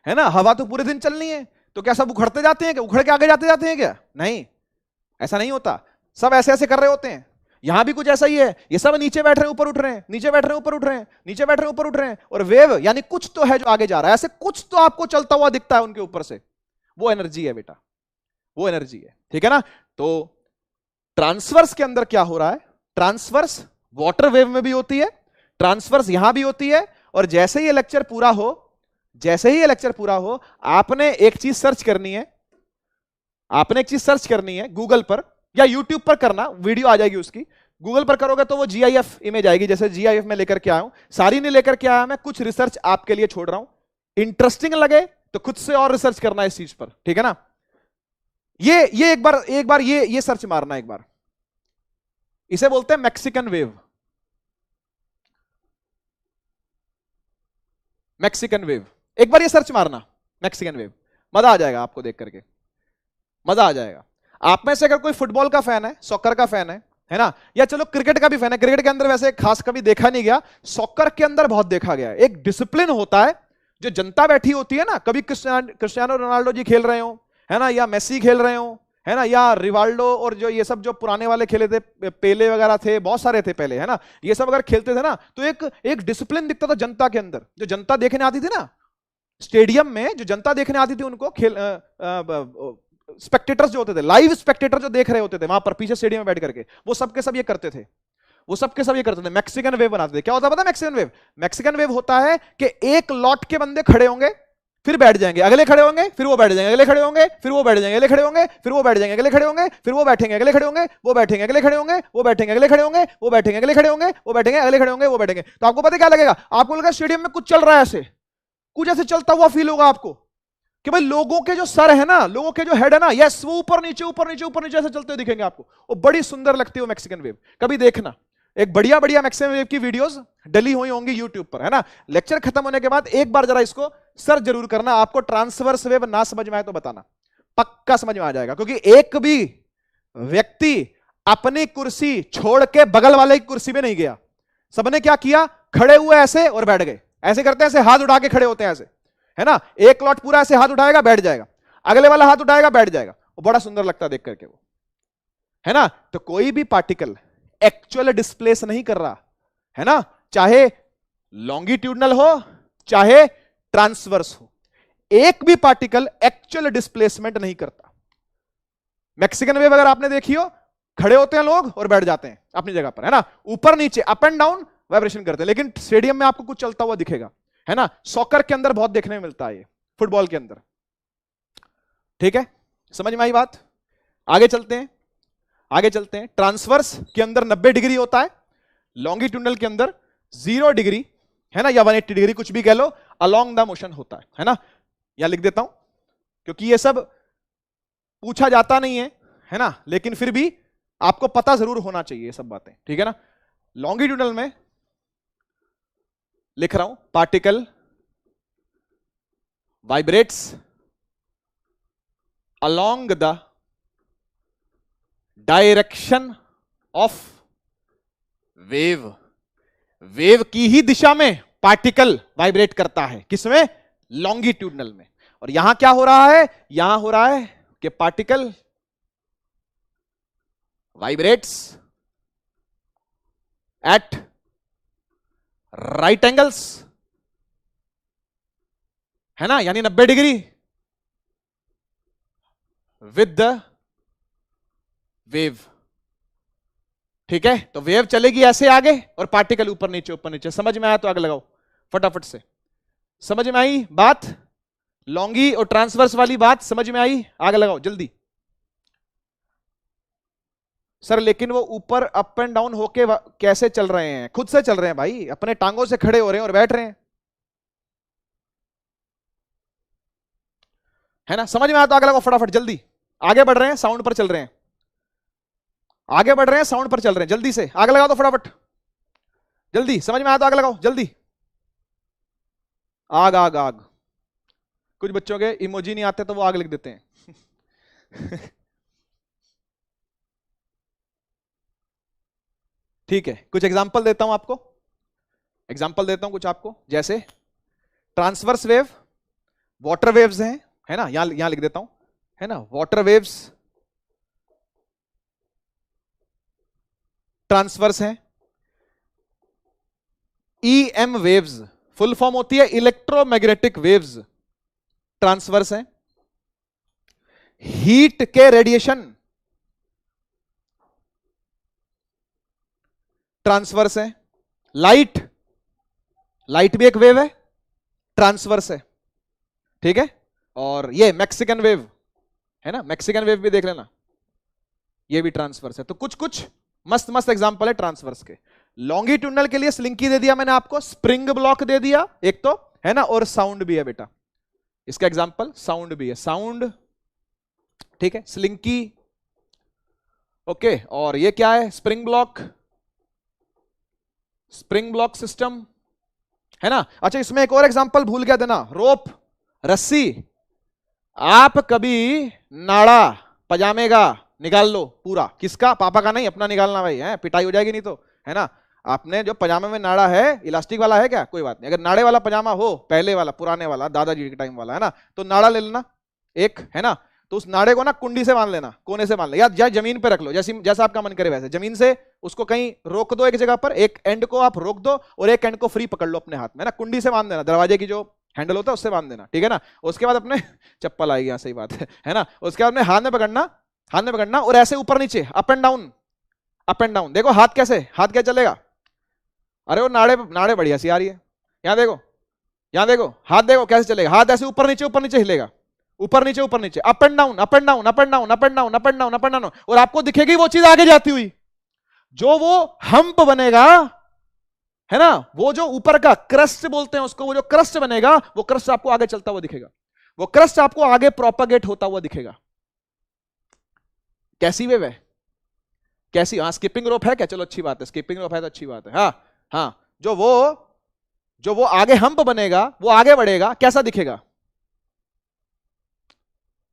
है ना। हवा तो पूरे दिन चलनी है, तो क्या सब उखड़ते जाते हैं क्या? उखड़ के आगे जाते हैं क्या? नहीं, ऐसा नहीं होता, सब ऐसे ऐसे कर रहे होते हैं। यहां भी कुछ ऐसा ही है, ये सब नीचे बैठ रहे हैं ऊपर उठ रहे हैं, नीचे बैठ रहे हैं ऊपर उठ रहे हैं, नीचे बैठ रहे हैं ऊपर उठ रहे हैं, और वेव यानी कुछ तो है जो आगे जा रहा है, ऐसे कुछ तो आपको चलता हुआ दिखता है उनके ऊपर से, वो एनर्जी है बेटा, वो एनर्जी है, ठीक है ना। तो ट्रांसवर्स के अंदर क्या हो रहा है? ट्रांसवर्स वाटर वेव में भी होती है, ट्रांसवर्स यहां भी होती है, और जैसे ही ये लेक्चर पूरा हो, जैसे ही ये लेक्चर पूरा हो, आपने एक चीज सर्च करनी है, आपने एक चीज सर्च करनी है गूगल पर या यूट्यूब पर करना, वीडियो आ जाएगी उसकी, गूगल पर करोगे तो वो जीआईएफ इमेज आएगी, जैसे जीआईएफ में लेकर के आया हूं, सारी नहीं लेकर के आया मैं, कुछ रिसर्च आपके लिए छोड़ रहा हूं, इंटरेस्टिंग लगे तो खुद से और रिसर्च करना इस चीज पर, ठीक है ना। ये एक बार ये सर्च मारना एक बार, इसे बोलते हैं मैक्सिकन वेव, मैक्सिकन वेव, एक बार ये सर्च मारना मैक्सिकन वेव, मजा आ जाएगा आपको देख करके, मजा आ जाएगा। आप में से अगर कोई फुटबॉल का फैन है, सॉकर का फैन है ना, या चलो क्रिकेट का भी फैन है, क्रिकेट के अंदर वैसे खास कभी देखा नहीं गया, सॉकर के अंदर बहुत देखा गया, एक डिसिप्लिन होता है, जो जनता बैठी होती है ना, कभी क्रिस्टियानो रोनाल्डो जी खेल रहे हो, है ना, या मेसी खेल रहे हो, है ना, या रिवाल्डो, और जो ये सब जो पुराने वाले खेले थे, पेले वगैरह थे, बहुत सारे थे पहले, है ना, ये सब अगर खेलते थे ना, तो एक डिसिप्लिन दिखता था जनता के अंदर, जो जनता देखने आती थी ना स्टेडियम में, जो जनता देखने आती थी उनको, खेल स्पेक्टेटर्स जो होते थे, लाइव स्पेक्टेटर जो देख रहे होते थे वहां पर पीछे स्टेडियम में बैठ करके, वो सब के सब ये करते थे, वो सब के सब ये करते थे, मैक्सिकन वेव बनाते थे। क्या होता है पता है मैक्सिकन वेव? मैक्सिकन वेव होता है कि एक लॉट के बंदे खड़े होंगे, फिर बैठ जाएंगे, अगले खड़े होंगे, फिर वो बैठ जाएंगे, अगले खड़े होंगे, फिर वो बैठ जाएंगे, अगले खड़े होंगे, फिर वो बैठ जाएंगे, अगले खड़े होंगे, फिर वो बैठेंगे, अगले खड़े होंगे, वो बैठेंगे, अगले खड़े होंगे, वो बैठेंगे, अगले खड़े होंगे, वो बैठेंगे, अगले खड़े होंगे, वो बैठेंगे, अगले खड़े होंगे, वो बैठेंगे। तो आपको पता क्या लगेगा? आपको लगेगा स्टेडियम में कुछ चल रहा है, ऐसे कुछ ऐसे चलता हुआ फील होगा आपको, कि भाई लोगों के जो सर है ना, लोगों के जो हेड है ना, यस, वो ऊपर नीचे ऊपर नीचे ऊपर नीचे ऐसे चलते हुए दिखेंगे आपको, वो बड़ी सुंदर लगती है वो मैक्सिकन वेव। कभी देखना, एक बढ़िया बढ़िया मैक्सिकन वेव की वीडियोस डली हुई होंगी यूट्यूब पर, है ना। लेक्चर खत्म होने के बाद एक बार जरा इसको सर्च जरूर करना, आपको ट्रांसवर्स वेव ना समझ में आए तो बताना, पक्का समझ में आ जाएगा। क्योंकि एक भी व्यक्ति अपनी कुर्सी छोड़ के बगल वाले की कुर्सी में नहीं गया, सबने क्या किया? खड़े हुए ऐसे और बैठ गए, ऐसे करते हैं, ऐसे हाथ उठा के खड़े होते हैं ऐसे, है ना। एक लॉट पूरा ऐसे हाथ उठाएगा, बैठ जाएगा, अगले वाला हाथ उठाएगा, बैठ जाएगा, वो बड़ा सुंदर लगता है देख करके वो, है ना। तो कोई भी पार्टिकल एक्चुअल डिस्प्लेस नहीं कर रहा, है ना, चाहे लॉन्गिट्यूडनल हो चाहे ट्रांसवर्स हो, एक भी पार्टिकल एक्चुअल डिस्प्लेसमेंट नहीं करता। मैक्सिकन वेव अगर आपने देखी हो, खड़े होते हैं लोग और बैठ जाते हैं अपनी जगह पर, है ना, ऊपर नीचे अप एंड डाउन वाइब्रेशन करते हैं, लेकिन स्टेडियम में आपको कुछ चलता हुआ दिखेगा, है ना। सॉकर के अंदर बहुत देखने में मिलता है ये, फुटबॉल के अंदर, ठीक है, समझ में आई बात? आगे चलते हैं, आगे चलते हैं। ट्रांसवर्स के अंदर 90 डिग्री होता है, लॉन्गिट्यूडनल के अंदर 0 डिग्री, है ना, या 180 डिग्री, कुछ भी कह लो, अलोंग द मोशन होता है ना। यहां लिख देता हूं क्योंकि ये सब पूछा जाता नहीं है ना, लेकिन फिर भी आपको पता जरूर होना चाहिए ये सब बातें, ठीक है ना। लॉन्गिट्यूडनल में लिख रहा हूं, particle vibrates along the direction of wave, wave की ही दिशा में पार्टिकल वाइब्रेट करता है किसमें? लॉन्गिट्यूडनल में। और यहां क्या हो रहा है? यहां हो रहा है कि particle vibrates at right angles, है ना, यानी 90 डिग्री विद द वेव। ठीक है, तो वेव चलेगी ऐसे आगे और पार्टिकल ऊपर नीचे ऊपर नीचे। समझ में आया तो आगे लगाओ फटाफट से। समझ में आई बात? लॉन्गी और ट्रांसवर्स वाली बात समझ में आई? आगे लगाओ जल्दी। सर लेकिन वो ऊपर अप एंड डाउन होके कैसे चल रहे हैं? खुद से चल रहे हैं भाई, अपने टांगों से खड़े हो रहे हैं और बैठ रहे हैं, है ना। समझ में आया तो आगे लगाओ फटाफट जल्दी। आगे बढ़ रहे हैं, साउंड पर चल रहे हैं, आगे बढ़ रहे हैं, साउंड पर चल रहे हैं, जल्दी से आगे लगाओ तो फटाफट जल्दी। समझ में आया तो आगे लगाओ जल्दी। आग आग आग। कुछ बच्चों के इमोजी नहीं आते तो वो आग लिख देते हैं। ठीक है, कुछ एग्जांपल देता हूं आपको, एग्जांपल देता हूं कुछ आपको। जैसे ट्रांसवर्स वेव, वाटर वेव्स हैं, है ना, यहां लिख देता हूं, है ना, वाटर वेव्स ट्रांसवर्स हैं। ईएम वेव्स, फुल फॉर्म होती है इलेक्ट्रोमैग्नेटिक वेव्स, ट्रांसवर्स हैं। हीट के रेडिएशन ट्रांसवर्स है। लाइट, लाइट भी एक वेव है, ट्रांसवर्स है। ठीक है, और ये मैक्सिकन वेव है ना, मैक्सिकन वेव भी देख लेना, ये भी ट्रांसवर्स है। तो कुछ कुछ मस्त मस्त एग्जांपल है ट्रांसवर्स के। लॉन्गिट्यूडनल के लिए स्लिंकी दे दिया मैंने आपको, स्प्रिंग ब्लॉक दे दिया एक तो, है ना, और साउंड भी है बेटा, इसका एग्जांपल साउंड भी है, साउंड। ठीक है, स्लिंकी, ओके। और ये क्या है? Spring block, spring block system, है ना। अच्छा, इसमें एक और एग्जांपल भूल गया देना, रोप, रस्सी। आप कभी नाड़ा पजामे का निकाल लो पूरा, किसका? पापा का नहीं, अपना निकालना भाई, है पिटाई हो जाएगी नहीं तो, है ना। आपने जो पजामे में नाड़ा है, इलास्टिक वाला है क्या? कोई बात नहीं, अगर नाड़े वाला पजामा हो, पहले वाला, पुराने वाला, दादाजी के टाइम वाला, है ना, तो नाड़ा ले लेना एक, है ना। तो उस नाड़े को ना कुंडी से बांध लेना, कोने से बांध लेना, या जमीन पे रख लो, जैसा आपका मन करे वैसे, जमीन से उसको कहीं रोक दो एक जगह पर, एक एंड को आप रोक दो और एक एंड को फ्री पकड़ लो अपने हाथ में, ना, कुंडी से बांध देना, दरवाजे की जो हैंडल होता है उससे बांध देना, ठीक है ना। उसके बाद अपने चप्पल आएगी, सही बात है ना। उसके बाद अपने हाथ में पकड़ना, हाथ में पकड़ना और ऐसे ऊपर नीचे, up and down, up and down. देखो हाथ कैसे, हाथ क्या चलेगा? अरे वो नाड़े नाड़े बढ़िया सी आ रही है, यहां देखो, यहां देखो, हाथ देखो कैसे चलेगा, हाथ ऐसे ऊपर नीचे हिलेगा, ऊपर नीचे, up and down, up and down, up and down, up and down, up and down, up and down. और आपको दिखेगी वो चीज आगे जाती हुई, जो वो हम्प बनेगा, है ना, वो जो ऊपर का क्रस्ट बोलते हैं उसको, वो जो क्रस्ट बनेगा, वो क्रस्ट आपको आगे चलता हुआ दिखेगा, वो क्रस्ट आपको आगे प्रोपागेट होता हुआ दिखेगा। कैसी वेव है? कैसी? हाँ, स्किपिंग रोप है क्या? चलो अच्छी बात है, स्किपिंग रोप है तो अच्छी बात है। हाँ हाँ, जो वो आगे हम्प बनेगा, वो आगे बढ़ेगा, कैसा दिखेगा?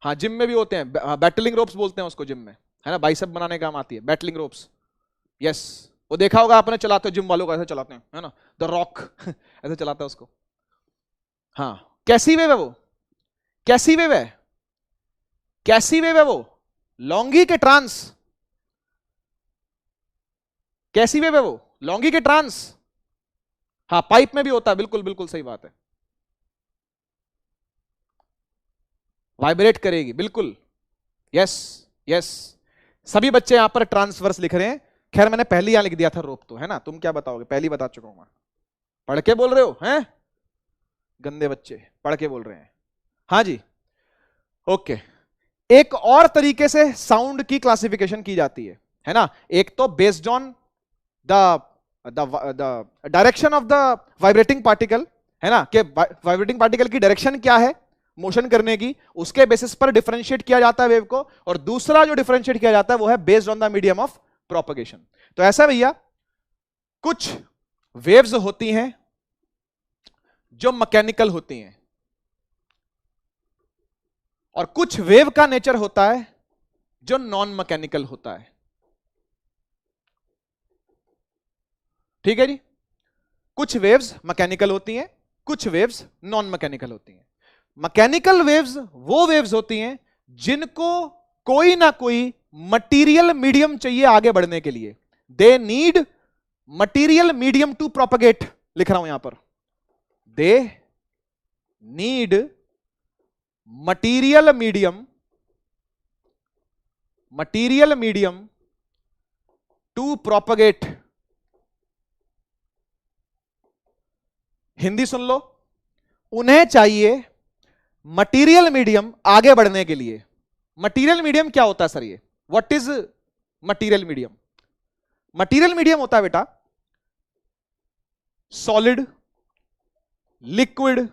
हाँ, जिम में भी होते हैं, बैटलिंग रोप्स बोलते हैं उसको जिम में, है ना, बाइसेप बनाने काम आती है बैटलिंग रोप्स। यस, वो देखा होगा आपने, चलाते हो जिम वालों को, ऐसे चलाते हैं, है ना, द रॉक ऐसे चलाता है उसको। हाँ, कैसी वेव है वो? कैसी वेव है? कैसी वेव है वो? लॉन्गी के ट्रांस? कैसी वेव है वो? लॉन्गी के ट्रांस? हाँ, पाइप में भी होता है, बिल्कुल बिल्कुल सही बात है, वाइब्रेट करेगी, बिल्कुल। यस यस, सभी बच्चे यहां पर ट्रांसवर्स लिख रहे हैं। खैर मैंने पहले यहां लिख दिया था रोप तो, है ना, तुम क्या बताओगे? पहले बता चुका हूं मैं। पढ़ के बोल रहे हो, हैं गंदे बच्चे, पढ़ के बोल रहे हैं। हाँ जी, ओके। एक और तरीके से साउंड की क्लासिफिकेशन की जाती है ना। एक तो based on the direction of the vibrating particle, है ना, कि वाइब्रेटिंग पार्टिकल की डायरेक्शन क्या है मोशन करने की, उसके बेसिस पर डिफरेंशिएट किया जाता है वेव को। और दूसरा जो डिफरेंशिएट किया जाता है वो है based on the medium of propagation. तो ऐसा भैया, कुछ वेव्स होती हैं जो मैकेनिकल होती हैं, और कुछ वेव का नेचर होता है जो नॉन मैकेनिकल होता है। ठीक है जी। कुछ वेव्स मैकेनिकल होती हैं, कुछ वेव्स नॉन मैकेनिकल होती हैं। मैकेनिकल वेव्स वो वेव्स होती हैं जिनको कोई ना कोई मटीरियल मीडियम चाहिए आगे बढ़ने के लिए। They need material medium to propagate, लिख रहा हूं यहां पर, they need material medium to propagate. Hindi सुन लो, उन्हें चाहिए मटीरियल मीडियम आगे बढ़ने के लिए। मटीरियल मीडियम क्या होता है सर? ये what is material medium? Material medium होता है बेटा सॉलिड, लिक्विड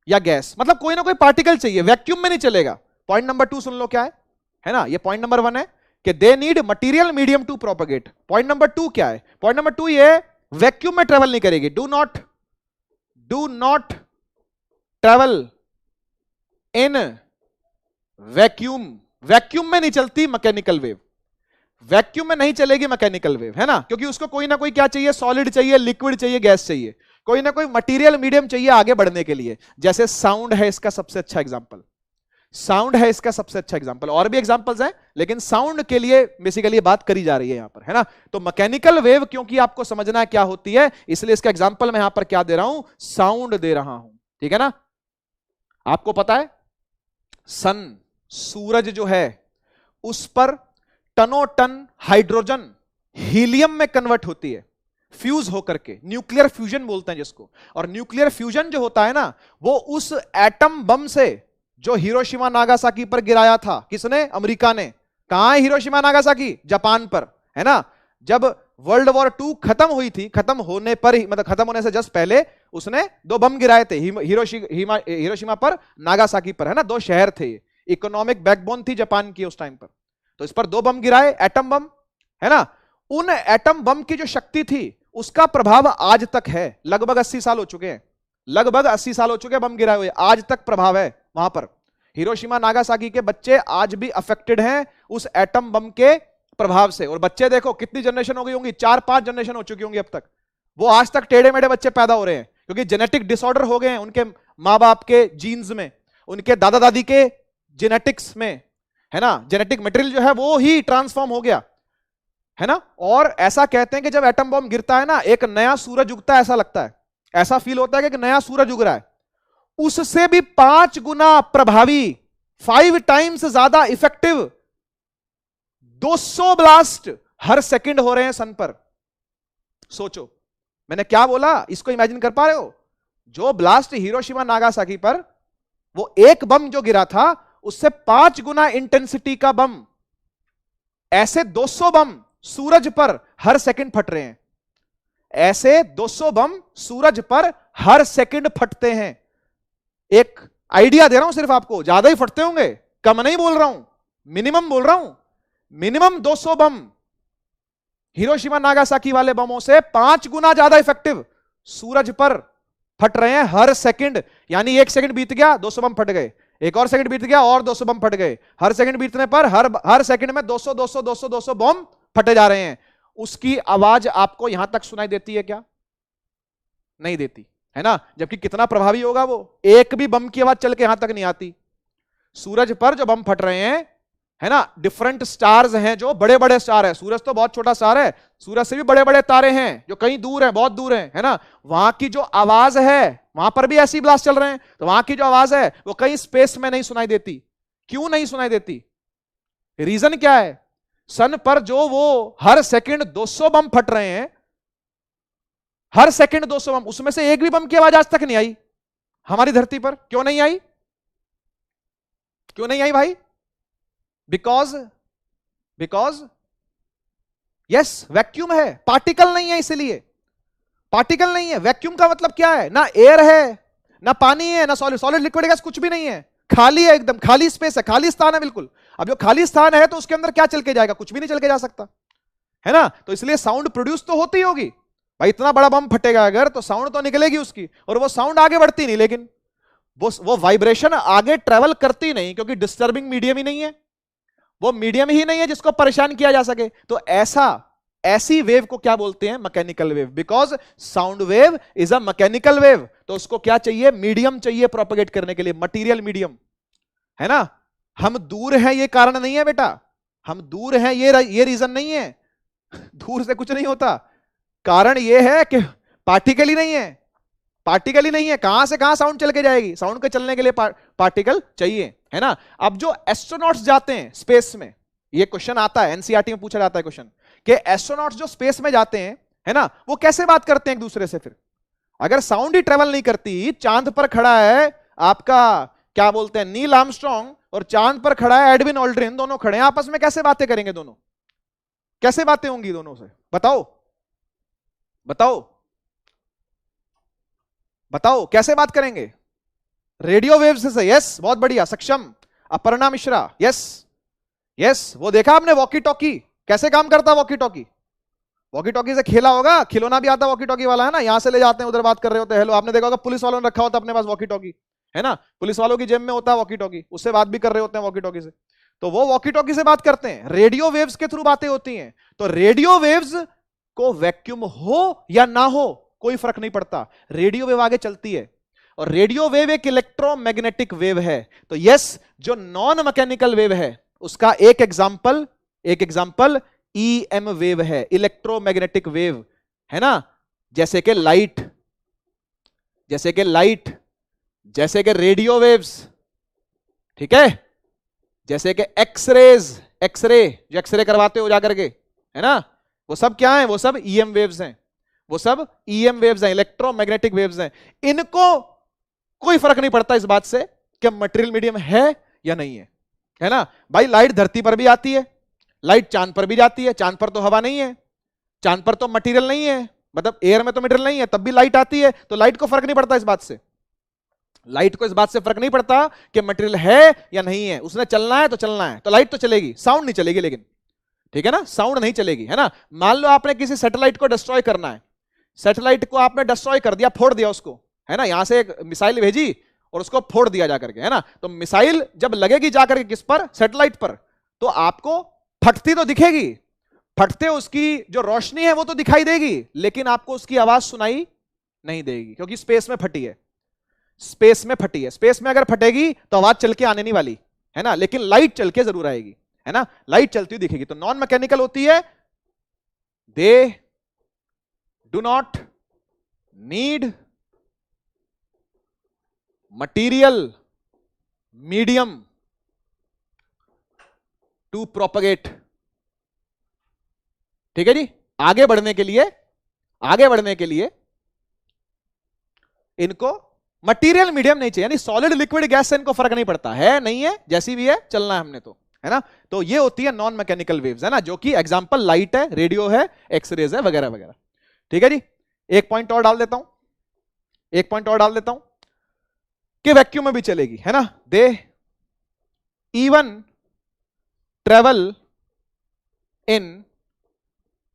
या गैस, मतलब कोई ना कोई पार्टिकल चाहिए, वैक्यूम में नहीं चलेगा। पॉइंट नंबर 2 सुन लो क्या है ना, ये पॉइंट नंबर 1 है कि they need material medium to propagate. Point number 2 क्या है? पॉइंट नंबर 2 ये वैक्यूम में ट्रेवल नहीं करेगी। Do not travel in vacuum. Vacuum में नहीं चलती मैकेनिकल वेव, वैक्यूम में नहीं चलेगी मैकेनिकल वेव, है ना, क्योंकि उसको कोई ना कोई क्या चाहिए, सॉलिड चाहिए, लिक्विड चाहिए, गैस चाहिए, कोई ना कोई मटेरियल मीडियम चाहिए आगे बढ़ने के लिए। जैसे साउंड है इसका सबसे अच्छा एग्जांपल, साउंड है इसका सबसे अच्छा एग्जांपल, और भी एग्जांपल्स हैं लेकिन साउंड के लिए बेसिकली बात करी जा रही है यहां पर, है ना। तो मैकेनिकल वेव क्योंकि आपको समझना है क्या होती है, इसलिए इसका एग्जांपल मैं यहां पर क्या दे रहा हूं, साउंड दे रहा हूं, ठीक है ना। आपको पता है सन, सूरज जो है उस पर टनों टन हाइड्रोजन हीलियम में कन्वर्ट होती है, फ्यूज होकर के, न्यूक्लियर फ्यूजन बोलते हैं जिसको। और न्यूक्लियर फ्यूजन जो होता है ना, वो उस एटम बम से जो हिरोशिमा नागासाकी पर गिराया था, किसने? अमेरिका ने। कहां है हिरोशिमा नागासाकी? जापान पर, है ना। जब वर्ल्ड वॉर 2 खत्म हुई थी, खत्म होने पर ही, मतलब खत्म होने से जस्ट पहले उसने 2 बम गिराए थे, हिरोशिमा पर, नागासाकी पर, है ना। 2 शहर थे, इकोनॉमिक बैकबोन थी जापान की उस टाइम पर, तो इस पर 2 बम गिराए, एटम बम, है ना। उन एटम बम की जो शक्ति थी उसका प्रभाव आज तक है, लगभग 80 साल हो चुके हैं, लगभग 80 साल हो चुके बम गिराए हुए, आज तक प्रभाव है वहां पर। हिरोशिमा नागासाकी के बच्चे आज भी अफेक्टेड हैं उस एटम बम के प्रभाव से। और बच्चे देखो कितनी जनरेशन हो गई होंगी, 4-5 जनरेशन हो चुकी होंगी अब तक, वो आज तक टेढ़े मेढ़े बच्चे पैदा हो रहे हैं, क्योंकि जेनेटिक डिसऑर्डर हो गए हैं उनके मां बाप के जीन्स में, उनके दादा दादी के जेनेटिक्स में, है ना। जेनेटिक मटेरियल जो है वो ही ट्रांसफॉर्म हो गया, है ना। और ऐसा कहते हैं कि जब एटम बम गिरता है ना, एक नया सूरज उगता है, ऐसा लगता है, ऐसा फील होता है कि एक नया सूरज उग रहा है। उससे भी 5 गुना प्रभावी, 5 टाइम्स ज्यादा इफेक्टिव 200 ब्लास्ट हर सेकंड हो रहे हैं सन पर। सोचो मैंने क्या बोला, इसको इमेजिन कर पा रहे हो? जो ब्लास्ट हिरोशिमा नागासाकी पर, वो एक बम जो गिरा था उससे 5 गुना इंटेंसिटी का बम, ऐसे 200 बम सूरज पर हर सेकंड फट रहे हैं, ऐसे 200 बम सूरज पर हर सेकंड फटते हैं। एक आइडिया दे रहा हूं सिर्फ आपको, ज्यादा ही फटते होंगे, कम नहीं बोल रहा हूं, मिनिमम बोल रहा हूं। मिनिमम 200 बम हिरोशिमा नागासाकी वाले बमों से 5 गुना ज्यादा इफेक्टिव सूरज पर फट रहे हैं हर सेकंड। यानी 1 सेकंड बीत गया 200 बम फट गए, एक और सेकंड बीत गया और 200 बम फट गए, हर सेकंड बीतने पर हर सेकंड में 200 बम फटे जा रहे हैं। उसकी आवाज आपको यहां तक सुनाई देती है क्या? नहीं देती, है ना। जबकि कितना प्रभावी होगा वो, एक भी बम की आवाज चल के यहां तक नहीं आती। सूरज पर जो बम फट रहे हैं, है ना, डिफरेंट स्टार्स हैं, जो बड़े बड़े स्टार है, सूरज तो बहुत छोटा स्टार है, सूरज से भी बड़े बड़े तारे हैं जो कहीं दूर हैं, बहुत दूर हैं, है ना। वहां की जो आवाज है, वहां पर भी ऐसी ब्लास्ट चल रहे हैं, तो वहां की जो आवाज है वो कहीं स्पेस में नहीं सुनाई देती। क्यों नहीं सुनाई देती? रीजन क्या है? सन पर जो वो हर सेकंड 200 बम फट रहे हैं, हर सेकंड 200 बम, उसमें से एक भी बम की आवाज आज तक नहीं आई हमारी धरती पर। क्यों नहीं आई? क्यों नहीं आई भाई? बिकॉज यस, वैक्यूम है, पार्टिकल नहीं है, इसलिए पार्टिकल नहीं है। वैक्यूम का मतलब क्या है? ना एयर है, ना पानी है, ना सॉलिड लिक्विड गैस, कुछ भी नहीं है, खाली है, एकदम खाली स्पेस है, खाली स्थान है बिल्कुल। अब जो खाली स्थान है तो उसके अंदर क्या चल के जाएगा? कुछ भी नहीं चल के जा सकता, है ना। तो इसलिए साउंड प्रोड्यूस तो होती होगी भाई, इतना बड़ा बम फटेगा अगर तो साउंड तो निकलेगी उसकी, और वो साउंड आगे बढ़ती नहीं, लेकिन वो वाइब्रेशन आगे ट्रेवल करती नहीं, क्योंकि डिस्टर्बिंग मीडियम ही नहीं है, वो मीडियम ही नहीं है जिसको परेशान किया जा सके। तो ऐसी वेव को क्या बोलते हैं? Mechanical wave, because sound wave is a mechanical wave. तो उसको क्या चाहिए? मीडियम चाहिए प्रोपेगेट करने के लिए, मटीरियल मीडियम, है ना। हम दूर हैं ये कारण नहीं है बेटा, हम दूर हैं ये रीजन नहीं है, दूर से कुछ नहीं होता। कारण ये है कि पार्टिकल ही नहीं है, पार्टिकल ही नहीं है, कहां से कहां साउंड चल के जाएगी? साउंड के चलने के लिए पार्टिकल चाहिए, है ना। अब जो एस्ट्रोनॉट्स जाते हैं स्पेस में, ये क्वेश्चन आता है एनसीईआरटी में पूछा जाता है क्वेश्चन, कि एस्ट्रोनॉट्स जो स्पेस में जाते हैं, है ना, वो कैसे बात करते हैं एक दूसरे से? फिर अगर साउंड ही ट्रेवल नहीं करती, चांद पर खड़ा है आपका क्या बोलते हैं नील आर्मस्ट्रॉन्ग, और चांद पर खड़ा है एडविन ऑल्ड्रिन, दोनों खड़े हैं, आपस में कैसे बातें करेंगे? दोनों कैसे बातें होंगी दोनों से? बताओ बताओ बताओ, कैसे बात करेंगे? रेडियो वेव्स से। यस, बहुत बढ़िया, सक्षम, अपर्णा मिश्रा, यस यस। वो देखा आपने वॉकी टॉकी कैसे काम करता? वॉकी टॉकी, वॉकी टॉकी से खेला होगा, खिलौना भी आता वॉकी टॉकी वाला, है ना, यहां से ले जाते हैं, उधर बात कर रहे होते हैं, हेलो। आपने देखा होगा पुलिस वालों ने रखा होता अपने पास वॉकी टॉकी, है ना, पुलिस वालों की जेब में होता है वॉकी टॉकी, उससे बात भी कर रहे होते हैं वॉकी टॉकी से। तो वो वॉकी टॉकी से बात करते हैं, रेडियो वेव्स के थ्रू बातें होती हैं। तो रेडियो वेव्स को वैक्यूम हो या ना हो कोई फर्क नहीं पड़ता, रेडियो वेव आगे चलती है। और रेडियो वेव एक इलेक्ट्रोमैग्नेटिक वेव है। तो यस, जो नॉन मैकेनिकल वेव है उसका एक एग्जांपल ईएम वेव है, इलेक्ट्रोमैग्नेटिक वेव, है ना। जैसे कि लाइट, जैसे कि लाइट, जैसे कि रेडियो वेव्स, ठीक है, जैसे कि एक्सरेज, एक्सरे जो एक्सरे करवाते हो जाकर के, है ना, वो सब क्या है? वो सब ईएम वेव्स हैं, वो सब ईएम वेव्स हैं, इलेक्ट्रोमैग्नेटिक वेव्स हैं। इनको कोई फर्क नहीं पड़ता इस बात से कि मटेरियल मीडियम है या नहीं है ना। भाई लाइट धरती पर भी आती है, लाइट चांद पर भी जाती है, चांद पर तो हवा नहीं है, चांद पर तो मटेरियल नहीं है, मतलब एयर में तो मटेरियल नहीं है, तब भी लाइट आती है। तो लाइट को फर्क नहीं पड़ता इस बात से, लाइट को इस बात से फर्क नहीं पड़ता कि मटेरियल है या नहीं है, उसने चलना है तो चलना है, तो लाइट तो चलेगी, साउंड नहीं चलेगी लेकिन, ठीक है ना, साउंड नहीं चलेगी, है ना। मान लो आपने किसी सैटेलाइट को डिस्ट्रॉय करना है, सैटेलाइट को आपने डिस्ट्रॉय कर दिया, फोड़ दिया उसको, है ना, यहां से एक मिसाइल भेजी और उसको फोड़ दिया जाकर के, है ना। तो मिसाइल जब लगेगी जाकर के किस पर? सैटेलाइट पर, तो आपको फटती तो दिखेगी, फटते उसकी जो रोशनी है वो तो दिखाई देगी, लेकिन आपको उसकी आवाज सुनाई नहीं देगी, क्योंकि स्पेस में फटी है, स्पेस में फटी है। स्पेस में अगर फटेगी तो आवाज चल के आने नहीं वाली, है ना, लेकिन लाइट चल के जरूर आएगी, है ना, लाइट चलती हुई दिखेगी। तो नॉन मैकेनिकल होती है, they do not need material medium to propagate, ठीक है जी। आगे बढ़ने के लिए, आगे बढ़ने के लिए इनको मटेरियल मीडियम नहीं चाहिए, यानी सॉलिड लिक्विड गैस से इनको फर्क नहीं पड़ता, है नहीं है जैसी भी है, चलना है हमने तो, है ना। तो ये होती है नॉन मैकेनिकल वेव्स, है ना, जो कि एग्जांपल लाइट है, रेडियो है, एक्सरेज है, वगैरह वगैरह, ठीक है जी। एक पॉइंट और डाल देता हूं, एक पॉइंट और डाल देता हूं कि वैक्यूम में भी चलेगी, है ना। They even travel in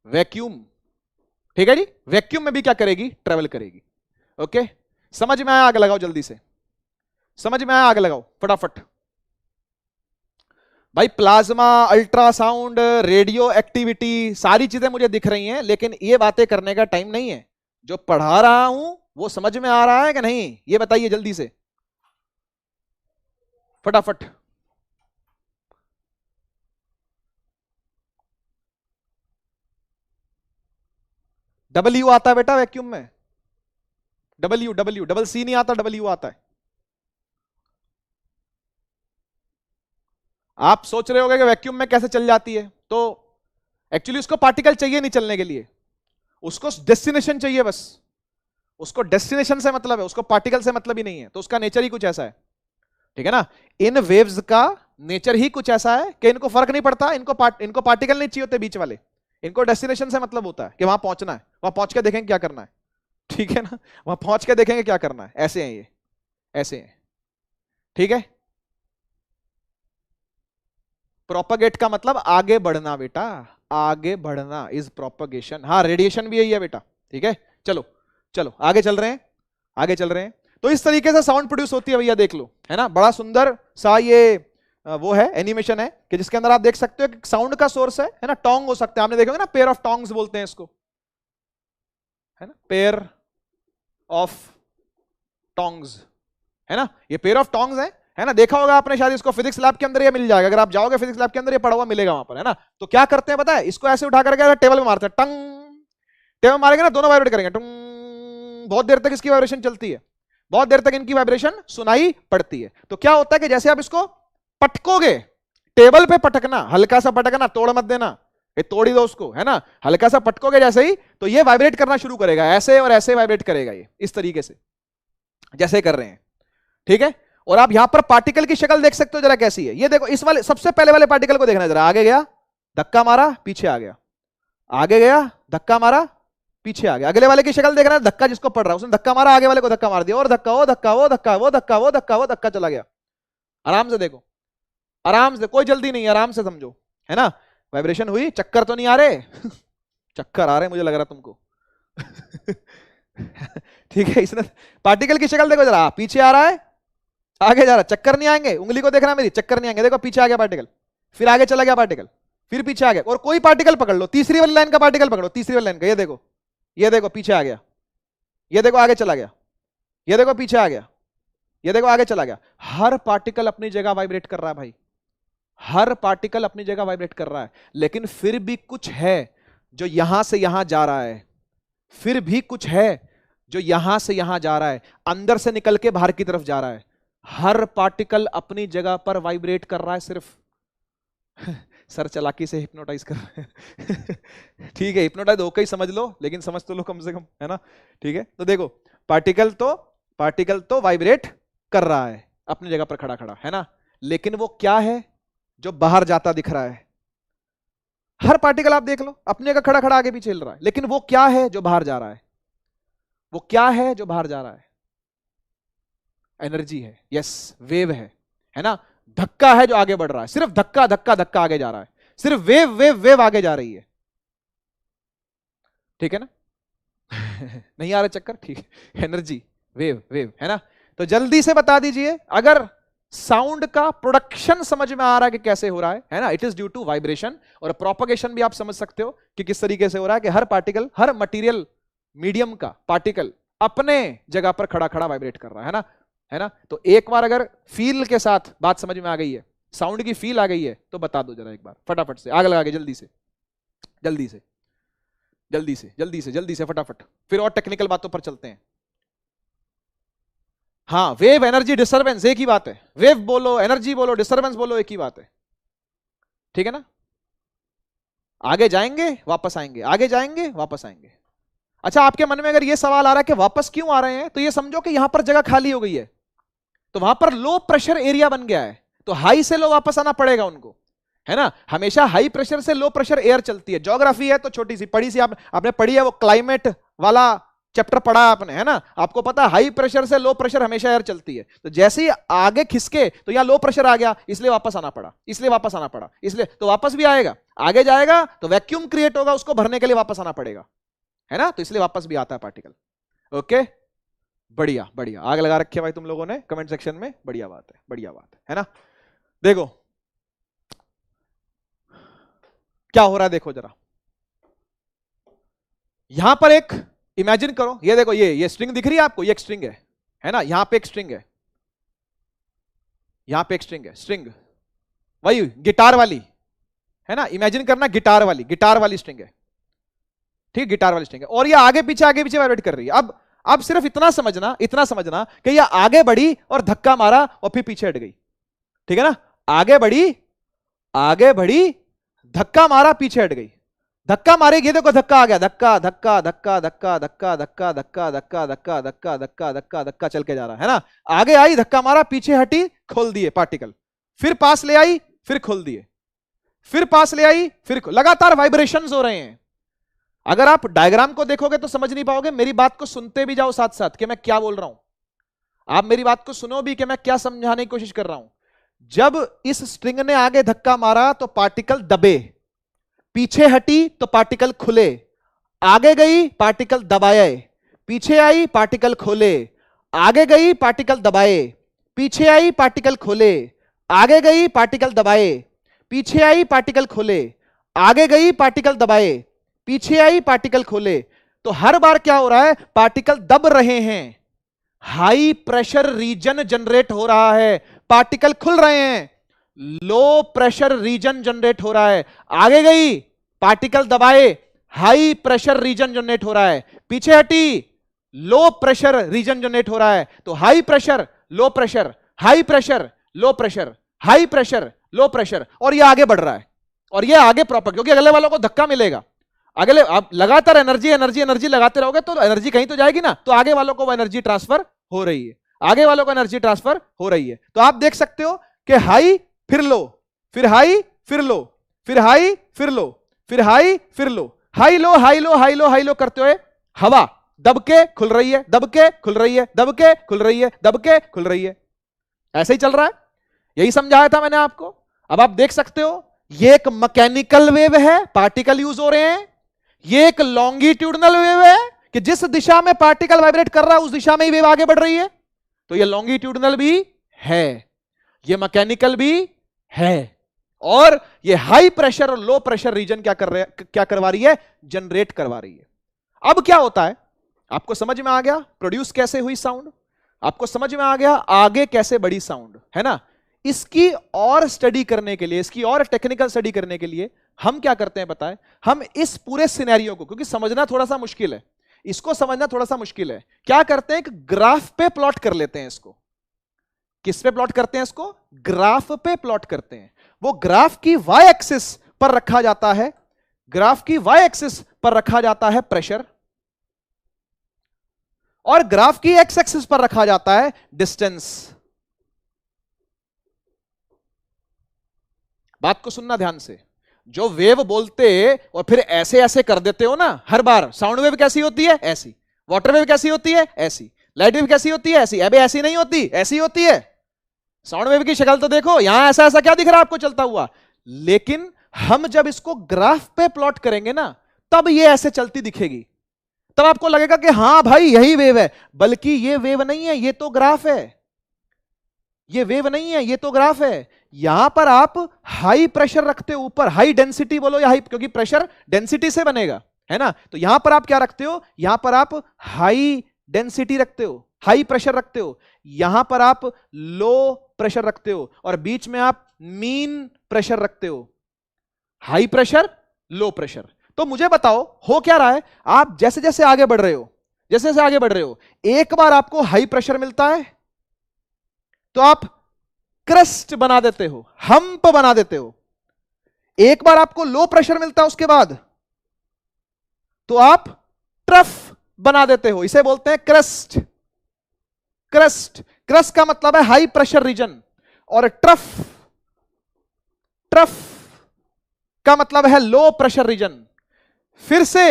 vacuum, ठीक है जी, वैक्यूम में भी क्या करेगी? ट्रेवल करेगी। ओके, समझ में आया? आग लगाओ जल्दी से, समझ में आया? आग लगाओ फटाफट। भाई प्लाज्मा, अल्ट्रासाउंड, रेडियो एक्टिविटी, सारी चीजें मुझे दिख रही हैं, लेकिन ये बातें करने का टाइम नहीं है। जो पढ़ा रहा हूं वो समझ में आ रहा है कि नहीं, ये बताइए जल्दी से, फटाफट। डब्ल्यू आता है बेटा वैक्यूम में, डब्ल्यू, डब्ल्यू, डबल सी नहीं आता, डब्ल्यू आता है। आप सोच रहे होगे कि वैक्यूम में कैसे चल जाती है, तो एक्चुअली उसको पार्टिकल चाहिए नहीं चलने के लिए, उसको डेस्टिनेशन चाहिए बस, उसको डेस्टिनेशन से मतलब है, उसको पार्टिकल से मतलब ही नहीं है। तो उसका नेचर ही कुछ ऐसा है, ठीक है ना। इन वेव्स का नेचर ही कुछ ऐसा है कि इनको फर्क नहीं पड़ता, इनको पार्टिकल नहीं चाहिए होते बीच वाले, इनको डेस्टिनेशन से मतलब होता है कि वहां पहुंचना है, वहां पहुंच के देखेंगे क्या करना है, ठीक है ना, वहां पहुंच के देखेंगे क्या करना है। ऐसे हैं ये, ऐसे हैं, ठीक है। प्रोपगेट का मतलब आगे बढ़ना बेटा, आगे बढ़ना इज प्रोपगेशन। हाँ, रेडिएशन भी यही है बेटा, ठीक है। चलो चलो आगे चल रहे हैं, आगे चल रहे हैं। तो इस तरीके से साउंड प्रोड्यूस होती है भैया, देख लो, है ना, बड़ा सुंदर सा ये वो है एनिमेशन है कि जिसके अंदर आप देख सकते हो कि साउंड का सोर्स है ना, टोंग हो सकता है, आपने देखा होगा ना, पेयर ऑफ टोंग्स बोलते हैं इसको, है ना, पेयर ऑफ टोंग्स, है ना, ये पेयर ऑफ टोंग्स है ना, देखा होगा आपने शायद, इसको फिजिक्स लैब के अंदर ये मिल जाएगा, अगर आप जाओगे फिजिक्स लैब के अंदर ये पड़ा हुआ मिलेगा वहां पर, है ना। तो क्या करते हैं पता है, इसको ऐसे उठा करके टेबल में मारते हैं, टंग, टेबल मारेंगे ना, दोनों वाइब्रेट करेंगे, टंग, बहुत देर तक इसकी वाइब्रेशन चलती है, बहुत देर तक इनकी वाइब्रेशन सुनाई पड़ती है। तो क्या होता है कि जैसे आप इसको पटकोगे, टेबल पे पटकना, हल्का सा पटकना, तोड़ मत देना, ये तोड़ ही दो उसको, है ना, हल्का सा पटकोगे जैसे ही, तो ये वाइब्रेट करना शुरू करेगा, ऐसे और ऐसे वाइब्रेट करेगा, ये इस तरीके से जैसे कर रहे हैं, ठीक है। और आप यहां पर पार्टिकल की शक्ल देख सकते हो जरा कैसी है, ये देखो, इस वाले सबसे पहले वाले पार्टिकल को देखना जरा, आगे गया, धक्का मारा, पीछे आ गया, आगे गया, धक्का मारा, पीछे आ गया। अगले वाले की शक्ल देख रहा है, धक्का जिसको पड़ रहा है उसने धक्का मारा, आगे वाले को धक्का मार दिया, और धक्का, वो धक्का, वो धक्का, वो धक्का, वो धक्का, वो धक्का, चला गया। आराम से देखो, आराम से, कोई जल्दी नहीं, आराम से समझो, है ना। वाइब्रेशन हुई, चक्कर तो नहीं आ रहे चक्कर आ रहे मुझे लग रहा तुमको ठीक है, इसने पार्टिकल की शक्ल देखो जरा, पीछे आ रहा है, आगे जा रहा है, चक्कर नहीं आएंगे, उंगली को देखना मेरी, चक्कर नहीं आएंगे, देखो पीछे आ गया पार्टिकल, फिर आगे चला गया पार्टिकल, फिर पीछे आ गया, और कोई पार्टिकल पकड़ लो, तीसरी वाली लाइन का पार्टिकल पकड़ो, तीसरी वाली लाइन का, ये देखो, ये देखो पीछे आ गया, ये देखो आगे चला गया, ये देखो पीछे आ गया, ये देखो आगे चला गया। हर पार्टिकल अपनी जगह वाइब्रेट कर रहा है भाई, हर पार्टिकल अपनी जगह वाइब्रेट कर रहा है, लेकिन फिर भी कुछ है जो यहां से यहां जा रहा है, फिर भी कुछ है जो यहां से यहां जा रहा है, अंदर से निकल के बाहर की तरफ जा रहा है। हर पार्टिकल अपनी जगह पर वाइब्रेट कर रहा है, सिर्फ सर चलाकी से हिप्नोटाइज कर रहे हैं ठीक है, हिप्नोटाइज होकर ही समझ लो, लेकिन समझ तो लो कम से कम, है ना, ठीक है। तो देखो, पार्टिकल तो वाइब्रेट कर रहा है अपनी जगह पर खड़ा खड़ा, है ना, लेकिन वो क्या है जो बाहर जाता दिख रहा है। हर पार्टिकल आप देख लो अपनी जगह खड़ा खड़ा आगे भी चल रहा है, लेकिन वो क्या है जो बाहर जा रहा है, वो क्या है जो बाहर जा रहा है, एनर्जी है, यस, वेव है ना, धक्का है जो आगे बढ़ रहा है, सिर्फ धक्का धक्का धक्का आगे जा रहा है, सिर्फ वेव वेव वेव आगे जा रही है, ठीक है ना नहीं आ रहा चक्कर, ठीक है, एनर्जी, वेव वेव, है ना। तो जल्दी से बता दीजिए, अगर साउंड का प्रोडक्शन समझ में आ रहा है कि कैसे हो रहा है ना, it is due to vibration, और प्रोपगेशन भी आप समझ सकते हो कि किस तरीके से हो रहा है, कि हर पार्टिकल, हर मटेरियल मीडियम का पार्टिकल अपने जगह पर खड़ा खड़ा वाइब्रेट कर रहा है ना। तो एक बार अगर फील के साथ बात समझ में आ गई है, साउंड की फील आ गई है, तो बता दो जरा एक बार फटाफट से, आग लगा के, जल्दी से जल्दी से जल्दी से जल्दी से जल्दी से फटाफट, फिर और टेक्निकल बातों पर चलते हैं। हाँ, वेव, एनर्जी, डिस्टर्बेंस एक ही बात है, वेव बोलो, एनर्जी बोलो, डिस्टर्बेंस बोलो, एक ही बात है, ठीक है ना। आगे जाएंगे वापस आएंगे, आगे जाएंगे वापस आएंगे। अच्छा, आपके मन में अगर यह सवाल आ रहा है कि वापस क्यों आ रहे हैं, तो यह समझो कि यहां पर जगह खाली हो गई है, तो वहां पर लो प्रेशर एरिया बन गया है, तो हाई से लो वापस आना पड़ेगा उनको, है ना। हमेशा हाई प्रेशर से लो प्रेशर एयर चलती है, ज्योग्राफी है तो छोटी सी पढ़ी सी आपने पढ़ी है, वो क्लाइमेट वाला चैप्टर पढ़ा आपने, है ना, आपको पता हाई प्रेशर से लो प्रेशर हमेशा एयर चलती है, तो जैसे ही आगे खिसके तो यहां लो प्रेशर आ गया, इसलिए वापस आना पड़ा, इसलिए वापस आना पड़ा, इसलिए तो वापस भी आएगा, आगे जाएगा तो वैक्यूम क्रिएट होगा, उसको भरने के लिए वापस आना पड़ेगा, है ना, तो इसलिए वापस भी आता है पार्टिकल। ओके, बढ़िया बढ़िया, आग लगा रखी है भाई तुम लोगों ने कमेंट सेक्शन में, बढ़िया बात है, बढ़िया बात है ना। देखो क्या हो रहा है, देखो जरा, यहां पर एक इमेजिन करो, ये देखो, ये स्ट्रिंग दिख रही है आपको, ये एक स्ट्रिंग है ना, यहां पे एक स्ट्रिंग है, यहां पे एक स्ट्रिंग है, स्ट्रिंग वही गिटार वाली, है ना, इमेजिन करना गिटार वाली स्ट्रिंग है, ठीक, गिटार वाली स्ट्रिंग है, और ये आगे पीछे वाइब्रेट कर रही है। अब सिर्फ इतना समझना कि ये आगे बढ़ी और धक्का मारा और फिर पीछे हट गई, ठीक है ना, आगे बढ़ी धक्का मारा, पीछे हट गई, धक्का मारेगी, देखो धक्का आ गया, धक्का धक्का धक्का धक्का धक्का धक्का धक्का धक्का धक्का धक्का धक्का धक्का धक्का चल के जा रहा है ना, आगे आई, धक्का मारा, पीछे हटी, खोल दिए पार्टिकल, फिर पास ले आई, फिर खोल दिए, फिर पास ले आई, फिर लगातार वाइब्रेशंस हो रहे हैं। अगर आप डायग्राम को देखोगे तो समझ नहीं पाओगे, मेरी बात को सुनते भी जाओ साथ साथ कि मैं क्या बोल रहा हूं, आप मेरी बात को सुनो भी कि मैं क्या समझाने की कोशिश कर रहा हूं। जब इस स्ट्रिंग ने आगे धक्का मारा तो पार्टिकल दबे, पीछे हटी तो पार्टिकल खुले, आगे गई पार्टिकल दबाए, पीछे आई पार्टिकल खोले, आगे गई पार्टिकल दबाए, पीछे आई पार्टिकल खोले, आगे गई पार्टिकल दबाए, पीछे आई पार्टिकल खोले, आगे गई पार्टिकल दबाए, पीछे आई पार्टिकल खोले। तो हर बार क्या हो रहा है, पार्टिकल दब रहे हैं, हाई प्रेशर रीजन जनरेट हो रहा है, पार्टिकल खुल रहे हैं, लो प्रेशर रीजन जनरेट हो रहा है। आगे गई पार्टिकल दबाए, हाई प्रेशर रीजन जनरेट हो रहा है, पीछे हटी लो प्रेशर रीजन जनरेट हो रहा है। तो high pressure low pressure, high pressure low pressure, high pressure low pressure, और ये आगे बढ़ रहा है, और ये आगे प्रॉपर, क्योंकि अगले वालों को धक्का मिलेगा। अगले आप लगातार एनर्जी एनर्जी एनर्जी लगाते रहोगे तो एनर्जी कहीं तो जाएगी ना, तो आगे वालों को वो एनर्जी ट्रांसफर हो रही है, आगे वालों को एनर्जी ट्रांसफर हो रही है। तो आप देख सकते हो कि हाई फिर लो, फिर हाई फिर लो, फिर हाई फिर लो, फिर हाई फिर low, high low high low high low high low करते हुए हवा दब के खुल रही है, दब के खुल रही है, दब के खुल रही है, दब के खुल रही है, ऐसे ही चल रहा है। यही समझाया था मैंने आपको। अब आप देख सकते हो ये एक मैकेनिकल वेव है, पार्टिकल यूज हो रहे हैं, ये एक लॉन्गिट्यूडनल वेव है कि जिस दिशा में पार्टिकल वाइब्रेट कर रहा है उस दिशा में ही वेव आगे बढ़ रही है। तो ये लॉन्गिट्यूडनल भी है, ये मैकेनिकल भी है, और ये हाई प्रेशर और लो प्रेशर रीजन क्या करवा रही है, जनरेट करवा रही है। अब क्या होता है, आपको समझ में आ गया प्रोड्यूस कैसे हुई साउंड, आपको समझ में आ गया आगे कैसे बढ़ी साउंड, है ना। इसकी और स्टडी करने के लिए, इसकी और टेक्निकल स्टडी करने के लिए हम क्या करते हैं पता है, हम इस पूरे सिनेरियो को, क्योंकि समझना थोड़ा सा मुश्किल है, इसको समझना थोड़ा सा मुश्किल है, क्या करते हैं एक ग्राफ पे प्लॉट कर लेते हैं इसको। किस पे प्लॉट करते हैं इसको, ग्राफ पे प्लॉट करते हैं। वो ग्राफ की वाई एक्सिस पर रखा जाता है, ग्राफ की वाई एक्सिस पर रखा जाता है प्रेशर, और ग्राफ की एक्स एक्सिस पर रखा जाता है डिस्टेंस। बात को सुनना ध्यान से, जो वेव बोलते और फिर ऐसे ऐसे कर देते हो ना हर बार, साउंड वेव कैसी होती है, ऐसी, वाटर वेव कैसी होती है, ऐसी, लाइट वेव कैसी होती है, ऐसी। अबे ऐसी नहीं होती, ऐसी होती है। साउंड वेव की शक्ल तो देखो, यहां ऐसा ऐसा क्या दिख रहा है आपको चलता हुआ, लेकिन हम जब इसको ग्राफ पे प्लॉट करेंगे ना तब ये ऐसे चलती दिखेगी, तब आपको लगेगा कि हां भाई यही वेव है, बल्कि ये वेव नहीं है, ये तो ग्राफ है, ये वेव नहीं है, ये तो ग्राफ है। यहां पर आप हाई प्रेशर रखते हो ऊपर, हाई डेंसिटी बोलो या हाई, क्योंकि प्रेशर डेंसिटी से बनेगा, है ना। तो यहां पर आप क्या रखते हो, यहां पर आप हाई डेंसिटी रखते हो, हाई प्रेशर रखते हो, यहां पर आप लो प्रेशर रखते हो, और बीच में आप मीन प्रेशर रखते हो, हाई प्रेशर लो प्रेशर। तो मुझे बताओ हो क्या रहा है, आप जैसे जैसे आगे बढ़ रहे हो, जैसे जैसे आगे बढ़ रहे हो, एक बार आपको हाई प्रेशर मिलता है तो आप क्रस्ट बना देते हो, हम्प बना देते हो। एक बार आपको लो प्रेशर मिलता है उसके बाद तो आप ट्रफ बना देते हो, इसे बोलते हैं क्रस्ट। क्रस्ट, क्रस्ट का मतलब है हाई प्रेशर रीजन, और ट्रफ, ट्रफ का मतलब है लो प्रेशर रीजन। फिर से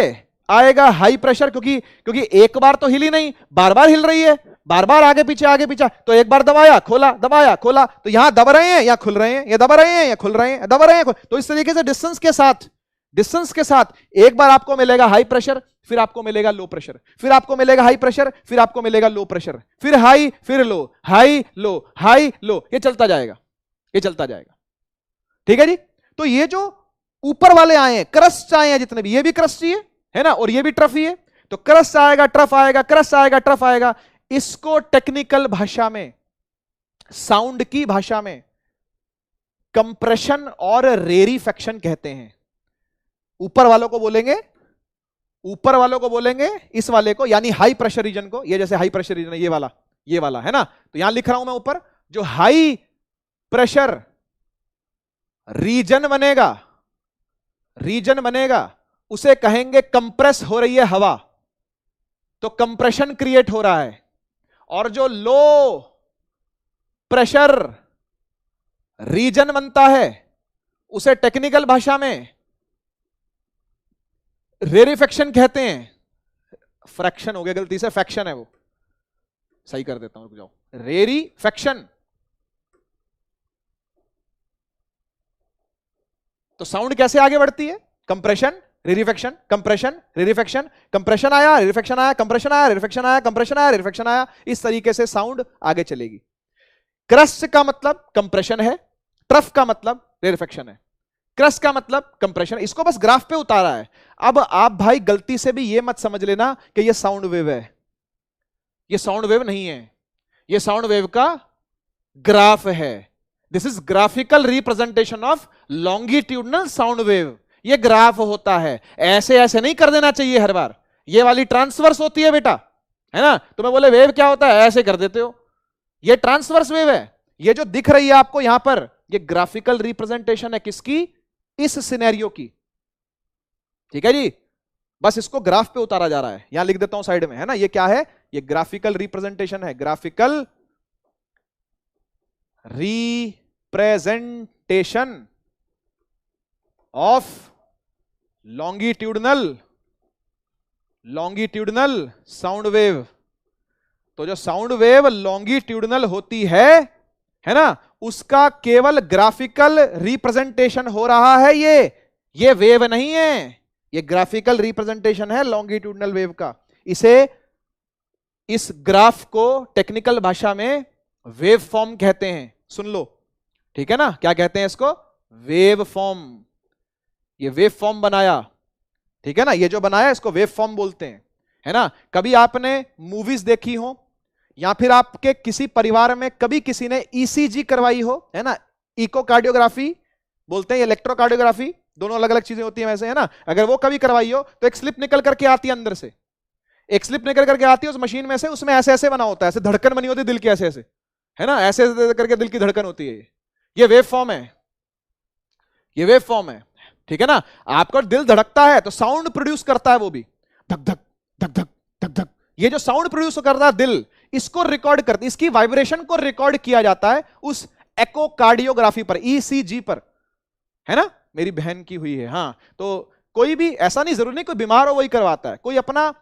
आएगा हाई प्रेशर, क्योंकि एक बार तो हिली नहीं, बार बार हिल रही है, बार बार आगे पीछे, तो एक बार दबाया खोला, दबाया खोला, तो यहां दब रहे हैं या खुल रहे हैं, या दब रहे हैं या खुल रहे हैं, दब रहे हैं, तो इस तरीके से डिस्टेंस के साथ एक बार आपको मिलेगा हाई प्रेशर, फिर आपको मिलेगा लो प्रेशर, फिर आपको मिलेगा हाई प्रेशर, फिर आपको मिलेगा लो प्रेशर, फिर हाई, फिर लो, हाई लो, हाई लो, ये चलता जाएगा, ये चलता जाएगा। ठीक है जी। तो ये जो ऊपर वाले आए हैं, क्रस्ट आए हैं जितने भी, ये भी क्रस्ट ही है ना, और ये भी ट्रफ ही है। तो क्रस्ट आएगा, ट्रफ आएगा, क्रस्ट आएगा, ट्रफ आएगा। इसको टेक्निकल भाषा में, साउंड की भाषा में कंप्रेशन और रेरीफेक्शन कहते हैं। ऊपर वालों को बोलेंगे, ऊपर वालों को बोलेंगे इस वाले को, यानी हाई प्रेशर रीजन को, ये जैसे हाई प्रेशर रीजन है, ये वाला है ना, तो यहां लिख रहा हूं मैं ऊपर, जो हाई प्रेशर रीजन बनेगा उसे कहेंगे कंप्रेस हो रही है हवा, तो कंप्रेशन क्रिएट हो रहा है। और जो लो प्रेशर रीजन बनता है उसे टेक्निकल भाषा में रेरिफेक्शन कहते हैं। फ्रैक्शन हो गया गलती से, फैक्शन है वो, सही कर देता हूं, रुक जाओ, रेरिफेक्शन। तो साउंड कैसे आगे बढ़ती है, compression rarefaction, compression rarefaction, compression आया रेरिफेक्शन आया, कंप्रेशन आया रेरिफेक्शन आया, कंप्रेशन आया रेरिफेक्शन आया, इस तरीके से साउंड आगे चलेगी। क्रस्ट का मतलब कंप्रेशन है, ट्रफ का मतलब रेरिफेक्शन है, क्रस्ट का मतलब कंप्रेशन। इसको बस ग्राफ पे उतारा है। अब आप भाई गलती से भी ये मत समझ लेना कि ये साउंड वेव है, ये साउंड वेव नहीं है, ये साउंड वेव का ग्राफ है। This is graphical representation of longitudinal sound wave. ये ग्राफ होता है, ऐसे ऐसे नहीं कर देना चाहिए हर बार। ये वाली ट्रांसवर्स होती है बेटा, है ना। तो मैं बोले वेव क्या होता है, ऐसे कर देते हो। ये ट्रांसवर्स वेव है। ये जो दिख रही है आपको यहां पर, ये ग्राफिकल रिप्रेजेंटेशन है किसकी, इस सिनेरियो की। ठीक है जी, बस इसको ग्राफ पे उतारा जा रहा है। यहां लिख देता हूं साइड में, है ना। ये क्या है, ये ग्राफिकल रिप्रेजेंटेशन है, graphical representation of longitudinal sound wave. तो जो साउंड वेव लॉन्गिट्यूडनल होती है ना, उसका केवल ग्राफिकल रिप्रेजेंटेशन हो रहा है। ये वेव नहीं है, ये ग्राफिकल रिप्रेजेंटेशन है लॉन्गिट्यूडनल वेव का। इस ग्राफ को टेक्निकल भाषा में वेव फॉर्म कहते हैं। सुन लो, ठीक है ना, क्या कहते हैं इसको, वेव फॉर्म। ये वेव फॉर्म बनाया, ठीक है ना, ये जो बनाया इसको वेव फॉर्म बोलते हैं, है ना। कभी आपने मूवीज देखी हो, या फिर आपके किसी परिवार में कभी किसी ने ईसीजी करवाई हो, है ना। इकोकार्डियोग्राफी बोलते हैं, इलेक्ट्रोकार्डियोग्राफी, दोनों अलग अलग चीजें होती हैं वैसे, है ना। अगर वो कभी करवाई हो तो एक स्लिप निकल करके आती है अंदर से, एक स्लिप निकल करके आती है उस मशीन में से। उसमें ऐसे ऐसे बना होता है, ऐसे धड़कन बनी होती है दिल की, ऐसे ऐसे, है ना, ऐसे ऐसे करके दिल की धड़कन होती है। ये वेव फॉर्म है, ये वेव फॉर्म है, ठीक है ना। आपका दिल धड़कता है तो साउंड प्रोड्यूस करता है, वो भी धक धक धक धक धक धक। ये जो साउंड प्रोड्यूस करता है दिल, इसको रिकॉर्ड करते, इसकी वाइब्रेशन को रिकॉर्ड किया जाता है उस एकोकार्डियोग्राफी पर, ईसीजी पर, है ना। मेरी बहन की हुई है, हाँ। तो कोई भी ऐसा नहीं, जरूरी नहीं कोई बीमार हो वही करवाता है, कोई अपना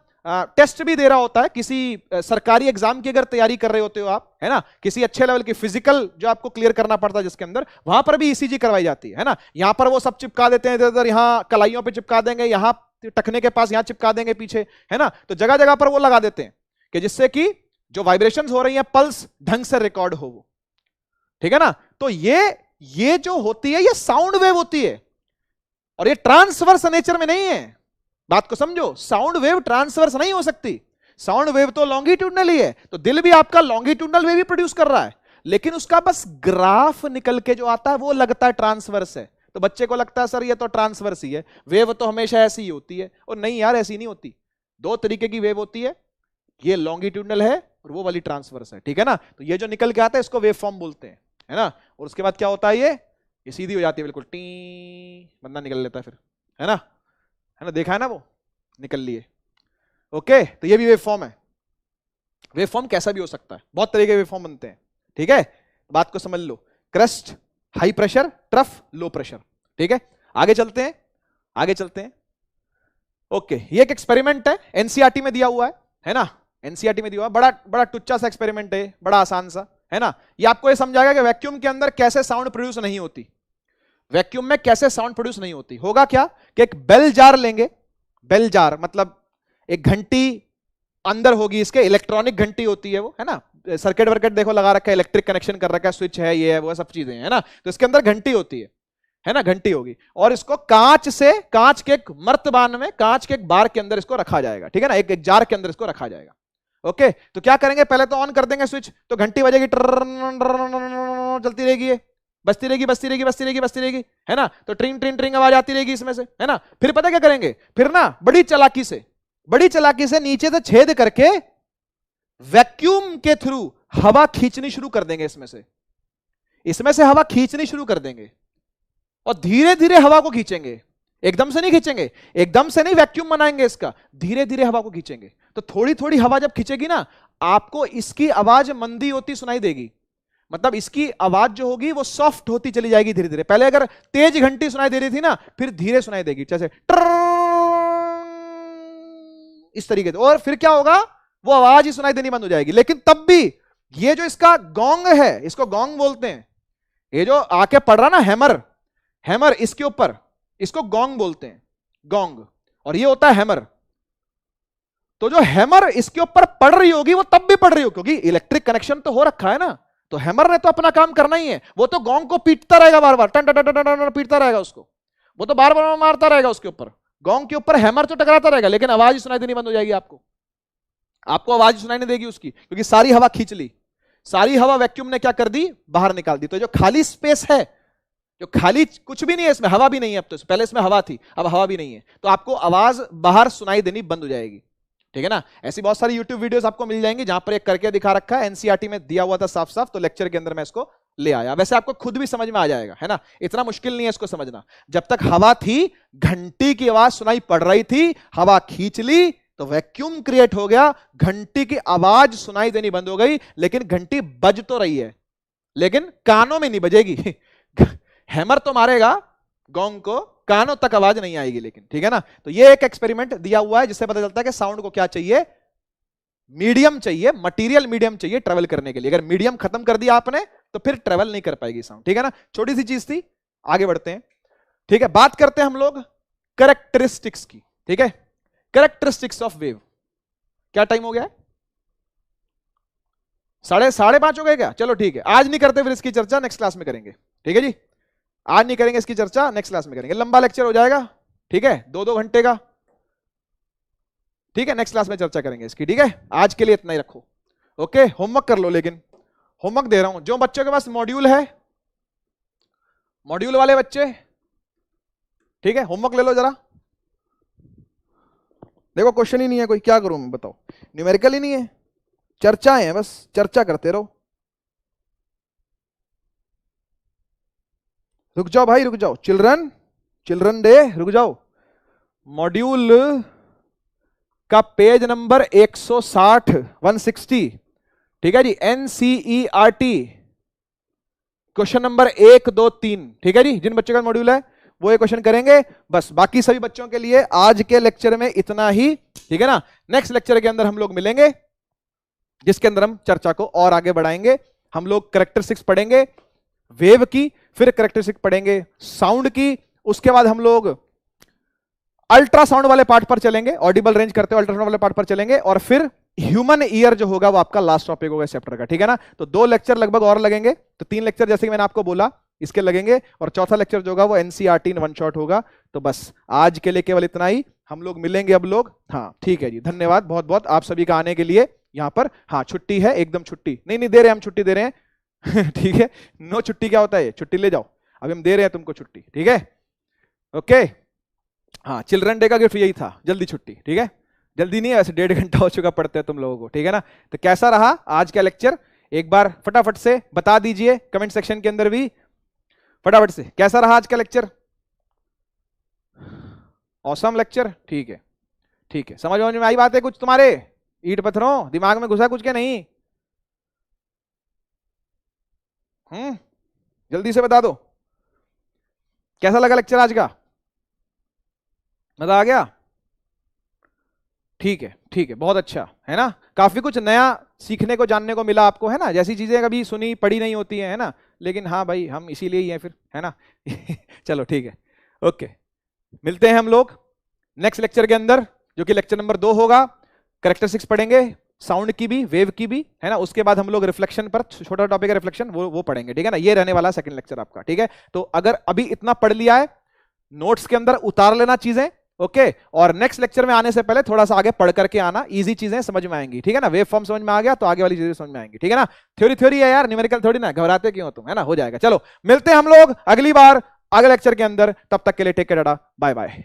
टेस्ट भी दे रहा होता है, किसी सरकारी एग्जाम की अगर तैयारी कर रहे होते हो आप, है ना, किसी अच्छे लेवल की फिजिकल जो आपको क्लियर करना पड़ता है जिसके अंदर, वहां पर भी ईसीजी करवाई जाती है ना। यहां पर वो सब चिपका देते हैं इधर उधर, यहां कलाइयों पे चिपका देंगे, यहां टखने के पास यहां चिपका देंगे पीछे, है ना। तो जगह जगह पर वो लगा देते हैं कि जिससे कि जो वाइब्रेशन हो रही है पल्स ढंग से रिकॉर्ड हो वो, ठीक है ना। तो ये जो होती है ये साउंड वेव होती है, और ये ट्रांसवर्स नेचर में नहीं है। बात को समझो, साउंड वेव ट्रांसवर्स नहीं हो सकती, साउंड वेव तो लॉन्गिट्यूडनल ही है। तो दिल भी आपका लॉन्गिट्यूडनल वेव ही प्रोड्यूस कर रहा है, लेकिन उसका बस ग्राफ निकल के जो आता है वो लगता है ट्रांसवर्स है। तो बच्चे को लगता है सर ये तो ट्रांसवर्स ही है, वेव तो हमेशा ऐसी ही होती है। और नहीं यार, ऐसी नहीं होती। दो तरीके की वेव होती है, ये लॉन्गिट्यूडनल है और वो वाली ट्रांसवर्स है, ठीक है ना। तो ये जो निकल के आता है इसको वेव फॉर्म बोलते हैं, है ना। और उसके बाद क्या होता है, ये सीधी हो जाती है बिल्कुल, टी बंदा निकल लेता है फिर, है ना, देखा है ना, वो निकल लिए। ओके, तो ये भी वेव फॉर्म है। वेव फॉर्म कैसा भी हो सकता है, बहुत तरीके के वेव फॉर्म बनते हैं, ठीक है। बात को समझ लो, crust, high pressure, trough, low pressure, ठीक है। आगे चलते हैं, आगे चलते हैं। ओके, ये एक एक्सपेरिमेंट है, एनसीईआरटी में दिया हुआ है ना, एनसीईआरटी में दिया हुआ, बड़ा बड़ा टुच्चा सा एक्सपेरिमेंट है, बड़ा आसान सा, है ना। ये आपको ये समझाएगा कि वैक्यूम के अंदर कैसे साउंड प्रोड्यूस नहीं होती, वैक्यूम में कैसे साउंड प्रोड्यूस नहीं होती। होगा क्या कि एक बेल जार लेंगे, बेल जार मतलब एक घंटी अंदर होगी, इसके इलेक्ट्रॉनिक घंटी होती है वो, है ना। सर्किट वर्किट देखो लगा रखा है, इलेक्ट्रिक कनेक्शन कर रखा है, स्विच है, ये है वो सब चीजें, है ना। तो इसके अंदर घंटी होती है ना, घंटी होगी। और इसको कांच के एक मर्तबान में, कांच के एक बार के अंदर इसको रखा जाएगा, ठीक है ना, एक जार के अंदर इसको रखा जाएगा। ओके, तो क्या करेंगे, पहले तो ऑन कर देंगे स्विच, तो घंटी बजेगी, चलती रहेगी, बजती रहेगी, बजती रहेगी, बजती रहेगी, बजती रहेगी, है ना। तो ट्रिंग ट्रिंग ट्रिंग आवाज आती रहेगी इसमें से, है ना। फिर पता क्या करेंगे, फिर ना बड़ी चालाकी से नीचे से छेद करके वैक्यूम के थ्रू हवा खींचनी शुरू कर देंगे, इसमें से हवा खींचनी शुरू कर देंगे, और धीरे धीरे हवा को खींचेंगे, एकदम से नहीं खींचेंगे, एकदम से नहीं वैक्यूम बनाएंगे इसका, धीरे धीरे हवा को खींचेंगे। तो थोड़ी थोड़ी हवा जब खींचेगी ना, आपको इसकी आवाज मंदी होती सुनाई देगी, मतलब इसकी आवाज जो होगी वो सॉफ्ट होती चली जाएगी धीरे धीरे। पहले अगर तेज घंटी सुनाई दे रही थी ना, फिर धीरे सुनाई देगी, जैसे इस तरीके से, और फिर क्या होगा, वो आवाज ही सुनाई देनी बंद हो जाएगी। लेकिन तब भी ये जो इसका गोंग है, इसको गोंग बोलते हैं, ये जो आके पड़ रहा ना हैमर इसके ऊपर, इसको गोंग बोलते हैं, गोंग, और ये होता है हैमर। तो जो हैमर इसके ऊपर पड़ रही होगी वो तब भी पड़ रही होगी, क्योंकि इलेक्ट्रिक कनेक्शन तो हो रखा है ना, तो हैमर ने तो अपना काम करना ही है, वो तो गोंग को पीटता रहेगा बार बार, टन टन टन टन पीटता रहेगा उसको, वो तो बार बार मारता रहेगा उसके ऊपर, गोंग के ऊपर हैमर तो टकराता रहेगा, लेकिन आवाज ही सुनाई देनी बंद हो जाएगी आपको, आपको आवाज सुनाई नहीं देगी उसकी, क्योंकि सारी हवा खींच ली, सारी हवा वैक्यूम ने क्या कर दी, बाहर निकाल दी। तो जो खाली स्पेस है, जो खाली कुछ भी नहीं है इसमें, हवा भी नहीं है, अब तो पहले इसमें हवा थी, अब हवा भी नहीं है, तो आपको आवाज बाहर सुनाई देनी बंद हो जाएगी। ठीक है ना। ऐसी बहुत सारी YouTube वीडियोस आपको मिल जाएंगी जहां पर एक करके दिखा रखा है, एनसीईआरटी में दिया हुआ था साफ साफ, तो लेक्चर के अंदर मैं इसको ले आया। वैसे आपको खुद भी समझ में आ जाएगा, है ना, इतना मुश्किल नहीं है इसको समझना। जब तक हवा थी, घंटी की आवाज सुनाई पड़ रही थी, हवा खींच ली तो वैक्यूम क्रिएट हो गया, घंटी की आवाज सुनाई देनी बंद हो गई, लेकिन घंटी बज तो रही है, लेकिन कानों में नहीं बजेगी। हैमर तो मारेगा गोंग को, कानों तक आवाज नहीं आएगी लेकिन। ठीक है ना। तो ये एक एक्सपेरिमेंट दिया हुआ है जिससे पता चलता है कि साउंड को क्या चाहिए, मीडियम चाहिए, मटेरियल मीडियम चाहिए ट्रेवल करने के लिए। अगर मीडियम खत्म कर दिया आपने तो फिर ट्रेवल नहीं कर पाएगी साउंड। ठीक है ना। छोटी सी चीज थी, आगे बढ़ते हैं। ठीक है, बात करते हैं हम लोग कैरेक्टरिस्टिक्स की। ठीक है, कैरेक्टरिस्टिक्स ऑफ वेव। क्या टाइम हो गया है? 5:30 हो गए क्या? चलो ठीक है, आज नहीं करते, फिर इसकी चर्चा नेक्स्ट क्लास में करेंगे। ठीक है जी, आज नहीं करेंगे इसकी चर्चा, नेक्स्ट क्लास में करेंगे। लंबा लेक्चर हो जाएगा, ठीक है, 2-2 घंटे का। ठीक है, नेक्स्ट क्लास में चर्चा करेंगे इसकी। ठीक है, आज के लिए इतना ही रखो। ओके, होमवर्क कर लो, लेकिन होमवर्क दे रहा हूं, जो बच्चों के पास मॉड्यूल है, मॉड्यूल वाले बच्चे, ठीक है, होमवर्क ले लो जरा। देखो क्वेश्चन ही नहीं है कोई, क्या करूं मैं बताओ, न्यूमेरिकल ही नहीं है, चर्चाएं हैं, बस चर्चा करते रहो। रुक जाओ भाई, रुक जाओ, चिल्ड्रन डे, रुक जाओ। मॉड्यूल का पेज नंबर 160, 160, ठीक है जी, एनसीईआरटी क्वेश्चन नंबर 1, 2, 3। ठीक है जी, जिन बच्चों का मॉड्यूल है वो ये क्वेश्चन करेंगे बस। बाकी सभी बच्चों के लिए आज के लेक्चर में इतना ही। ठीक है ना। नेक्स्ट लेक्चर के अंदर हम लोग मिलेंगे, जिसके अंदर हम चर्चा को और आगे बढ़ाएंगे। हम लोग कैरेक्टरिस्टिक्स पढ़ेंगे वेव की, फिर कैरेक्टरिस्टिक्स पढ़ेंगे साउंड की, उसके बाद हम लोग अल्ट्रासाउंड वाले पार्ट पर चलेंगे, ऑडिबल रेंज करते हुए अल्ट्रासाउंड वाले पार्ट पर चलेंगे, और फिर ह्यूमन ईयर जो होगा वो आपका लास्ट टॉपिक होगा चैप्टर का। ठीक है ना। तो 2 लेक्चर लगभग और लगेंगे, तो 3 लेक्चर जैसे कि मैंने आपको बोला इसके लगेंगे, और चौथा लेक्चर जो होगा वो एनसीईआरटी इन वन शॉट होगा। तो बस आज के लिए केवल इतना ही, हम लोग मिलेंगे अब लोग। हाँ ठीक है जी, धन्यवाद बहुत बहुत आप सभी का आने के लिए यहाँ पर। हाँ छुट्टी है, एकदम छुट्टी नहीं दे रहे, हम छुट्टी दे रहे हैं। ठीक है, नो छुट्टी क्या होता है, छुट्टी ले जाओ, अभी हम दे रहे हैं तुमको छुट्टी। ठीक है, ओके। हाँ, चिल्ड्रन डे का गिफ्ट यही था, जल्दी छुट्टी। ठीक है, जल्दी नहीं है वैसे, 1.5 घंटा हो चुका पढ़ते हैं तुम लोगों को। ठीक है ना। तो कैसा रहा आज का लेक्चर, एक बार फटाफट से बता दीजिए कमेंट सेक्शन के अंदर भी, फटाफट से, कैसा रहा आज का लेक्चर? ऑसम लेक्चर, ठीक है, ठीक है। समझ में आई बात है कुछ तुम्हारे? ईंट पत्थरों दिमाग में घुसा कुछ के नहीं? जल्दी से बता दो, कैसा लगा लेक्चर आज का? मजा आ गया? ठीक है, ठीक है, बहुत अच्छा है ना। काफी कुछ नया सीखने को, जानने को मिला आपको, है ना। जैसी चीजें कभी सुनी पढ़ी नहीं होती है ना, लेकिन हाँ भाई हम इसीलिए ही हैं फिर, है ना। चलो ठीक है, ओके, मिलते हैं हम लोग नेक्स्ट लेक्चर के अंदर, जो कि लेक्चर नंबर 2 होगा। कैरेक्टरिस्टिक्स पढ़ेंगे, साउंड की भी, वेव की भी, है ना। उसके बाद हम लोग रिफ्लेक्शन पर, छोटा टॉपिक है रिफ्लेक्शन, वो पढ़ेंगे। ठीक है ना, ये रहने वाला सेकंड लेक्चर आपका। ठीक है, तो अगर अभी इतना पढ़ लिया है, नोट्स के अंदर उतार लेना चीजें, ओके। और नेक्स्ट लेक्चर में आने से पहले थोड़ा सा आगे पढ़ करके आना, इजी चीजें समझ में आएंगी। ठीक है ना, वेव फॉर्म समझ में आ गया तो आगे वाली चीजें समझ में आएंगी। ठीक है ना, थ्योरी है यार, न्यूमेरिकल थोड़ी ना, घबराते क्यों हो तुम, है ना, हो जाएगा। चलो मिलते हैं हम लोग अगली बार अगले लेक्चर के अंदर, तब तक के लिए टेक केयर, बाय बाय।